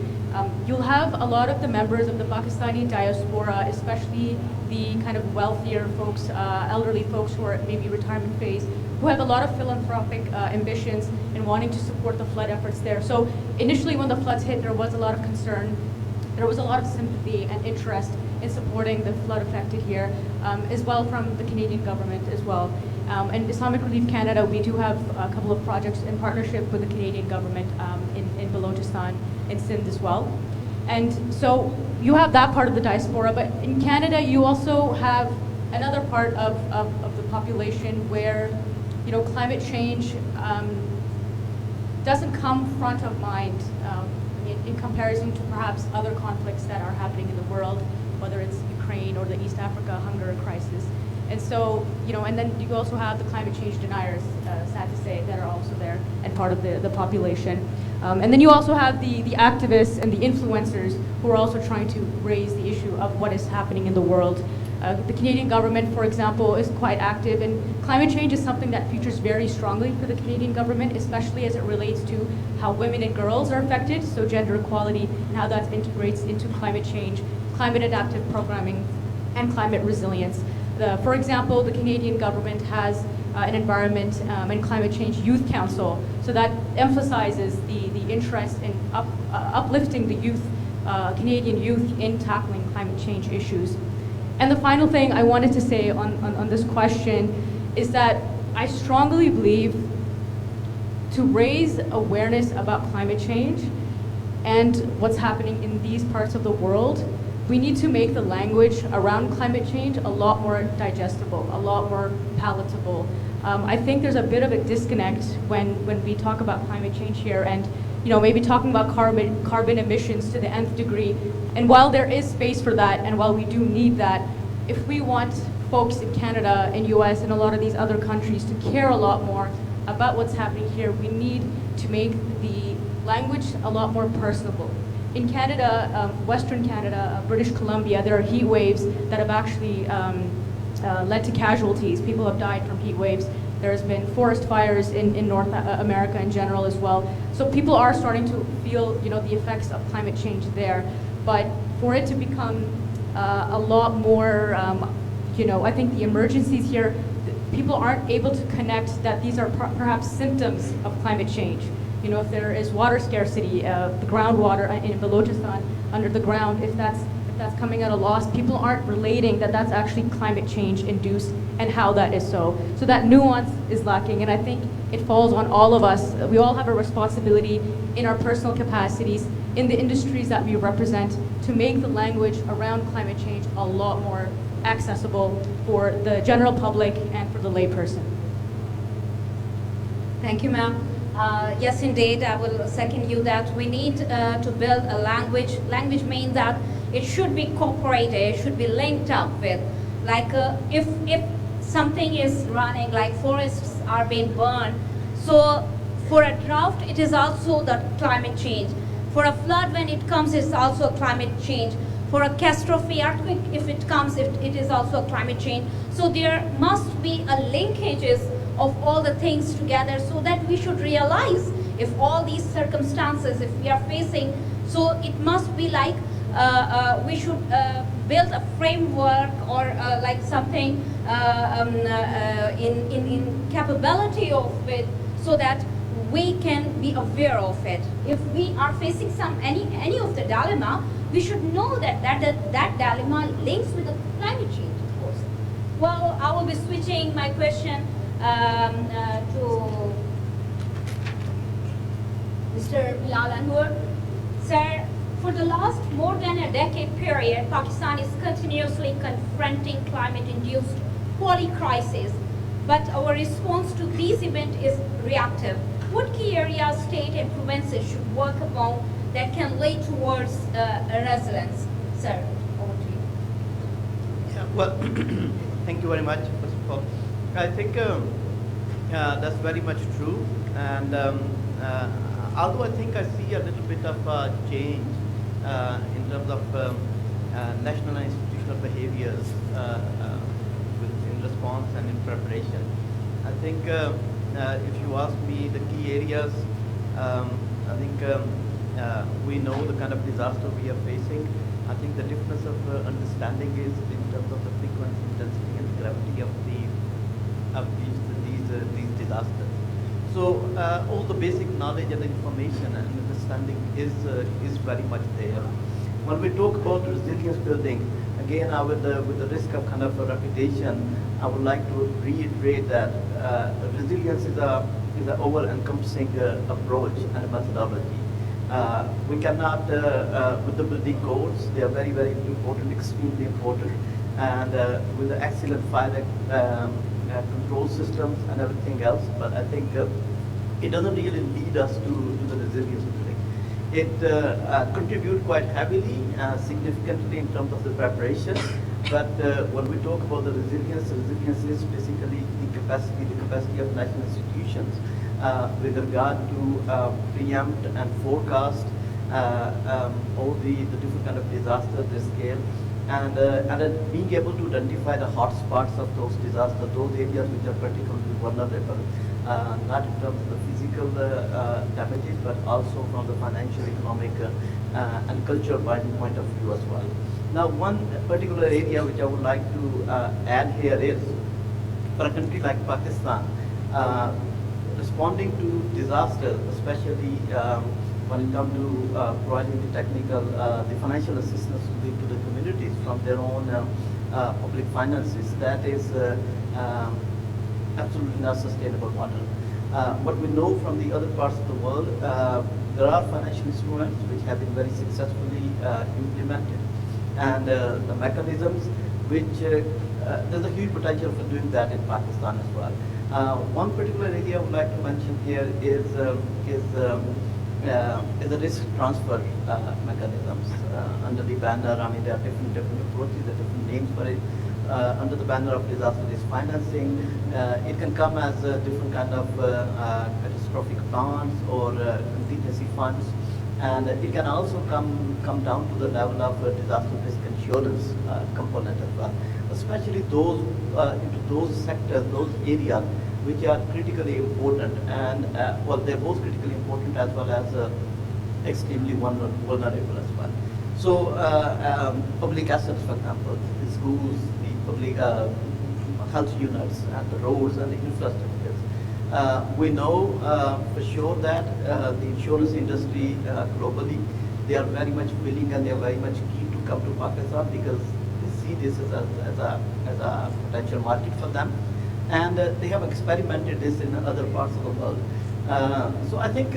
You'll have a lot of the members of the Pakistani diaspora, especially the kind of wealthier folks, elderly folks who are maybe retirement phase, who have a lot of philanthropic ambitions and wanting to support the flood efforts there. So initially when the floods hit, there was a lot of concern. There was a lot of sympathy and interest in supporting the flood affected here, as well from the Canadian government as well. And Islamic Relief Canada, we do have a couple of projects in partnership with the Canadian government in Balochistan and Sindh as well. And so you have that part of the diaspora, but in Canada you also have another part of the population where climate change doesn't come front of mind in comparison to perhaps other conflicts that are happening in the world, whether it's Ukraine or the East Africa hunger crisis. And so, and then you also have the climate change deniers, sad to say, that are also there and part of the population. And then you also have the activists and the influencers who are also trying to raise the issue of what is happening in the world. The Canadian government, for example, is quite active, and climate change is something that features very strongly for the Canadian government, especially as it relates to how women and girls are affected, so gender equality, and how that integrates into climate change, climate adaptive programming, and climate resilience. For example, the Canadian government has an Environment and Climate Change Youth Council, so that emphasizes the interest in uplifting the youth, Canadian youth, in tackling climate change issues. And the final thing I wanted to say on this question is that I strongly believe to raise awareness about climate change and what's happening in these parts of the world, we need to make the language around climate change a lot more digestible, a lot more palatable. I think there's a bit of a disconnect when we talk about climate change here, and maybe talking about carbon emissions to the nth degree. And while there is space for that, and while we do need that, if we want folks in Canada and US and a lot of these other countries to care a lot more about what's happening here, we need to make the language a lot more personable. In Canada, Western Canada, British Columbia, there are heat waves that have actually led to casualties. People have died from heat waves. There's been forest fires in North America in general as well. So people are starting to feel, the effects of climate change there. But for it to become a lot more, I think the emergencies here, people aren't able to connect that these are perhaps symptoms of climate change. If there is water scarcity, the groundwater in Balochistan under the ground, if that's coming at a loss, people aren't relating that that's actually climate change induced and how that is so. So that nuance is lacking, and I think it falls on all of us. We all have a responsibility in our personal capacities, in the industries that we represent, to make the language around climate change a lot more accessible for the general public and for the layperson. Thank you, ma'am. Yes, indeed, I will second you that we need to build a language. Language means that it should be incorporated, it should be linked up with. Like if something is running, like forests are being burned, so for a drought, it is also the climate change. For a flood, when it comes, it's also a climate change. For a catastrophe earthquake, if it comes, it is also a climate change. So there must be a linkages of all the things together, so that we should realize if all these circumstances, if we are facing, so it must be like we should build a framework or like something in capability of it, so that we can be aware of it. If we are facing any of the dilemma, we should know that dilemma links with the climate change, of course. Well, I will be switching my question to Mr. Bilal Anwar. Sir, for the last more than a decade period, Pakistan is continuously confronting climate-induced poly-crisis, but our response to these events is reactive. What key areas state and provinces should work upon that can lead towards resilience? Sir, over to you. Yeah, well, thank you very much, first of all. I think that's very much true. And although I think I see a little bit of change in terms of national and institutional behaviors in response and in preparation. I think if you ask me the key areas, I think we know the kind of disaster we are facing. I think the difference of understanding is in terms of the frequency, intensity, and gravity of these disasters. So all the basic knowledge and information and understanding is very much there. When we talk about resilience building, again, with the risk of kind of a repetition, I would like to reiterate that resilience is an over-encompassing approach and methodology. We cannot, with the building codes, they are very, very important, extremely important, and with the excellent fire control systems and everything else, but I think it doesn't really lead us to the resilience building. It contributes quite heavily, significantly in terms of the preparation, but when we talk about the resilience is basically the capacity of national institutions with regard to preempt and forecast all the different kind of disasters, the scale, and being able to identify the hot spots of those disasters, those areas which are particularly vulnerable, not in terms of the physical damages, but also from the financial, economic, and cultural point of view as well. Now, one particular area which I would like to add here is, for a country like Pakistan, responding to disasters, especially when it comes to providing the technical, the financial assistance to the communities from their own public finances, that is absolutely not sustainable model. But we know from the other parts of the world, there are financial instruments which have been very successfully implemented, and the mechanisms which there's a huge potential for doing that in Pakistan as well. One particular area I would like to mention here is the risk transfer mechanisms under the banner. I mean, there are different approaches, there are different names for it. Under the banner of disaster risk financing, it can come as different kind of catastrophic plans or contingency funds, and it can also come down to the level of disaster risk insurance component as well, especially those into those sectors, those areas which are critically important, and well, they're both critically important as well as extremely vulnerable as well. So public assets, for example, the schools, the public health units, and the roads and the infrastructures. We know for sure that the insurance industry globally, they are very much willing and they are very much keen to come to Pakistan because they see this as a potential market for them. And they have experimented this in other parts of the world. So I think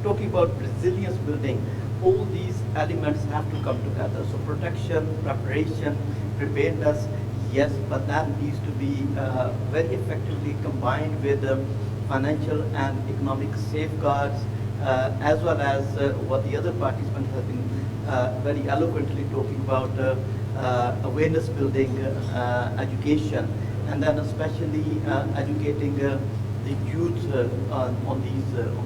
talking about resilience building, all these elements have to come together. So protection, preparation, preparedness, yes, but that needs to be very effectively combined with financial and economic safeguards, as well as what the other participants have been very eloquently talking about, awareness building, education, and then especially educating the youth on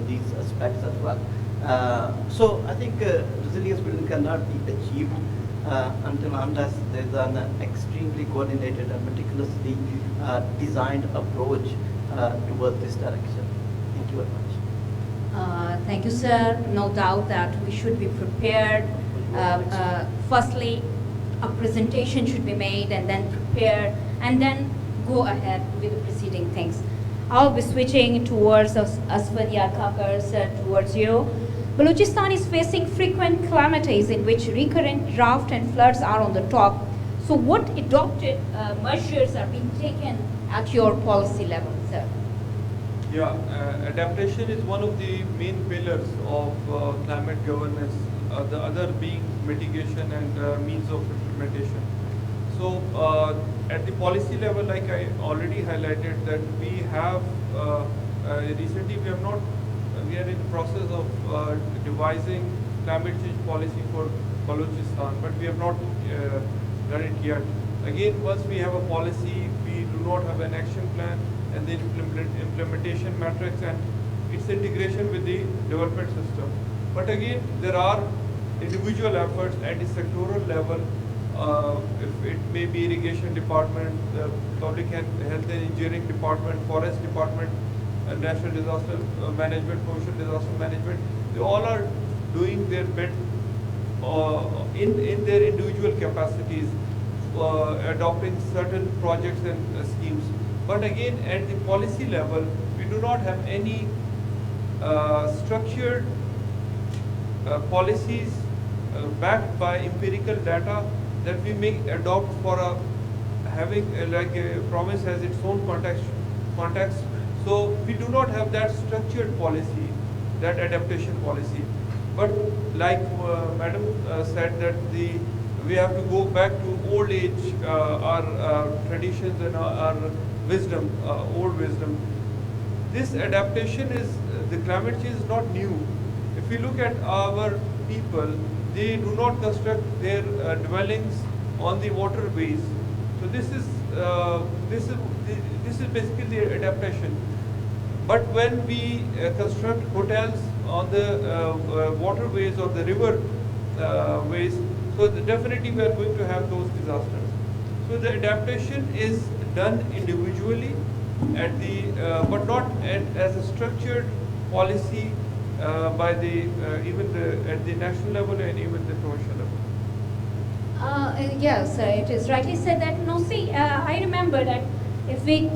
these aspects as well. So I think resilience building cannot be achieved until unless there is an extremely coordinated and meticulously designed approach towards this direction. Thank you very much. Thank you, sir. No doubt that we should be prepared. Firstly, a presentation should be made and then prepare and then go ahead with the preceding things. I'll be switching towards Aswadia Kakar, sir, towards you. Balochistan is facing frequent calamities in which recurrent drought and floods are on the top. So what adopted measures are being taken at your policy level, sir? Yeah, adaptation is one of the main pillars of climate governance, the other being mitigation and means of implementation. So at the policy level, like I already highlighted, that we have recently we are in the process of devising climate change policy for Balochistan, but we have not done it yet. Again, once we have a policy, we do not have an action plan and the implementation matrix and its integration with the development system. But again, there are individual efforts at the sectoral level. If it may be irrigation department, the public health and engineering department, forest department, national disaster management, coastal disaster management, they all are doing their bit in their individual capacities, adopting certain projects and schemes. But again, at the policy level, we do not have any structured policies backed by empirical data that we may adopt for having like a promise has its own context. So we do not have that structured policy, that adaptation policy. But like Madam said, that we have to go back to old age, our traditions and our wisdom, old wisdom. This adaptation is, the climate change is not new. If we look at our people, they do not construct their dwellings on the waterways. So this is basically the adaptation. But when we construct hotels on the waterways or the river ways, so definitely we are going to have those disasters. So the adaptation is done individually at the, but not as a structured policy by the at the national level and even the provincial level. Yes, it is rightly said that. No, see, I remember that if we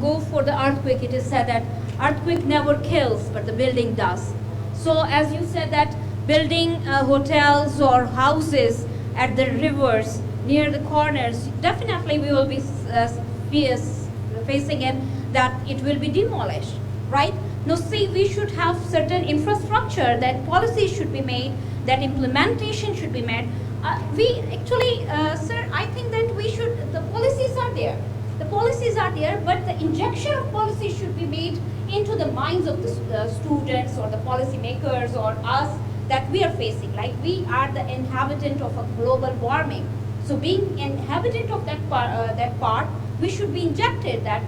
go for the earthquake, it is said that earthquake never kills, but the building does. So as you said that building hotels or houses at the rivers near the corners, definitely we will be facing it that it will be demolished, right? Now see, we should have certain infrastructure, that policies should be made, that implementation should be made. We actually, sir, I think that we should, the policies are there. The policies are there, but the injection of policies should be made into the minds of the students or the policymakers or us that we are facing. Like we are the inhabitant of a global warming. So being inhabitant of that part, we should be injected that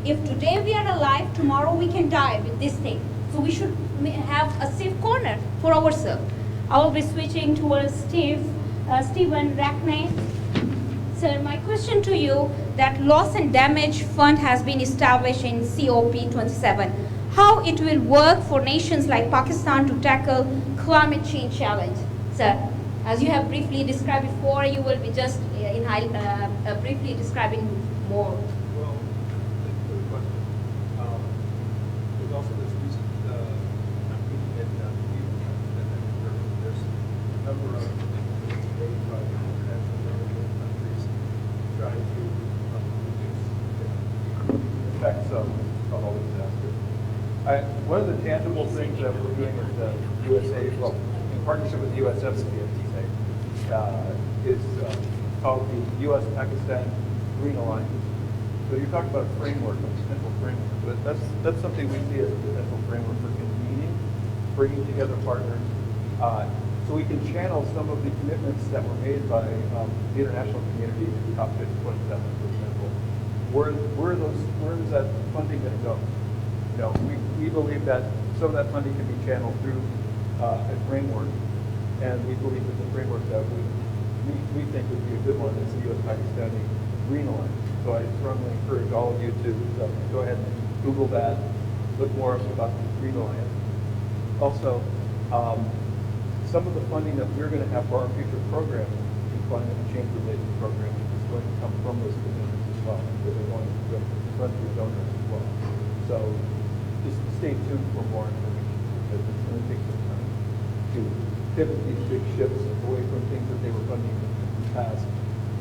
if today we are alive, tomorrow we can die with this thing. So we should have a safe corner for ourselves. I will be switching towards Stephen Rackney. Sir, my question to you, that loss and damage fund has been established in COP27. How it will work for nations like Pakistan to tackle climate change challenge? Sir, as you have briefly described before, you will be just briefly describing more. Well, thank you for the question. There's also this recent, I'm looking at there's a number of made by international countries trying to reduce the effects of all the disasters. One of the tangible things that we're doing at the USA, well, in partnership with the USF, is called the U.S.-Pakistan Green Alliance. So you talked about a framework, a potential framework, but that's something we see as a potential framework for convening, bringing together partners, so we can channel some of the commitments that were made by the international community in COP27, for example. Where is that funding going to go? You know, we believe that some of that funding can be channeled through a framework, and we believe that the framework that we think would be a good one is the U.S.-Pakistani Green Alliance. So I strongly encourage all of you to go ahead and Google that, look more about the Green Alliance. Also, some of the funding that we're going to have for our future programs, climate change-related programs, is going to come from those commitments as well, because they're going to run through donors as well. So just stay tuned for more information, because it's going to take some time to pivot these big ships away from things that they were funding in the past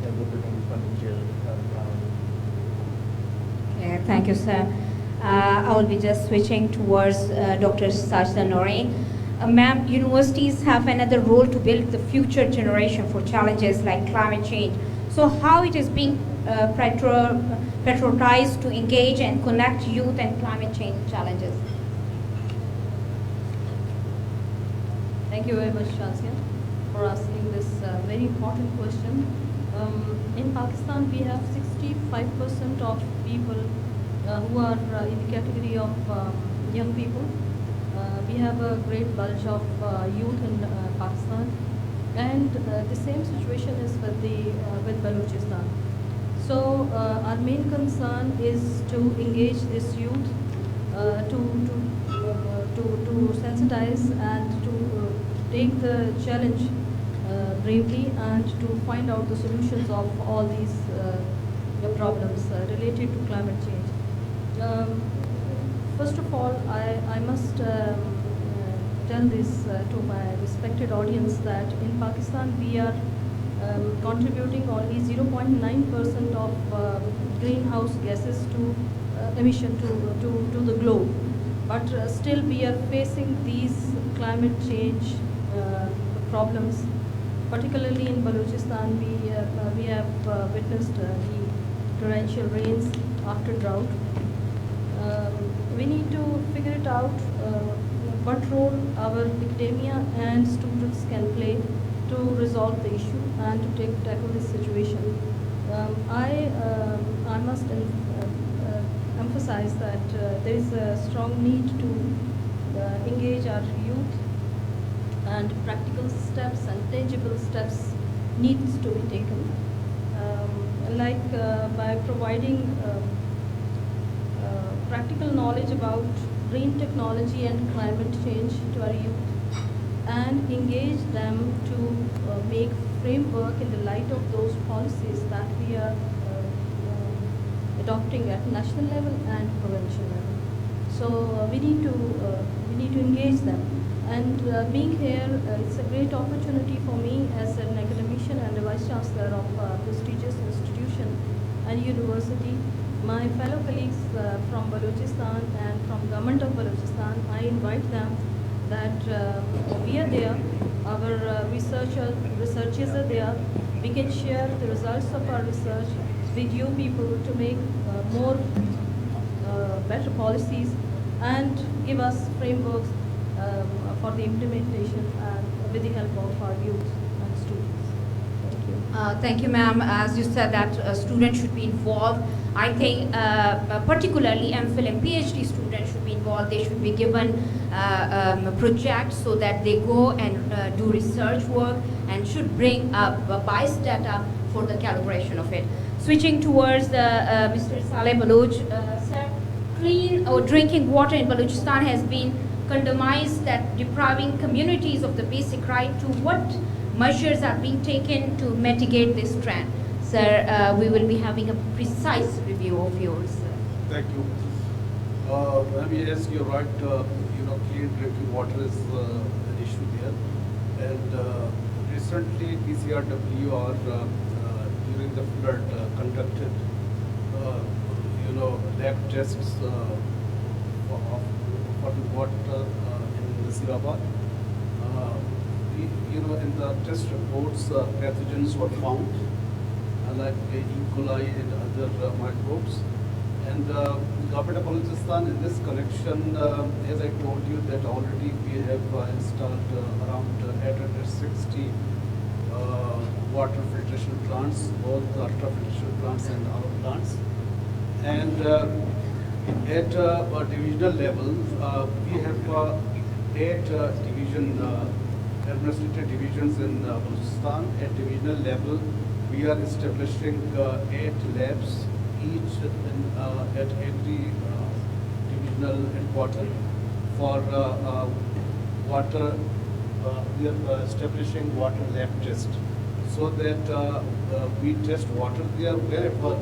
and what they're going to be funding here now. Okay, thank you, sir. I will be just switching towards Dr. Sajda Nouri. Ma'am, universities have another role to build the future generation for challenges like climate change. So how it is being prioritized to engage and connect youth and climate change challenges? Thank you very much, Shazia, for asking this very important question. In Pakistan, we have 65% of people who are in the category of young people. We have a great bulge of youth in Pakistan, and the same situation is with Balochistan. So our main concern is to engage this youth, to sensitize and to take the challenge bravely and to find out the solutions of all these problems related to climate change. First of all, I must tell this to my respected audience that in Pakistan we are contributing only 0.9% of greenhouse gases to emission to the globe. But still we are facing these climate change problems. Particularly in Balochistan, we have witnessed the torrential rains after drought. We need to figure it out what role our academia and students can play to resolve the issue and to tackle this situation. I must emphasize that there is a strong need to engage our youth, and practical steps and tangible steps needs to be taken, by providing practical knowledge about green technology and climate change to our youth, and engage them to make framework in the light of those policies that we are adopting at national level and provincial level. So we need to engage them. And being here, it's a great opportunity for me as an academician and a vice chancellor of a prestigious institution and university. My fellow colleagues from Balochistan and from government of Balochistan, I invite them that we are there, our researchers are there. We can share the results of our research with you people to make more better policies and give us frameworks for the implementation and with the help of our youth and students. Thank you. Thank you, ma'am. As you said that students should be involved, I think particularly MPhil and PhD students should be involved. They should be given projects so that they go and do research work and should bring up biased data for the calibration of it. Switching towards Mr. Saleh Baloch, sir, clean or drinking water in Balochistan has been condemned, that depriving communities of the basic right. To what measures are being taken to mitigate this trend? Sir, we will be having a precise review of yours. Thank you. Yes, you're right. Clean drinking water is an issue there. And recently, PCRWR during the flood conducted, lab tests for the water in Nasirabad. In the test reports, pathogens were found, like E. coli and other microbes. And the government of Balochistan in this connection, as I told you, that already we have installed around 860 water filtration plants, both ultrafiltration plants and RO plants. And at a divisional level, we have 8 administrative divisions in Balochistan. At divisional level, we are establishing 8 labs, each at every divisional headquarters for water. We are establishing water lab test so that we test water there wherever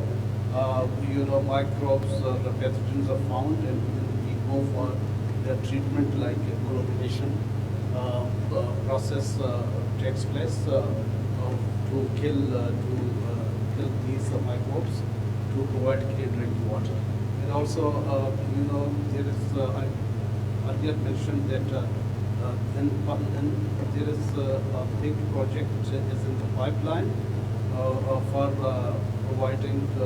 microbes or pathogens are found, and we go for the treatment like chlorination process takes place to kill these microbes to provide clean drinking water. And also, there is I earlier mentioned that and there is a big project is in the pipeline for providing a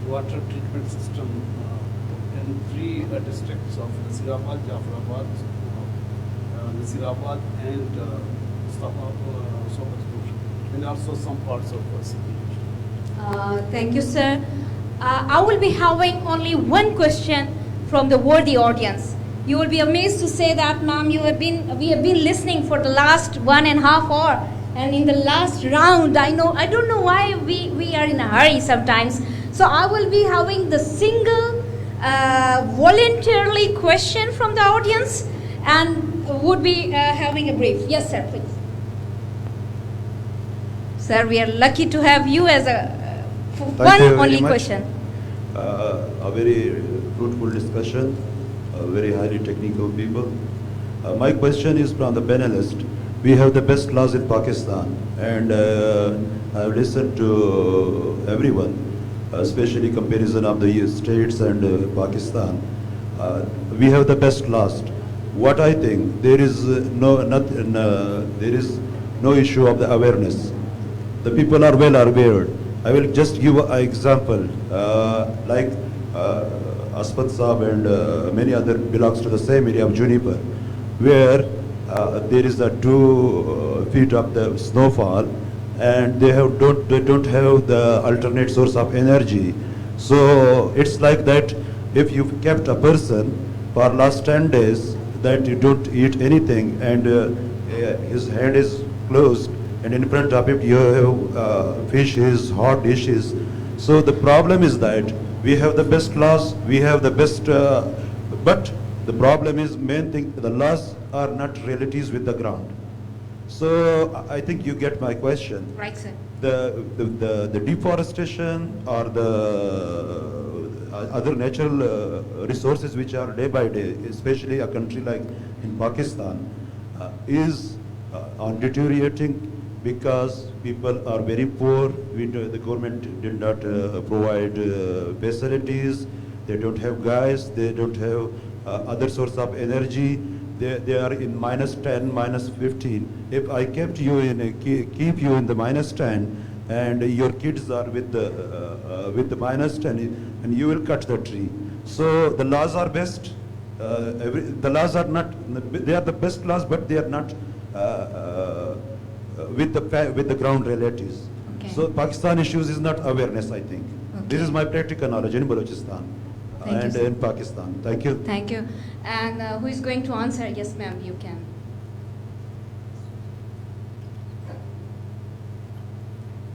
water treatment system in 3 districts of Nasirabad, Jafarabad, Nasirabad, and Sobatpur, and also some parts of Sindh. Thank you, sir. I will be having only one question from the worthy audience. You will be amazed to say that, ma'am, we have been listening for the last 1.5 hours, and in the last round, I don't know why we are in a hurry sometimes. So I will be having the single voluntarily question from the audience, and would be having a brief. Yes, sir, please. Sir, we are lucky to have you as a one only question. A very fruitful discussion, very highly technical people. My question is from the panelist. We have the best laws in Pakistan, and I've listened to everyone, especially comparison of the states and Pakistan. We have the best laws. What I think, there is no issue of the awareness. The people are well aware. I will just give an example, like Aspat Saab and many other belongs to the same area of Juniper, where there is a 2 feet of the snowfall, and they don't have the alternate source of energy. So it's like that. If you've kept a person for last 10 days that you don't eat anything, and his hand is closed, and in front of him you have fishes, hot dishes. So the problem is that we have the best laws, we have the best, but the problem is, main thing, the laws are not realities with the ground. So I think you get my question. Right, sir. The deforestation or the other natural resources which are day by day, especially a country like in Pakistan, is on deteriorating because people are very poor. The government did not provide facilities. They don't have gas. They don't have other source of energy. They are in -10, -15. If I keep you in the -10, and your kids are with the -10, and you will cut the tree. So the laws are best. The laws are not. They are the best laws, but they are not with the ground realities. Okay. So Pakistan issues is not awareness, I think. Okay. This is my practical knowledge in Balochistan and in Pakistan. Thank you. Thank you. And who is going to answer? Yes, ma'am, you can.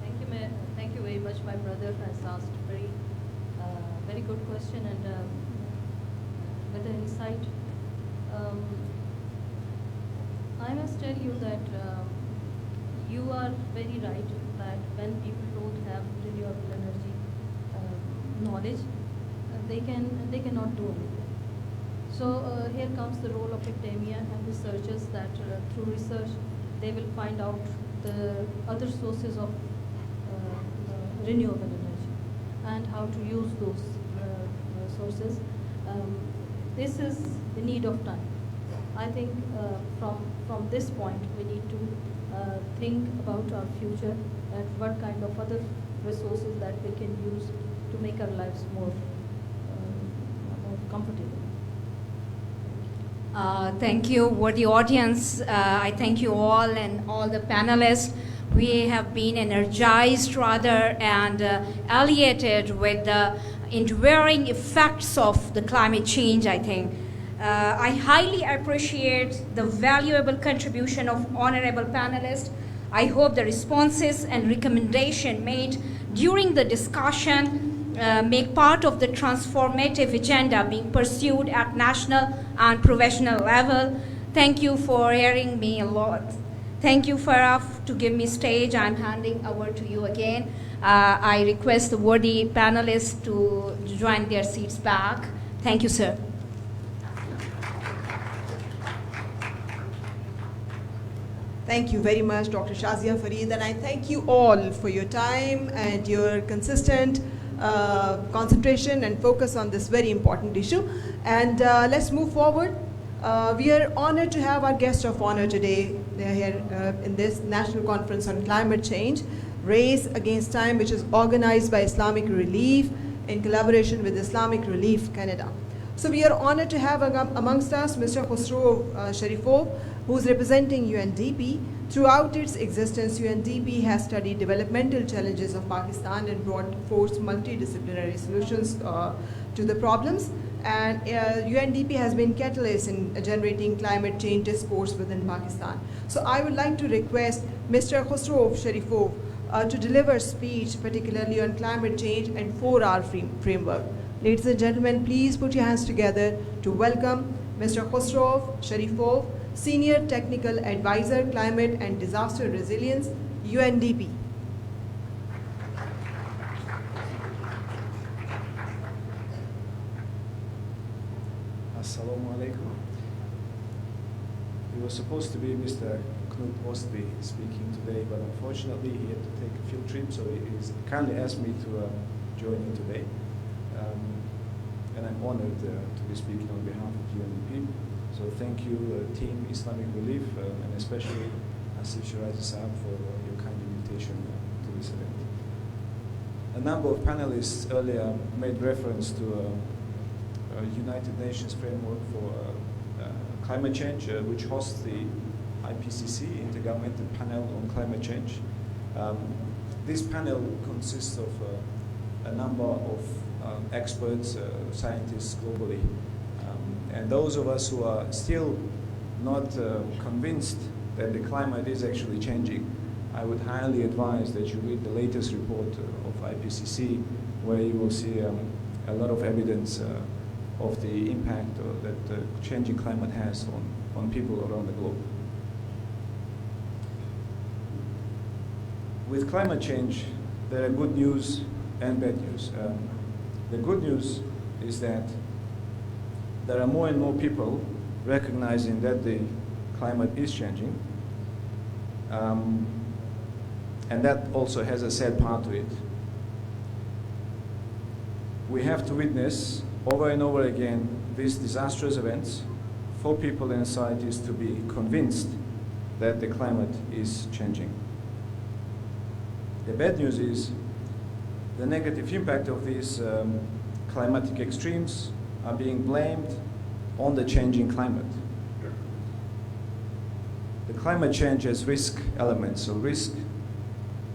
Thank you, ma'am. Thank you very much. My brother has asked very good question and with an insight. I must tell you that you are very right that when people don't have renewable energy knowledge, they cannot do anything. So here comes the role of academia and researchers that through research they will find out the other sources of renewable energy and how to use those sources. This is the need of time. I think from this point we need to think about our future and what kind of other resources that we can use to make our lives more comfortable. Thank you, worthy audience. I thank you all and all the panelists. We have been energized rather and elated with the enduring effects of the climate change, I think. I highly appreciate the valuable contribution of honorable panelists. I hope the responses and recommendation made during the discussion make part of the transformative agenda being pursued at national and professional level. Thank you for hearing me a lot. Thank you, Farah, to give me stage. I'm handing over to you again. I request the worthy panelists to join their seats back. Thank you, sir. Thank you very much, Dr. Shazia Fareed, and I thank you all for your time and your consistent concentration and focus on this very important issue. And let's move forward. We are honored to have our guest of honor today. They are here in this National Conference on Climate Change, Race Against Time, which is organized by Islamic Relief in collaboration with Islamic Relief Canada. So we are honored to have amongst us Mr. Khosrow Sharifov, who is representing UNDP. Throughout its existence, UNDP has studied developmental challenges of Pakistan and brought forth multidisciplinary solutions to the problems. And UNDP has been catalyst in generating climate change discourse within Pakistan. So I would like to request Mr. Khosrow Sharifov to deliver a speech, particularly on climate change and 4R framework. Ladies and gentlemen, please put your hands together to welcome Mr. Khosrow Sharifov, Senior Technical Advisor, Climate and Disaster Resilience, UNDP. Assalamu alaikum. It was supposed to be Mr. Knut Ostby speaking today, but unfortunately he had to take a field trip, so he kindly asked me to join him today. And I'm honored to be speaking on behalf of UNDP. So thank you, Team Islamic Relief, and especially Asif Shirazi Saab for your kind invitation to this event. A number of panelists earlier made reference to United Nations framework for climate change, which hosts the IPCC, Intergovernmental Panel on Climate Change. This panel consists of a number of experts, scientists globally. And those of us who are still not convinced that the climate is actually changing, I would highly advise that you read the latest report of IPCC, where you will see a lot of evidence of the impact that the changing climate has on people around the globe. With climate change, there are good news and bad news. The good news is that there are more and more people recognizing that the climate is changing, and that also has a sad part to it. We have to witness over and over again these disastrous events for people and societies to be convinced that the climate is changing. The bad news is the negative impact of these climatic extremes are being blamed on the changing climate. The climate change has risk elements. So risk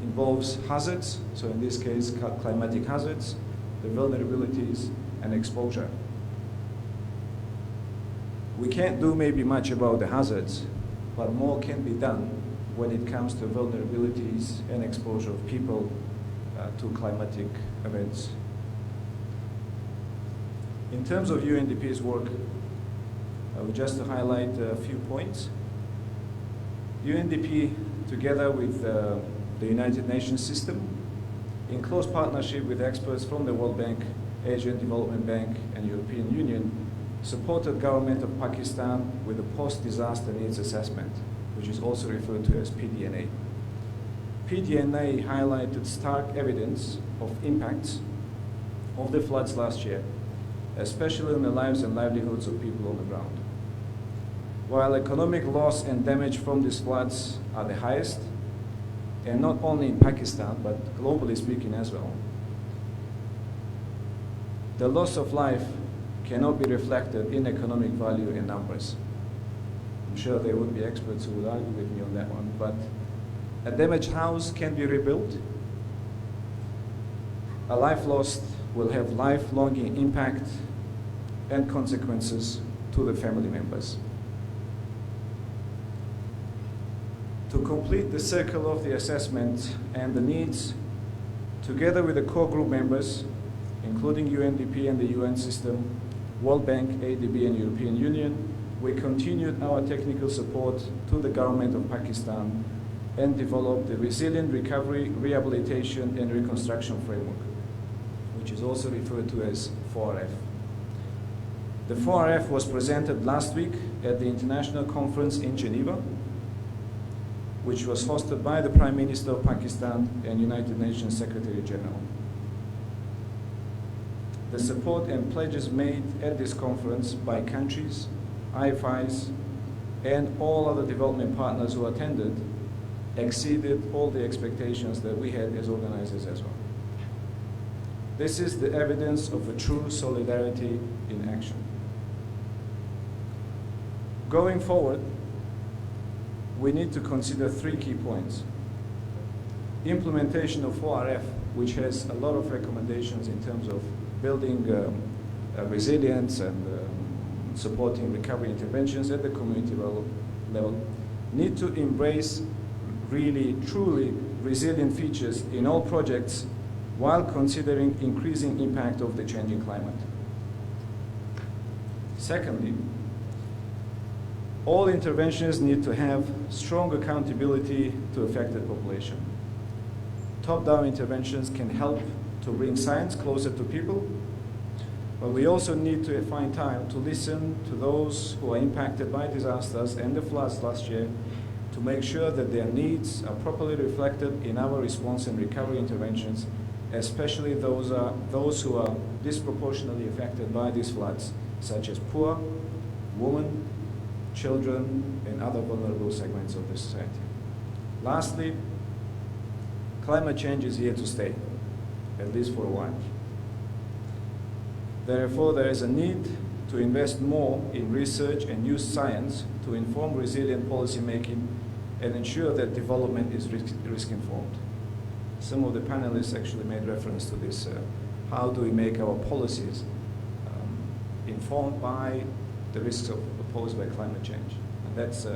involves hazards, so in this case climatic hazards, the vulnerabilities and exposure. We can't do maybe much about the hazards, but more can be done when it comes to vulnerabilities and exposure of people to climatic events. In terms of UNDP's work, just to highlight a few points. UNDP, together with the United Nations system, in close partnership with experts from the World Bank, Asian Development Bank, and European Union, supported government of Pakistan with a post-disaster needs assessment, which is also referred to as PDNA. PDNA highlighted stark evidence of impacts of the floods last year, especially on the lives and livelihoods of people on the ground. While economic loss and damage from these floods are the highest, and not only in Pakistan, but globally speaking as well, the loss of life cannot be reflected in economic value and numbers. I'm sure there would be experts who would argue with me on that one, but a damaged house can be rebuilt. A life lost will have lifelong impact and consequences to the family members. To complete the circle of the assessment and the needs, together with the core group members, including UNDP and the UN system, World Bank, ADB and European Union, we continued our technical support to the government of Pakistan and developed the Resilient Recovery, Rehabilitation and Reconstruction Framework, which is also referred to as 4RF. The 4RF was presented last week at the International Conference in Geneva, which was hosted by the Prime Minister of Pakistan and United Nations Secretary General. The support and pledges made at this conference by countries, IFIs, and all other development partners who attended exceeded all the expectations that we had as organizers as well. This is the evidence of a true solidarity in action. Going forward, we need to consider 3 key points. Implementation of 4RF, which has a lot of recommendations in terms of building resilience and supporting recovery interventions at the community level, need to embrace really, truly resilient features in all projects while considering increasing impact of the changing climate. Secondly, all interventions need to have strong accountability to affected population. Top-down interventions can help to bring science closer to people, but we also need to find time to listen to those who are impacted by disasters and the floods last year to make sure that their needs are properly reflected in our response and recovery interventions, especially those who are disproportionately affected by these floods, such as poor, women, children, and other vulnerable segments of the society. Lastly, climate change is here to stay, at least for a while. Therefore, there is a need to invest more in research and use science to inform resilient policy making and ensure that development is risk-informed. Some of the panelists actually made reference to this. How do we make our policies informed by the risks posed by climate change? And that's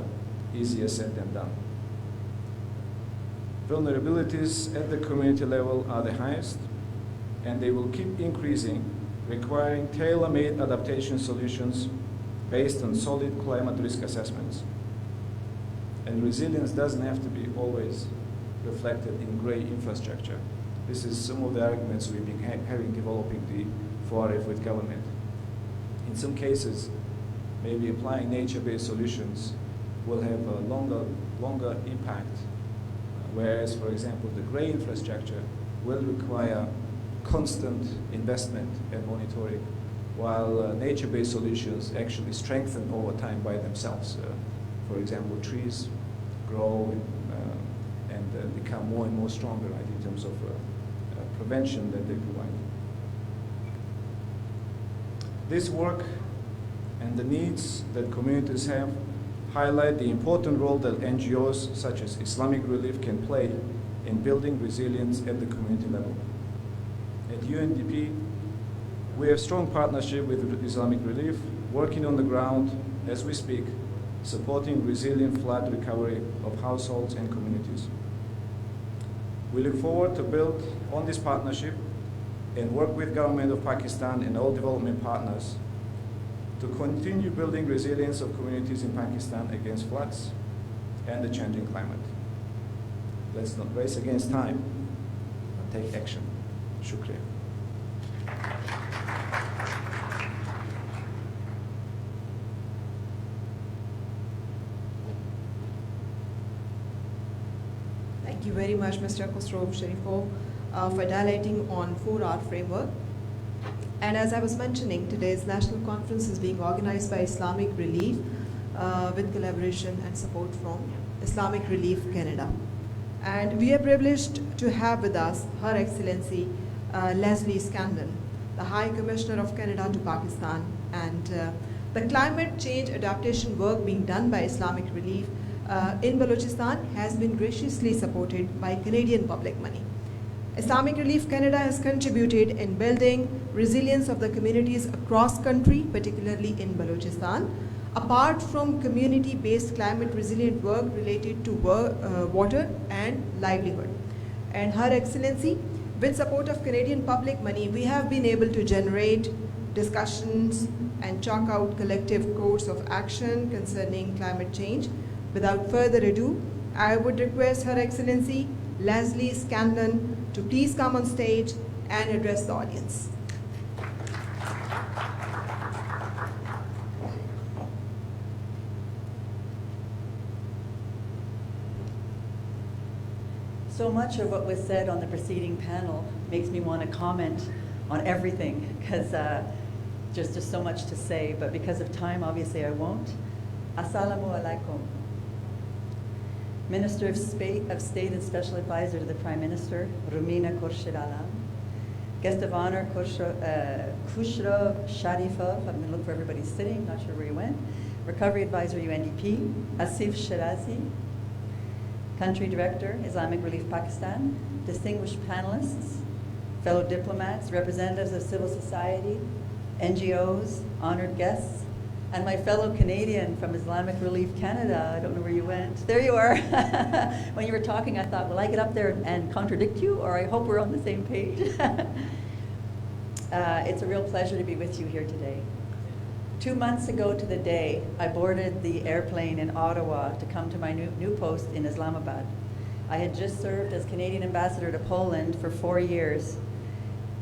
easier said than done. Vulnerabilities at the community level are the highest, and they will keep increasing, requiring tailor-made adaptation solutions based on solid climate risk assessments. And resilience doesn't have to be always reflected in grey infrastructure. This is some of the arguments we've been having developing the 4RF with government. In some cases, maybe applying nature-based solutions will have a longer impact, whereas, for example, the grey infrastructure will require constant investment and monitoring, while nature-based solutions actually strengthen over time by themselves. For example, trees grow and become more and more stronger, right, in terms of prevention that they provide. This work and the needs that communities have highlight the important role that NGOs such as Islamic Relief can play in building resilience at the community level. At UNDP, we have strong partnership with Islamic Relief, working on the ground as we speak, supporting resilient flood recovery of households and communities. We look forward to build on this partnership and work with government of Pakistan and all development partners to continue building resilience of communities in Pakistan against floods and the changing climate. Let's not race against time, but take action. Shukriya. Thank you very much, Mr. Khosrow Sharifov, for dilating on 4R framework. And as I was mentioning, today's national conference is being organized by Islamic Relief with collaboration and support from Islamic Relief Canada. And we are privileged to have with us Her Excellency Leslie Scandon, the High Commissioner of Canada to Pakistan, and the climate change adaptation work being done by Islamic Relief in Balochistan has been graciously supported by Canadian public money. Islamic Relief Canada has contributed in building resilience of the communities across country, particularly in Balochistan. Apart from community-based climate resilient work related to water and livelihood. And Her Excellency, with support of Canadian public money, we have been able to generate discussions and chalk out collective course of action concerning climate change. Without further ado, I would request Her Excellency Leslie Scanlon to please come on stage and address the audience. So much of what was said on the preceding panel makes me want to comment on everything, because there's just so much to say, but because of time, obviously I won't. Assalamu alaikum. Minister of State and Special Advisor to the Prime Minister, Rumina Khurshid Alam. Guest of Honor, Khushro Sharifov. I'm going to look for everybody sitting, not sure where he went. Recovery Advisor, UNDP. Asif Shirazi. Country Director, Islamic Relief Pakistan. Distinguished panelists, fellow diplomats, representatives of civil society, NGOs, honored guests, and my fellow Canadian from Islamic Relief Canada. I don't know where you went. There you are. When you were talking, I thought, will I get up there and contradict you, or I hope we're on the same page? It's a real pleasure to be with you here today. 2 months ago to the day, I boarded the airplane in Ottawa to come to my new post in Islamabad. I had just served as Canadian ambassador to Poland for 4 years,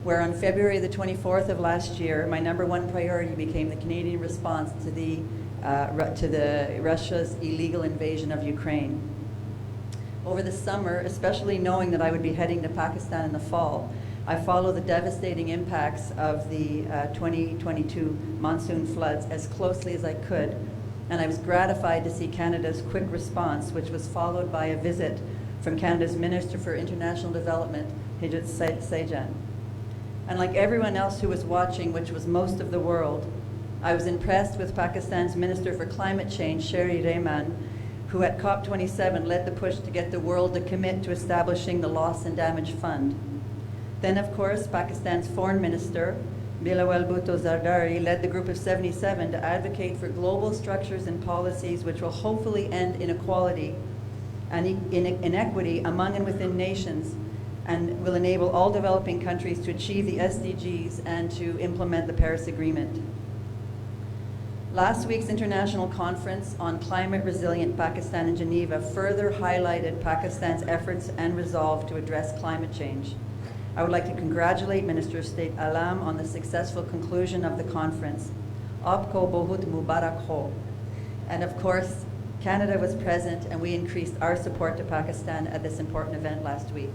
where on February the 24th of last year, my #1 priority became the Canadian response to the Russia's illegal invasion of Ukraine. Over the summer, especially knowing that I would be heading to Pakistan in the fall, I followed the devastating impacts of the 2022 monsoon floods as closely as I could, and I was gratified to see Canada's quick response, which was followed by a visit from Canada's Minister for International Development, Hijat Sejan. And like everyone else who was watching, which was most of the world, I was impressed with Pakistan's Minister for Climate Change, Sherry Rehman, who at COP27 led the push to get the world to commit to establishing the Loss and Damage Fund. Then, of course, Pakistan's Foreign Minister, Bilawal Bhutto Zardari, led the Group of 77 to advocate for global structures and policies which will hopefully end inequality and inequity among and within nations, and will enable all developing countries to achieve the SDGs and to implement the Paris Agreement. Last week's international conference on climate resilient Pakistan in Geneva further highlighted Pakistan's efforts and resolve to address climate change. I would like to congratulate Minister of State Alam on the successful conclusion of the conference. Aapko bahut mubarak ho. And of course, Canada was present, and we increased our support to Pakistan at this important event last week.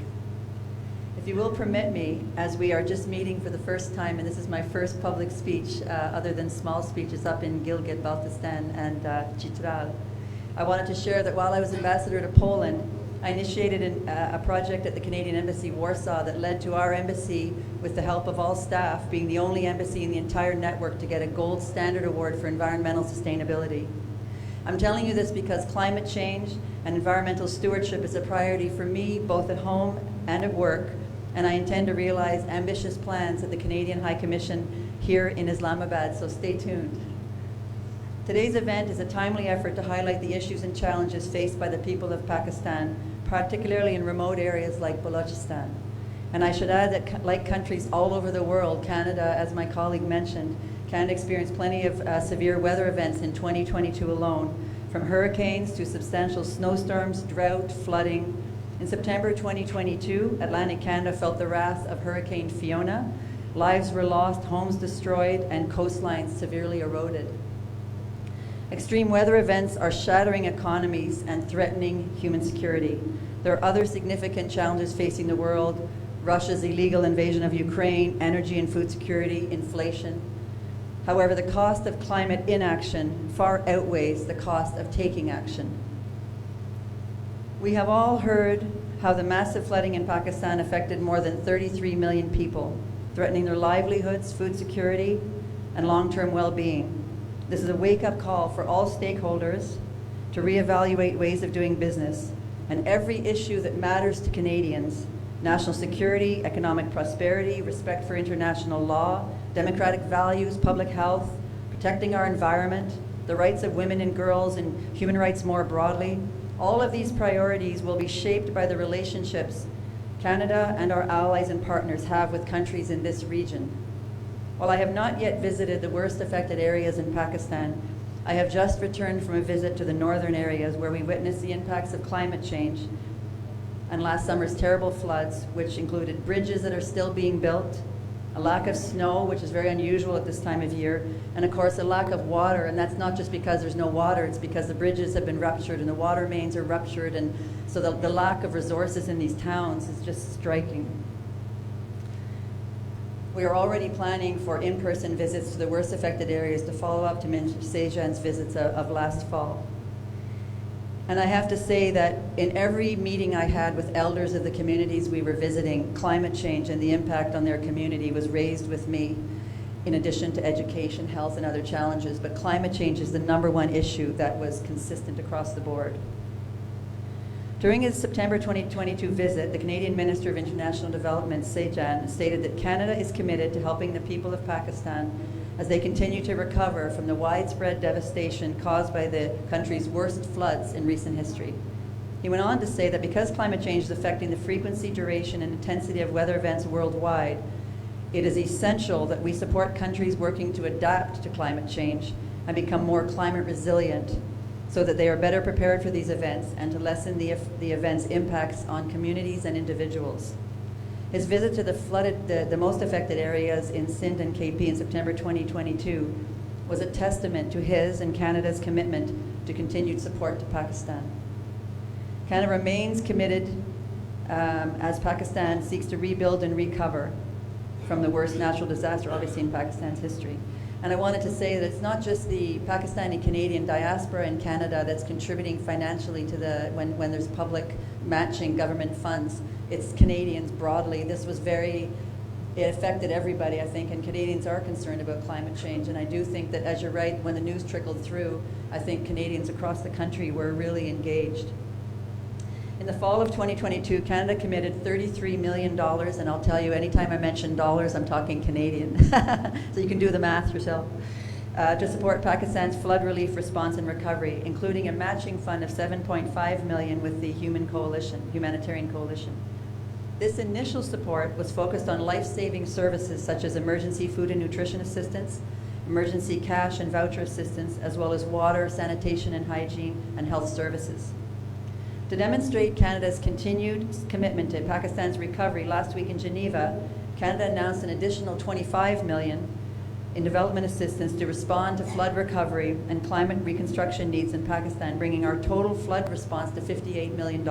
If you will permit me, as we are just meeting for the first time, and this is my first public speech other than small speeches up in Gilgit, Baltistan, and Chitral, I wanted to share that while I was ambassador to Poland, I initiated a project at the Canadian Embassy, Warsaw, that led to our embassy, with the help of all staff, being the only embassy in the entire network to get a Gold Standard Award for environmental sustainability. I'm telling you this because climate change and environmental stewardship is a priority for me, both at home and at work, and I intend to realize ambitious plans at the Canadian High Commission here in Islamabad, so stay tuned. Today's event is a timely effort to highlight the issues and challenges faced by the people of Pakistan, particularly in remote areas like Balochistan. And I should add that, like countries all over the world, Canada, as my colleague mentioned, Canada experienced plenty of severe weather events in 2022 alone, from hurricanes to substantial snowstorms, drought, flooding. In September 2022, Atlantic Canada felt the wrath of Hurricane Fiona. Lives were lost, homes destroyed, and coastlines severely eroded. Extreme weather events are shattering economies and threatening human security. There are other significant challenges facing the world: Russia's illegal invasion of Ukraine, energy and food security, inflation. However, the cost of climate inaction far outweighs the cost of taking action. We have all heard how the massive flooding in Pakistan affected more than 33 million people, threatening their livelihoods, food security, and long-term well-being. This is a wake-up call for all stakeholders to reevaluate ways of doing business, and every issue that matters to Canadians national security, economic prosperity, respect for international law, democratic values, public health, protecting our environment, the rights of women and girls, and human rights more broadly. All of these priorities will be shaped by the relationships Canada and our allies and partners have with countries in this region. While I have not yet visited the worst affected areas in Pakistan, I have just returned from a visit to the northern areas where we witnessed the impacts of climate change and last summer's terrible floods, which included bridges that are still being built, a lack of snow, which is very unusual at this time of year, and of course a lack of water. And that's not just because there's no water, it's because the bridges have been ruptured and the water mains are ruptured, and so the lack of resources in these towns is just striking. We are already planning for in-person visits to the worst affected areas to follow up to Minister Sejan's visits of last fall. And I have to say that in every meeting I had with elders of the communities we were visiting, climate change and the impact on their community was raised with me, in addition to education, health, and other challenges. But climate change is the #1 issue that was consistent across the board. During his September 2022 visit, the Canadian Minister of International Development, Sejan, stated that Canada is committed to helping the people of Pakistan as they continue to recover from the widespread devastation caused by the country's worst floods in recent history. He went on to say that because climate change is affecting the frequency, duration, and intensity of weather events worldwide, it is essential that we support countries working to adapt to climate change and become more climate resilient so that they are better prepared for these events and to lessen the events' impacts on communities and individuals. His visit to the most affected areas in Sindh and KP in September 2022 was a testament to his and Canada's commitment to continued support to Pakistan. Canada remains committed as Pakistan seeks to rebuild and recover from the worst natural disaster, obviously, in Pakistan's history. And I wanted to say that it's not just the Pakistani Canadian diaspora in Canada that's contributing financially to when there's public matching government funds. It's Canadians broadly. It affected everybody, I think, and Canadians are concerned about climate change. And I do think that, as you're right, when the news trickled through, I think Canadians across the country were really engaged. In the fall of 2022, Canada committed $33 million, and I'll tell you, anytime I mention dollars, I'm talking Canadian. So you can do the math yourself. To support Pakistan's flood relief response and recovery, including a matching fund of $7.5 million with the Humanitarian Coalition. This initial support was focused on life-saving services such as emergency food and nutrition assistance, emergency cash and voucher assistance, as well as water, sanitation and hygiene, and health services. To demonstrate Canada's continued commitment to Pakistan's recovery, last week in Geneva, Canada announced an additional $25 million in development assistance to respond to flood recovery and climate reconstruction needs in Pakistan, bringing our total flood response to $58 million.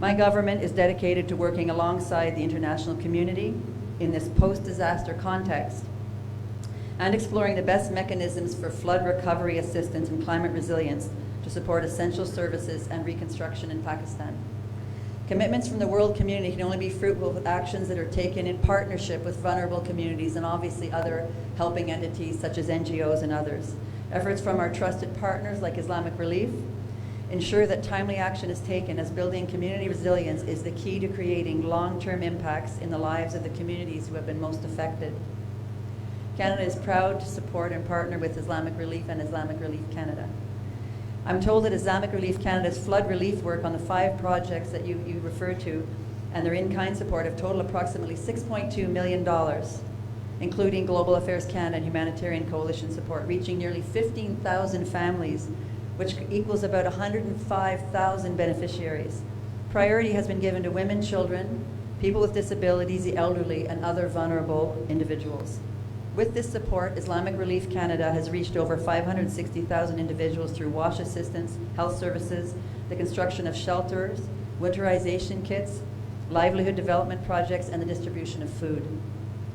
My government is dedicated to working alongside the international community in this post-disaster context and exploring the best mechanisms for flood recovery assistance and climate resilience to support essential services and reconstruction in Pakistan. Commitments from the world community can only be fruitful with actions that are taken in partnership with vulnerable communities and obviously other helping entities such as NGOs and others. Efforts from our trusted partners like Islamic Relief ensure that timely action is taken, as building community resilience is the key to creating long-term impacts in the lives of the communities who have been most affected. Canada is proud to support and partner with Islamic Relief and Islamic Relief Canada. I'm told that Islamic Relief Canada's flood relief work on the 5 projects that you referred to and their in-kind support have totaled approximately $6.2 million, including Global Affairs Canada and Humanitarian Coalition support, reaching nearly 15,000 families, which equals about 105,000 beneficiaries. Priority has been given to women, children, people with disabilities, the elderly, and other vulnerable individuals. With this support, Islamic Relief Canada has reached over 560,000 individuals through wash assistance, health services, the construction of shelters, winterization kits, livelihood development projects, and the distribution of food.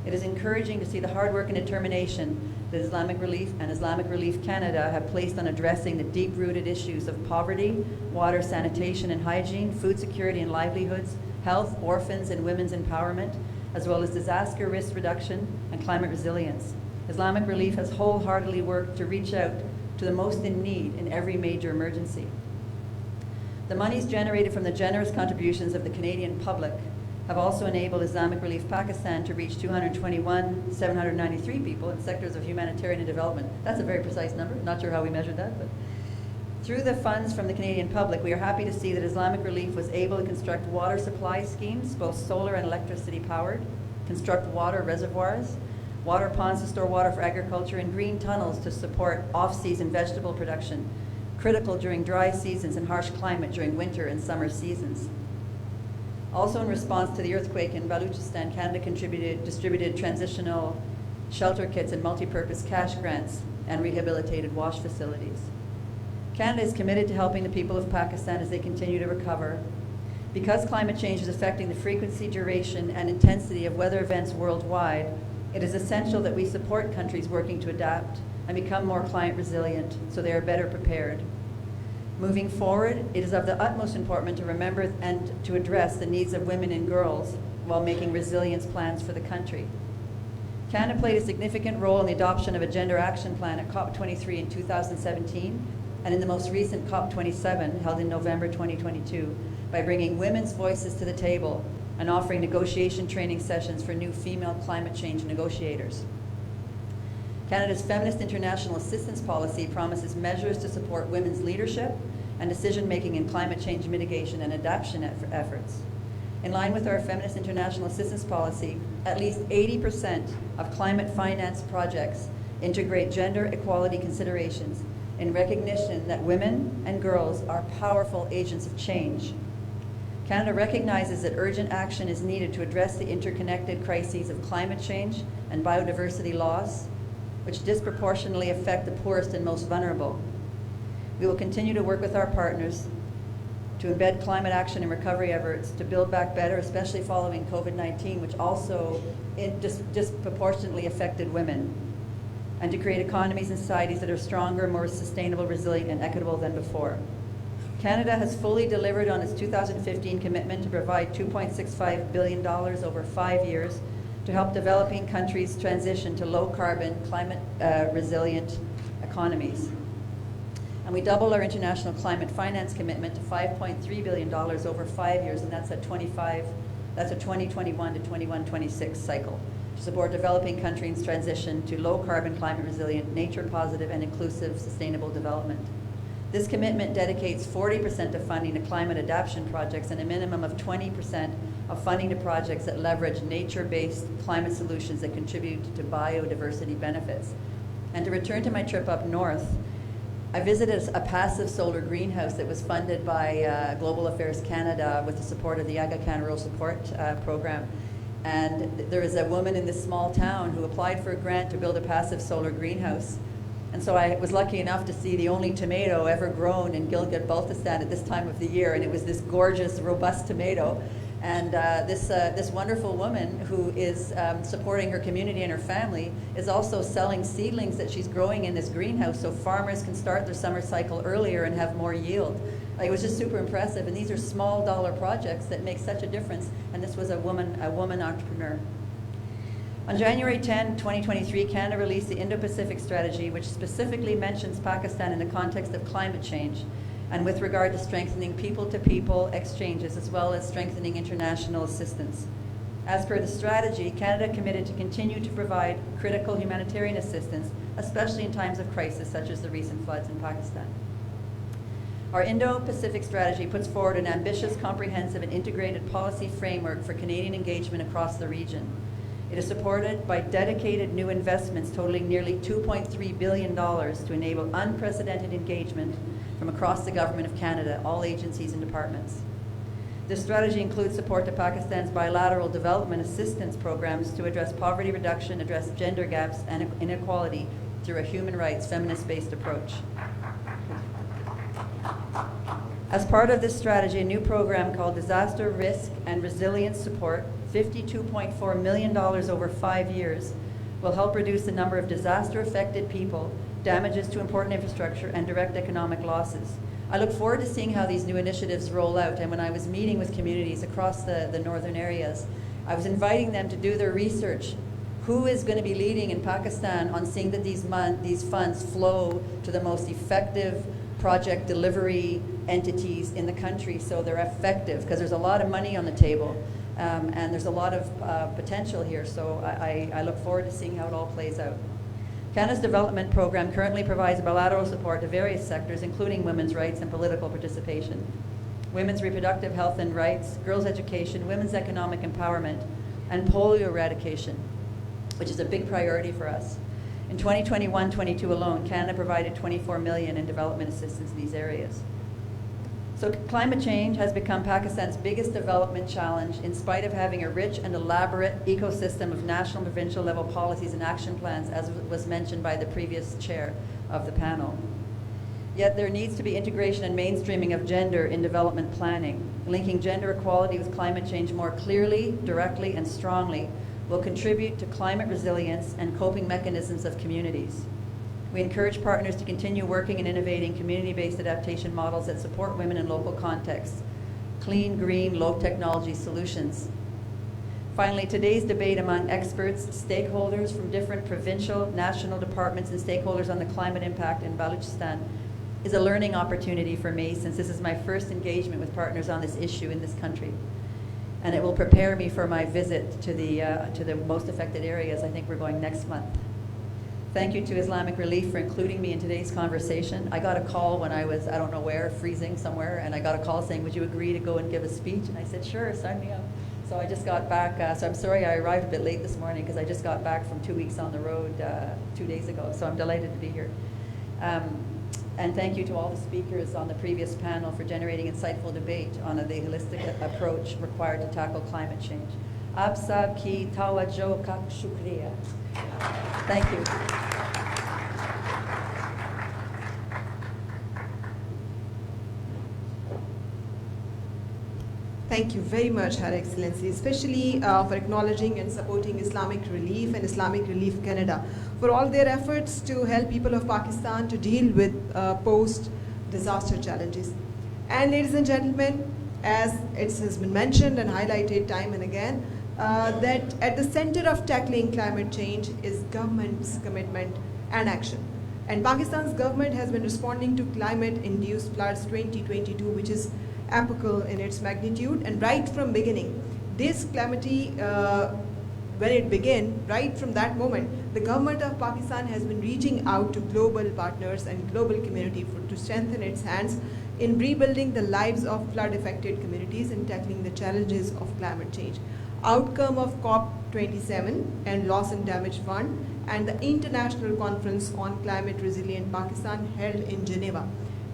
It is encouraging to see the hard work and determination that Islamic Relief and Islamic Relief Canada have placed on addressing the deep-rooted issues of poverty, water, sanitation and hygiene, food security and livelihoods, health, orphans and women's empowerment, as well as disaster risk reduction and climate resilience. Islamic Relief has wholeheartedly worked to reach out to the most in need in every major emergency. The monies generated from the generous contributions of the Canadian public have also enabled Islamic Relief Pakistan to reach 221,793 people in sectors of humanitarian and development. That's a very precise number. Not sure how we measured that, but through the funds from the Canadian public, we are happy to see that Islamic Relief was able to construct water supply schemes, both solar and electricity powered, construct water reservoirs, water ponds to store water for agriculture, and green tunnels to support off-season vegetable production, critical during dry seasons and harsh climate during winter and summer seasons. Also in response to the earthquake in Balochistan, Canada distributed transitional shelter kits and multi-purpose cash grants and rehabilitated wash facilities. Canada is committed to helping the people of Pakistan as they continue to recover. Because climate change is affecting the frequency, duration, and intensity of weather events worldwide, it is essential that we support countries working to adapt and become more climate resilient so they are better prepared. Moving forward, it is of the utmost importance to remember and to address the needs of women and girls while making resilience plans for the country. Canada played a significant role in the adoption of a gender action plan at COP23 in 2017 and in the most recent COP27 held in November 2022 by bringing women's voices to the table and offering negotiation training sessions for new female climate change negotiators. Canada's Feminist International Assistance Policy promises measures to support women's leadership and decision-making in climate change mitigation and adaptation efforts. In line with our Feminist International Assistance Policy, at least 80% of climate finance projects integrate gender equality considerations in recognition that women and girls are powerful agents of change. Canada recognizes that urgent action is needed to address the interconnected crises of climate change and biodiversity loss, which disproportionately affect the poorest and most vulnerable. We will continue to work with our partners to embed climate action and recovery efforts to build back better, especially following COVID-19, which also disproportionately affected women, and to create economies and societies that are stronger, more sustainable, resilient, and equitable than before. Canada has fully delivered on its 2015 commitment to provide $2.65 billion over 5 years to help developing countries transition to low-carbon, climate-resilient economies. And we doubled our international climate finance commitment to $5.3 billion over 5 years, and that's a 2021 to 21-26 cycle, to support developing countries' transition to low-carbon, climate-resilient, nature-positive, and inclusive sustainable development. This commitment dedicates 40% of funding to climate adaptation projects and a minimum of 20% of funding to projects that leverage nature-based climate solutions that contribute to biodiversity benefits. And to return to my trip up north, I visited a passive solar greenhouse that was funded by Global Affairs Canada with the support of the Aga Khan Rural Support Program. And there is a woman in this small town who applied for a grant to build a passive solar greenhouse. And so I was lucky enough to see the only tomato ever grown in Gilgit-Baltistan at this time of the year, and it was this gorgeous, robust tomato. And this wonderful woman who is supporting her community and her family is also selling seedlings that she's growing in this greenhouse so farmers can start their summer cycle earlier and have more yield. It was just super impressive, and these are small dollar projects that make such a difference, and this was a woman entrepreneur. On January 10, 2023, Canada released the Indo-Pacific Strategy, which specifically mentions Pakistan in the context of climate change and with regard to strengthening people-to-people exchanges as well as strengthening international assistance. As per the strategy, Canada committed to continue to provide critical humanitarian assistance, especially in times of crisis such as the recent floods in Pakistan. Our Indo-Pacific Strategy puts forward an ambitious, comprehensive, and integrated policy framework for Canadian engagement across the region. It is supported by dedicated new investments totaling nearly $2.3 billion to enable unprecedented engagement from across the Government of Canada, all agencies and departments. This strategy includes support to Pakistan's bilateral development assistance programs to address poverty reduction, address gender gaps and inequality through a human rights, feminist-based approach. As part of this strategy, a new program called Disaster Risk and Resilience Support, $52.4 million over 5 years, will help reduce the number of disaster-affected people, damages to important infrastructure, and direct economic losses. I look forward to seeing how these new initiatives roll out, and when I was meeting with communities across the northern areas, I was inviting them to do their research. Who is going to be leading in Pakistan on seeing that these funds flow to the most effective project delivery entities in the country so they're effective, because there's a lot of money on the table and there's a lot of potential here. So I look forward to seeing how it all plays out. Canada's development program currently provides bilateral support to various sectors, including women's rights and political participation, women's reproductive health and rights, girls' education, women's economic empowerment, and polio eradication, which is a big priority for us. In 2021-22 alone, Canada provided $24 million in development assistance in these areas. So climate change has become Pakistan's biggest development challenge in spite of having a rich and elaborate ecosystem of national and provincial level policies and action plans, as was mentioned by the previous chair of the panel. Yet there needs to be integration and mainstreaming of gender in development planning. Linking gender equality with climate change more clearly, directly, and strongly will contribute to climate resilience and coping mechanisms of communities. We encourage partners to continue working and innovating community-based adaptation models that support women in local contexts, clean, green, low-technology solutions. Finally, today's debate among experts, stakeholders from different provincial, national departments, and stakeholders on the climate impact in Balochistan is a learning opportunity for me, since this is my first engagement with partners on this issue in this country. And it will prepare me for my visit to the most affected areas. I think we're going next month. Thank you to Islamic Relief for including me in today's conversation. I got a call when I was, I don't know where, freezing somewhere, and I got a call saying, would you agree to go and give a speech? And I said, sure, sign me up. So I just got back, so I'm sorry I arrived a bit late this morning because I just got back from 2 weeks on the road 2 days ago, so I'm delighted to be here. And thank you to all the speakers on the previous panel for generating insightful debate on the holistic approach required to tackle climate change. Aap sab ki tawajjo ka shukriya. Thank you. Thank you very much, Her Excellency, especially for acknowledging and supporting Islamic Relief and Islamic Relief Canada for all their efforts to help people of Pakistan to deal with post-disaster challenges. And ladies and gentlemen, as it has been mentioned and highlighted time and again, that at the center of tackling climate change is government's commitment and action. And Pakistan's government has been responding to climate-induced floods 2022, which is epochal in its magnitude. And right from beginning, this calamity, when it began, right from that moment, the government of Pakistan has been reaching out to global partners and global community to strengthen its hands in rebuilding the lives of flood-affected communities and tackling the challenges of climate change. Outcome of COP27 and Loss and Damage Fund and the International Conference on Climate Resilient Pakistan held in Geneva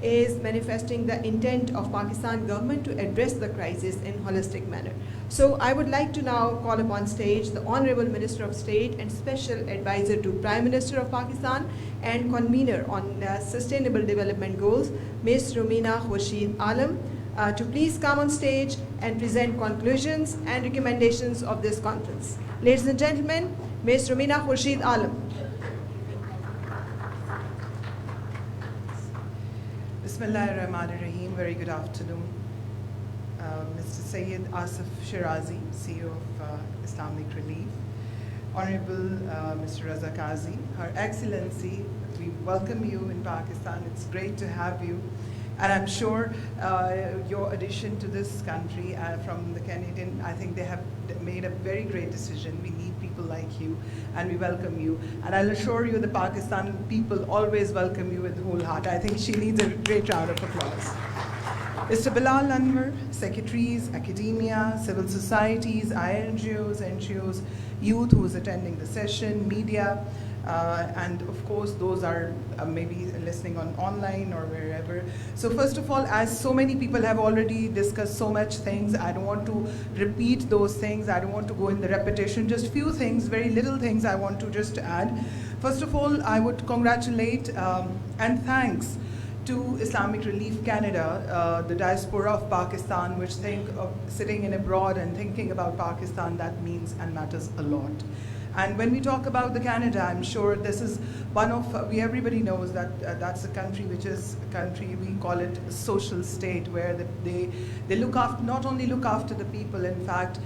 is manifesting the intent of Pakistan government to address the crisis in holistic manner. So I would like to now call upon stage the Honorable Minister of State and Special Advisor to Prime Minister of Pakistan and Convener on Sustainable Development Goals, Ms. Romina Khurshid Alam, to please come on stage and present conclusions and recommendations of this conference. Ladies and gentlemen, Ms. Romina Khurshid Alam. Bismillahirrahmanirrahim. Very good afternoon. Mr. Sayyid Asif Shirazi, CEO of Islamic Relief. Honorable Mr. Raza Kazi, Her Excellency, we welcome you in Pakistan. It's great to have you. And I'm sure your addition to this country from the Canadian, I think they have made a very great decision. We need people like you, and we welcome you. And I'll assure you the Pakistan people always welcome you with whole heart. I think she needs a great round of applause. Mr. Bilal Anwar, secretaries, academia, civil societies, INGOs, NGOs, youth who is attending the session, media, and of course those are maybe listening on online or wherever. So first of all, as so many people have already discussed so much things, I don't want to repeat those things. I don't want to go in the repetition. Just few things, very little things I want to just add. First of all, I would congratulate and thanks to Islamic Relief Canada, the diaspora of Pakistan, which think of sitting in abroad and thinking about Pakistan, that means and matters a lot. And when we talk about the Canada, I'm sure this is one of, everybody knows that that's a country which is a country, we call it a social state, where they look after, not only look after the people, in fact,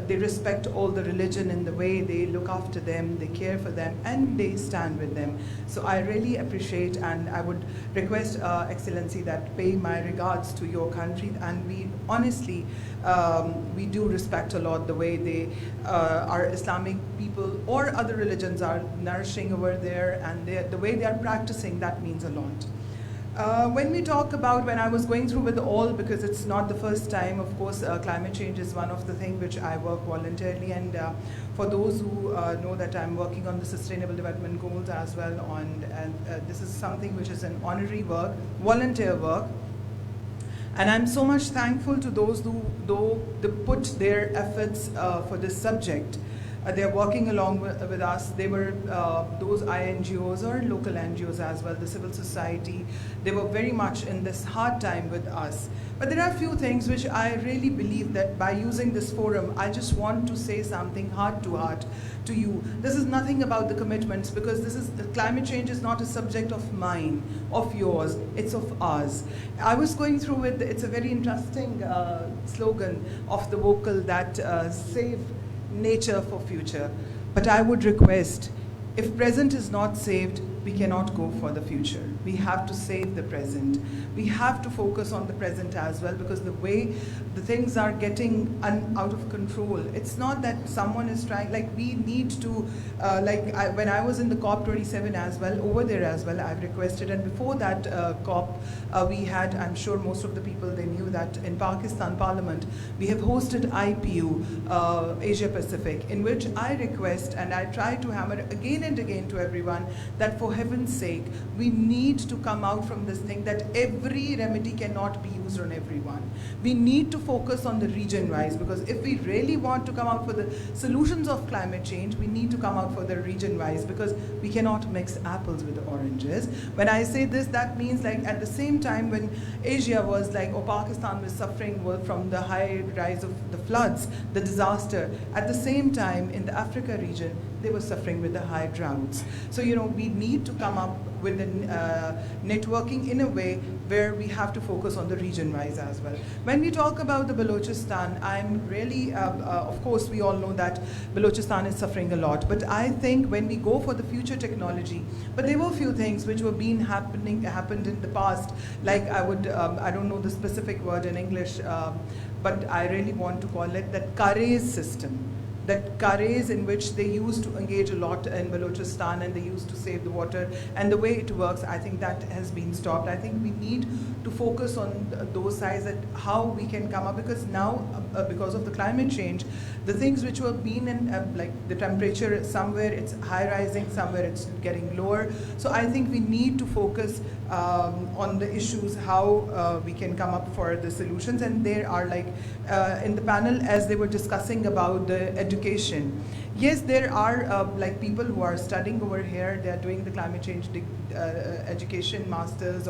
they respect all the religion in the way they look after them, they care for them, and they stand with them. So I really appreciate, and I would request Excellency that pay my regards to your country, and we honestly, we do respect a lot the way they, our Islamic people or other religions are nourishing over there, and the way they are practicing, that means a lot. When we talk about, when I was going through with all, because it's not the first time, of course, climate change is one of the things which I work voluntarily, and for those who know that I'm working on the Sustainable Development Goals as well, and this is something which is an honorary work, volunteer work. And I'm so much thankful to those who, though they put their efforts for this subject. They're working along with us. They were those INGOs or local NGOs as well, the civil society. They were very much in this hard time with us. But there are a few things which I really believe that by using this forum, I just want to say something heart to you. This is nothing about the commitments, because this is, climate change is not a subject of mine, of yours, it's of ours. I was going through with, it's a very interesting slogan of the vocal that save nature for future. But I would request, if present is not saved, we cannot go for the future. We have to save the present. We have to focus on the present as well, because the way the things are getting out of control, it's not that someone is trying, like we need to, when I was in the COP27 as well, over there as well, I've requested, and before that COP, we had, I'm sure most of the people, they knew that in Pakistan Parliament, we have hosted IPU, Asia Pacific, in which I request, and I try to hammer again and again to everyone, that for heaven's sake, we need to come out from this thing that every remedy cannot be used on everyone. We need to focus on the region-wise, because if we really want to come out for the solutions of climate change, we need to come out for the region-wise, because we cannot mix apples with oranges. When I say this, that means like at the same time when Asia was like, or Pakistan was suffering from the high rise of the floods, the disaster, at the same time in the Africa region, they were suffering with the high droughts. So, you know, we need to come up with networking in a way where we have to focus on the region-wise as well. When we talk about the Balochistan, I'm really, of course, we all know that Balochistan is suffering a lot, but I think when we go for the future technology, but there were a few things which were happened in the past, like I don't know the specific word in English, but I really want to call it that Kares system. That Kares in which they used to engage a lot in Balochistan, and they used to save the water, and the way it works, I think that has been stopped. I think we need to focus on those sides, that how we can come up, because now, because of the climate change, the things which were being in, like the temperature, somewhere it's high rising, somewhere it's getting lower. So I think we need to focus on the issues, how we can come up for the solutions. And there are like, in the panel, as they were discussing about the education, yes, there are like people who are studying over here, they are doing the climate change education masters,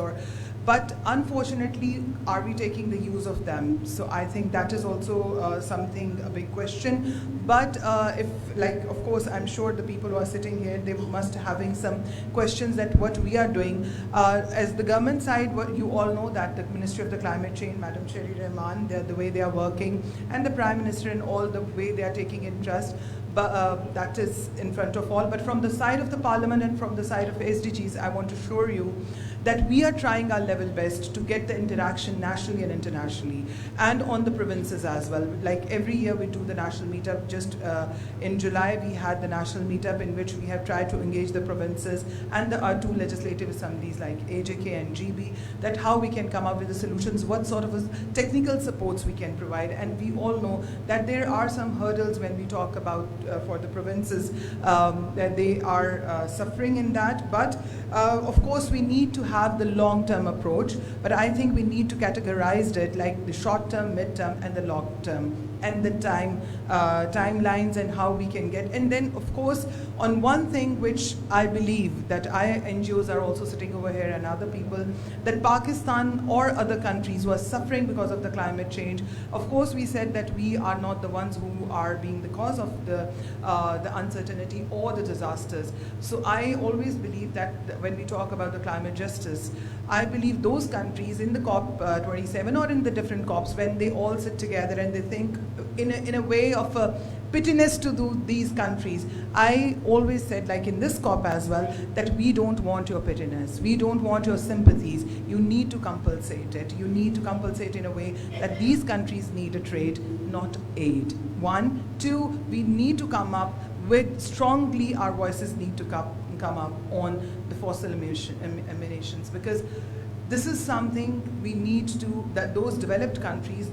but unfortunately, are we taking the use of them? So I think that is also something, a big question. But if, like, of course, I'm sure the people who are sitting here, they must having some questions that what we are doing. As the government side, what you all know that the Ministry of the Climate Change, Madam Sherry Rahman, the way they are working, and the Prime Minister and all the way they are taking interest, but that is in front of all. But from the side of the Parliament and from the side of SDGs, I want to assure you that we are trying our level best to get the interaction nationally and internationally, and on the provinces as well. Like every year we do the national meetup. Just in July we had the national meetup in which we have tried to engage the provinces and our two legislative assemblies like AJK and GB, that how we can come up with the solutions, what sort of technical supports we can provide. And we all know that there are some hurdles when we talk about for the provinces, that they are suffering in that. But of course we need to have the long-term approach, but I think we need to categorize it like the short-term, mid-term, and the long-term and the timelines and how we can get. And then, of course, on one thing which I believe that NGOs are also sitting over here and other people, that Pakistan or other countries who are suffering because of the climate change, of course we said that we are not the ones who are being the cause of the uncertainty or the disasters. So I always believe that when we talk about the climate justice, I believe those countries in the COP27 or in the different COPs, when they all sit together and they think in a way of a pittiness to these countries. I always said, like in this COP as well, that we don't want your pittiness. We don't want your sympathies. You need to compensate it. You need to compensate in a way that these countries need a trade, not aid. One. Two, we need to come up with, strongly our voices need to come up on the fossil emissions, because this is something we need to, that those developed countries,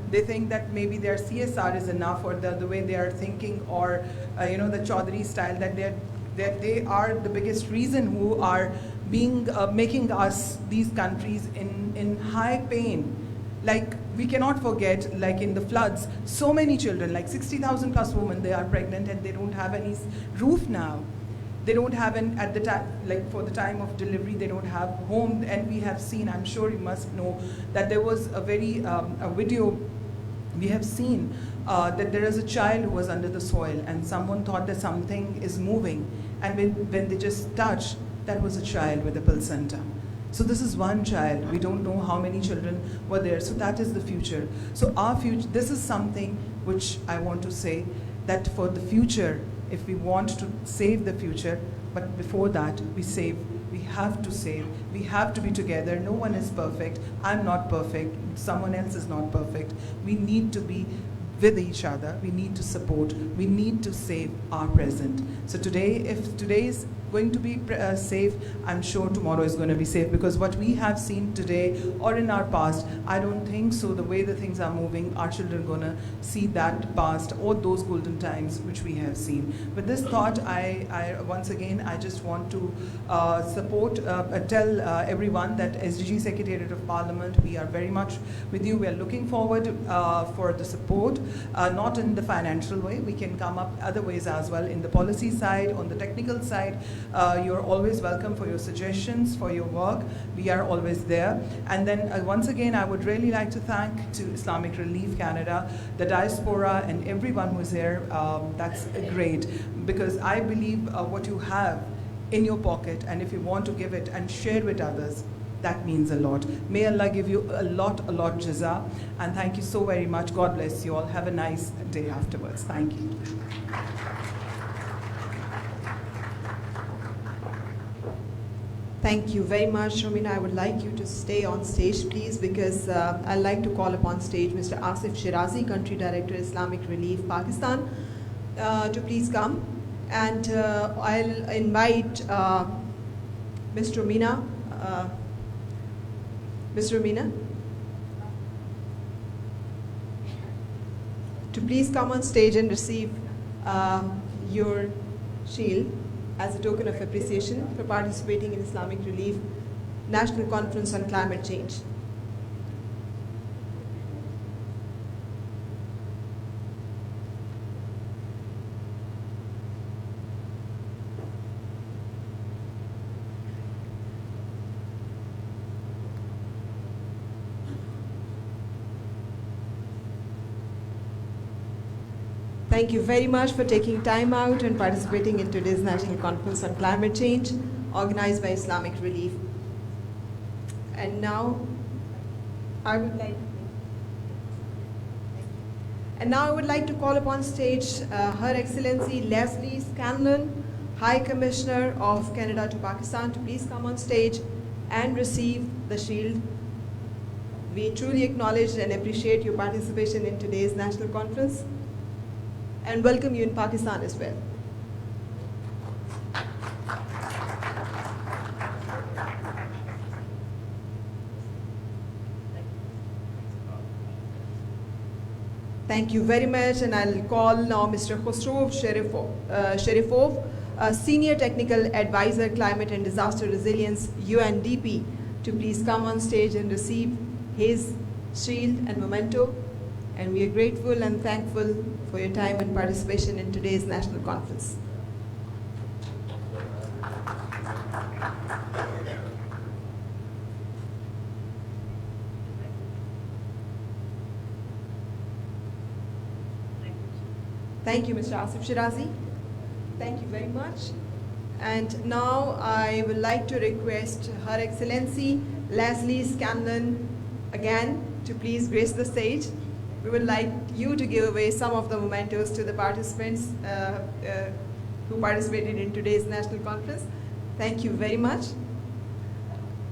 they think that maybe their CSR is enough, or the way they are thinking, or the Chaudhary style, that they are the biggest reason who are making us, these countries, in high pain. Like, we cannot forget, like in the floods, so many children, like 60,000 plus women, they are pregnant and they don't have any roof now. They don't have at the time, like for the time of delivery, they don't have home. And we have seen, I'm sure you must know, that there was a video we have seen that there is a child who was under the soil and someone thought that something is moving. And when they just touched, that was a child with a placenta. So this is one child. We don't know how many children were there. So that is the future. So our future, this is something which I want to say, that for the future, if we want to save the future, but before that, we have to save, we have to be together. No one is perfect. I'm not perfect. Someone else is not perfect. We need to be with each other. We need to support. We need to save our present. So today, if today is going to be safe, I'm sure tomorrow is going to be safe, because what we have seen today or in our past, I don't think so. The way the things are moving, our children are going to see that past or those golden times which we have seen. With this thought, I once again, I just want to tell everyone that SDG Secretariat of Parliament, we are very much with you. We are looking forward for the support, not in the financial way. We can come up other ways as well, in the policy side, on the technical side. You're always welcome for your suggestions, for your work. We are always there. And then once again, I would really like to thank to Islamic Relief Canada, the diaspora, and everyone who's here. That's great, because I believe what you have in your pocket, and if you want to give it and share with others, that means a lot. May Allah give you a lot jaza, and thank you so very much. God bless you all. Have a nice day afterwards. Thank you. Thank you very much, Romina. I would like you to stay on stage, please, because I'd like to call upon stage Mr. Asif Shirazi, Country Director, Islamic Relief, Pakistan, to please come. And I'll invite Ms. Romina. Ms. Romina, to please come on stage and receive your shield as a token of appreciation for participating in Islamic Relief National Conference on Climate Change. Thank you very much for taking time out and participating in today's National Conference on Climate Change, organized by Islamic Relief. And now, I would like to call upon stage Her Excellency Leslie Scanlon, High Commissioner of Canada to Pakistan, to please come on stage and receive the shield. We truly acknowledge and appreciate your participation in today's national conference, and welcome you in Pakistan as well. Thank you very much, and I'll call now Mr. Khosrow Sharifov, Senior Technical Advisor, Climate and Disaster Resilience, UNDP, to please come on stage and receive his shield and memento. and we are grateful and thankful for your time and participation in today's national conference. Thank you, Mr. Asif Shirazi. Thank you very much. And now I would like to request Her Excellency Leslie Scanlon again to please grace the stage. We would like you to give away some of the mementos to the participants who participated in today's national conference. Thank you very much.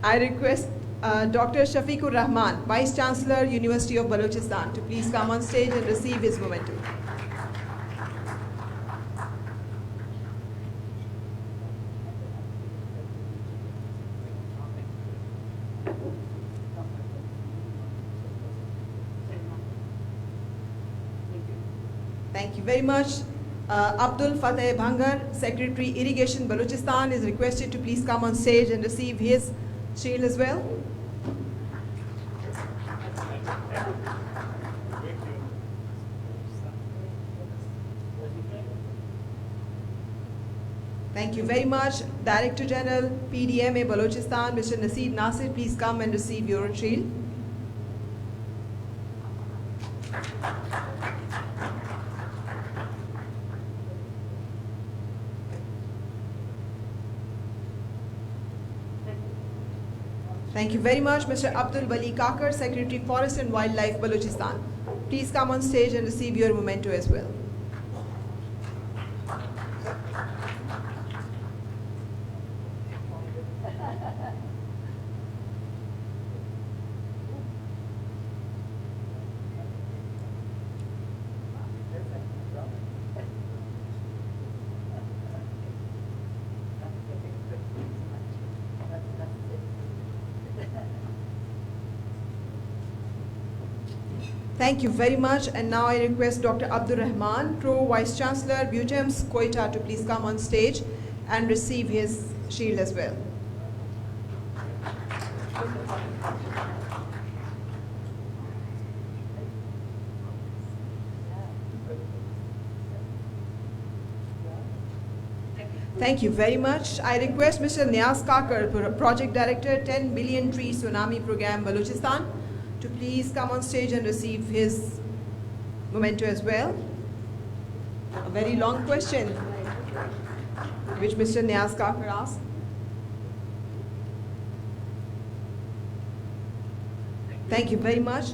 I request Dr. Shafiqur Rahman, Vice Chancellor, University of Balochistan, to please come on stage and receive his memento. Thank you very much. Abdul Fateh Bhangar, Secretary Irrigation Balochistan, is requested to please come on stage and receive his shield as well. Thank you very much. Director General, PDMA Balochistan, Mr. Naseeb Nasir, please come and receive your shield. Thank you very much, Mr. Abdul Wali Kakar, Secretary Forest and Wildlife, Balochistan. Please come on stage and receive your memento as well. Thank you very much. And now I request Dr. Abdur Rahman, Pro Vice Chancellor, BUGEMS, Quetta, to please come on stage and receive his shield as well. Thank you very much. I request Mr. Niaz Kakar, Project Director, 10 Billion Tree Tsunami Program, Balochistan, to please come on stage and receive his memento as well. A very long question, which Mr. Niaz Kakar asked. Thank you very much.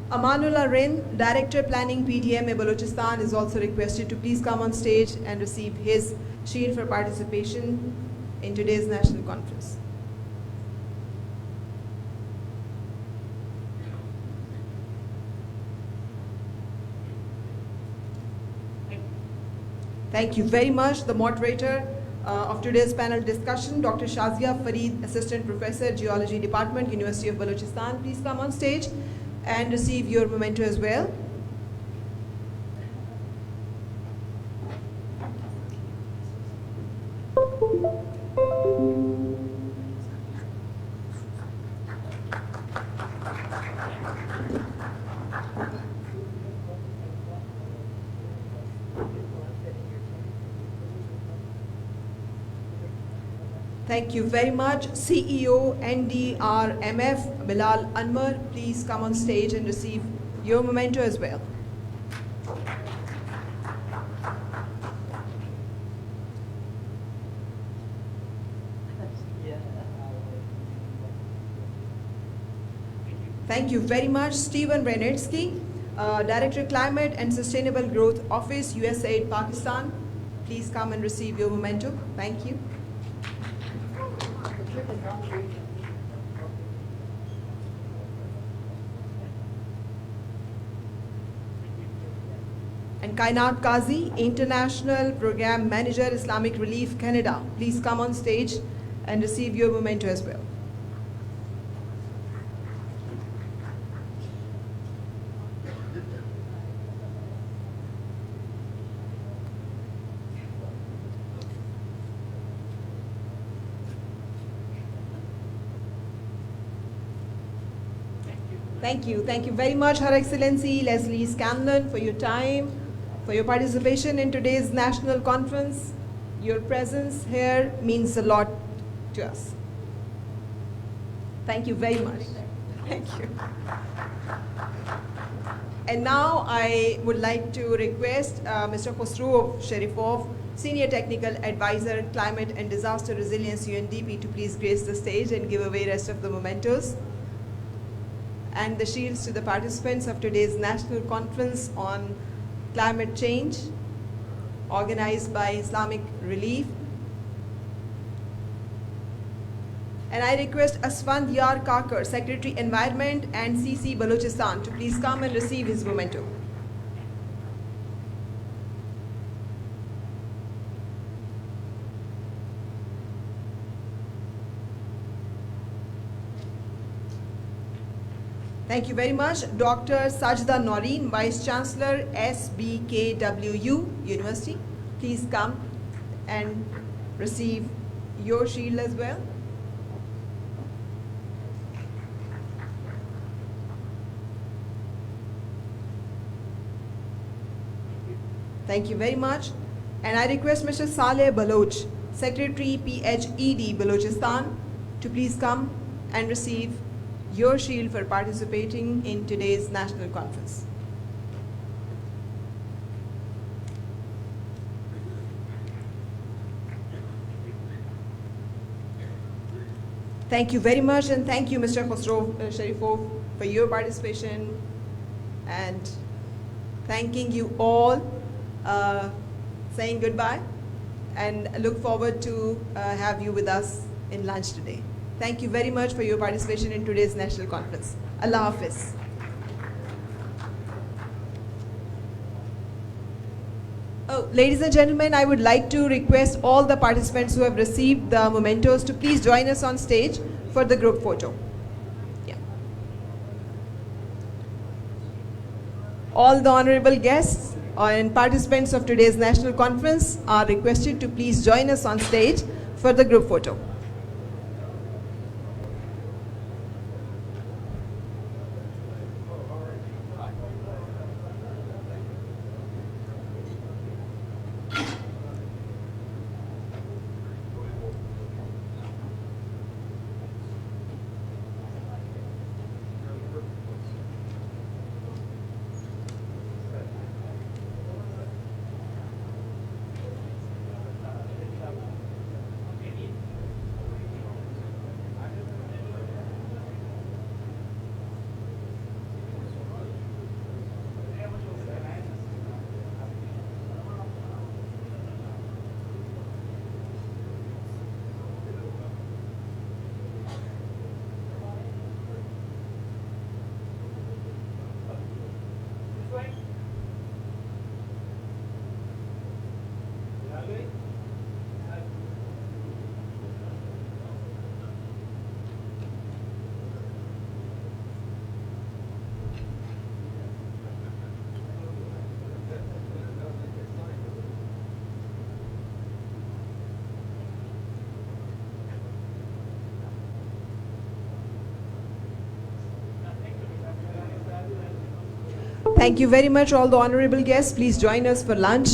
Amanullah Rin, Director Planning, PDMA Balochistan, is also requested to please come on stage and receive his shield for participation in today's national conference. Thank you very much. The moderator of today's panel discussion, Dr. Shazia Fareed, Assistant Professor, Geology Department, University of Balochistan. Please come on stage and receive your memento as well. Thank you very much. CEO, NDRMF, Bilal Anwar, please come on stage and receive your memento as well. Thank you very much. Stephen Renetsky, Director Climate and Sustainable Growth Office, USAID, Pakistan. Please come and receive your memento. Thank you. And Kainat Qazi, International Program Manager, Islamic Relief, Canada. Please come on stage and receive your memento as well. Thank you. Thank you very much, Her Excellency Leslie Scanlon, for your time, for your participation in today's national conference. Your presence here means a lot to us. Thank you very much. Thank you. And now I would like to request Mr. Khosrow Sharifov, Senior Technical Advisor, Climate and Disaster Resilience, UNDP, to please grace the stage and give away rest of the mementos and the shields to the participants of today's National Conference on Climate Change, organized by Islamic Relief. And I request Asfand Yar Kakar, Secretary Environment and CC Balochistan, to please come and receive his memento. Thank you very much. Dr. Sajda Noreen, Vice Chancellor, SBKWU University. Please come and receive your shield as well. Thank you very much. And I request Mr. Saleh Baloch, Secretary, PHED Balochistan, to please come and receive your shield for participating in today's national conference. Thank you very much, and thank you, Mr. Khosrow Sharifov, for your participation, and thanking you all, saying goodbye, and look forward to have you with us in lunch today. Thank you very much for your participation in today's national conference. Allah Hafiz. Oh, ladies and gentlemen, I would like to request all the participants who have received the mementos to please join us on stage for the group photo. Yeah. All the honorable guests and participants of today's national conference are requested to please join us on stage for the group photo. Thank you very much, all the honorable guests. Please join us for lunch.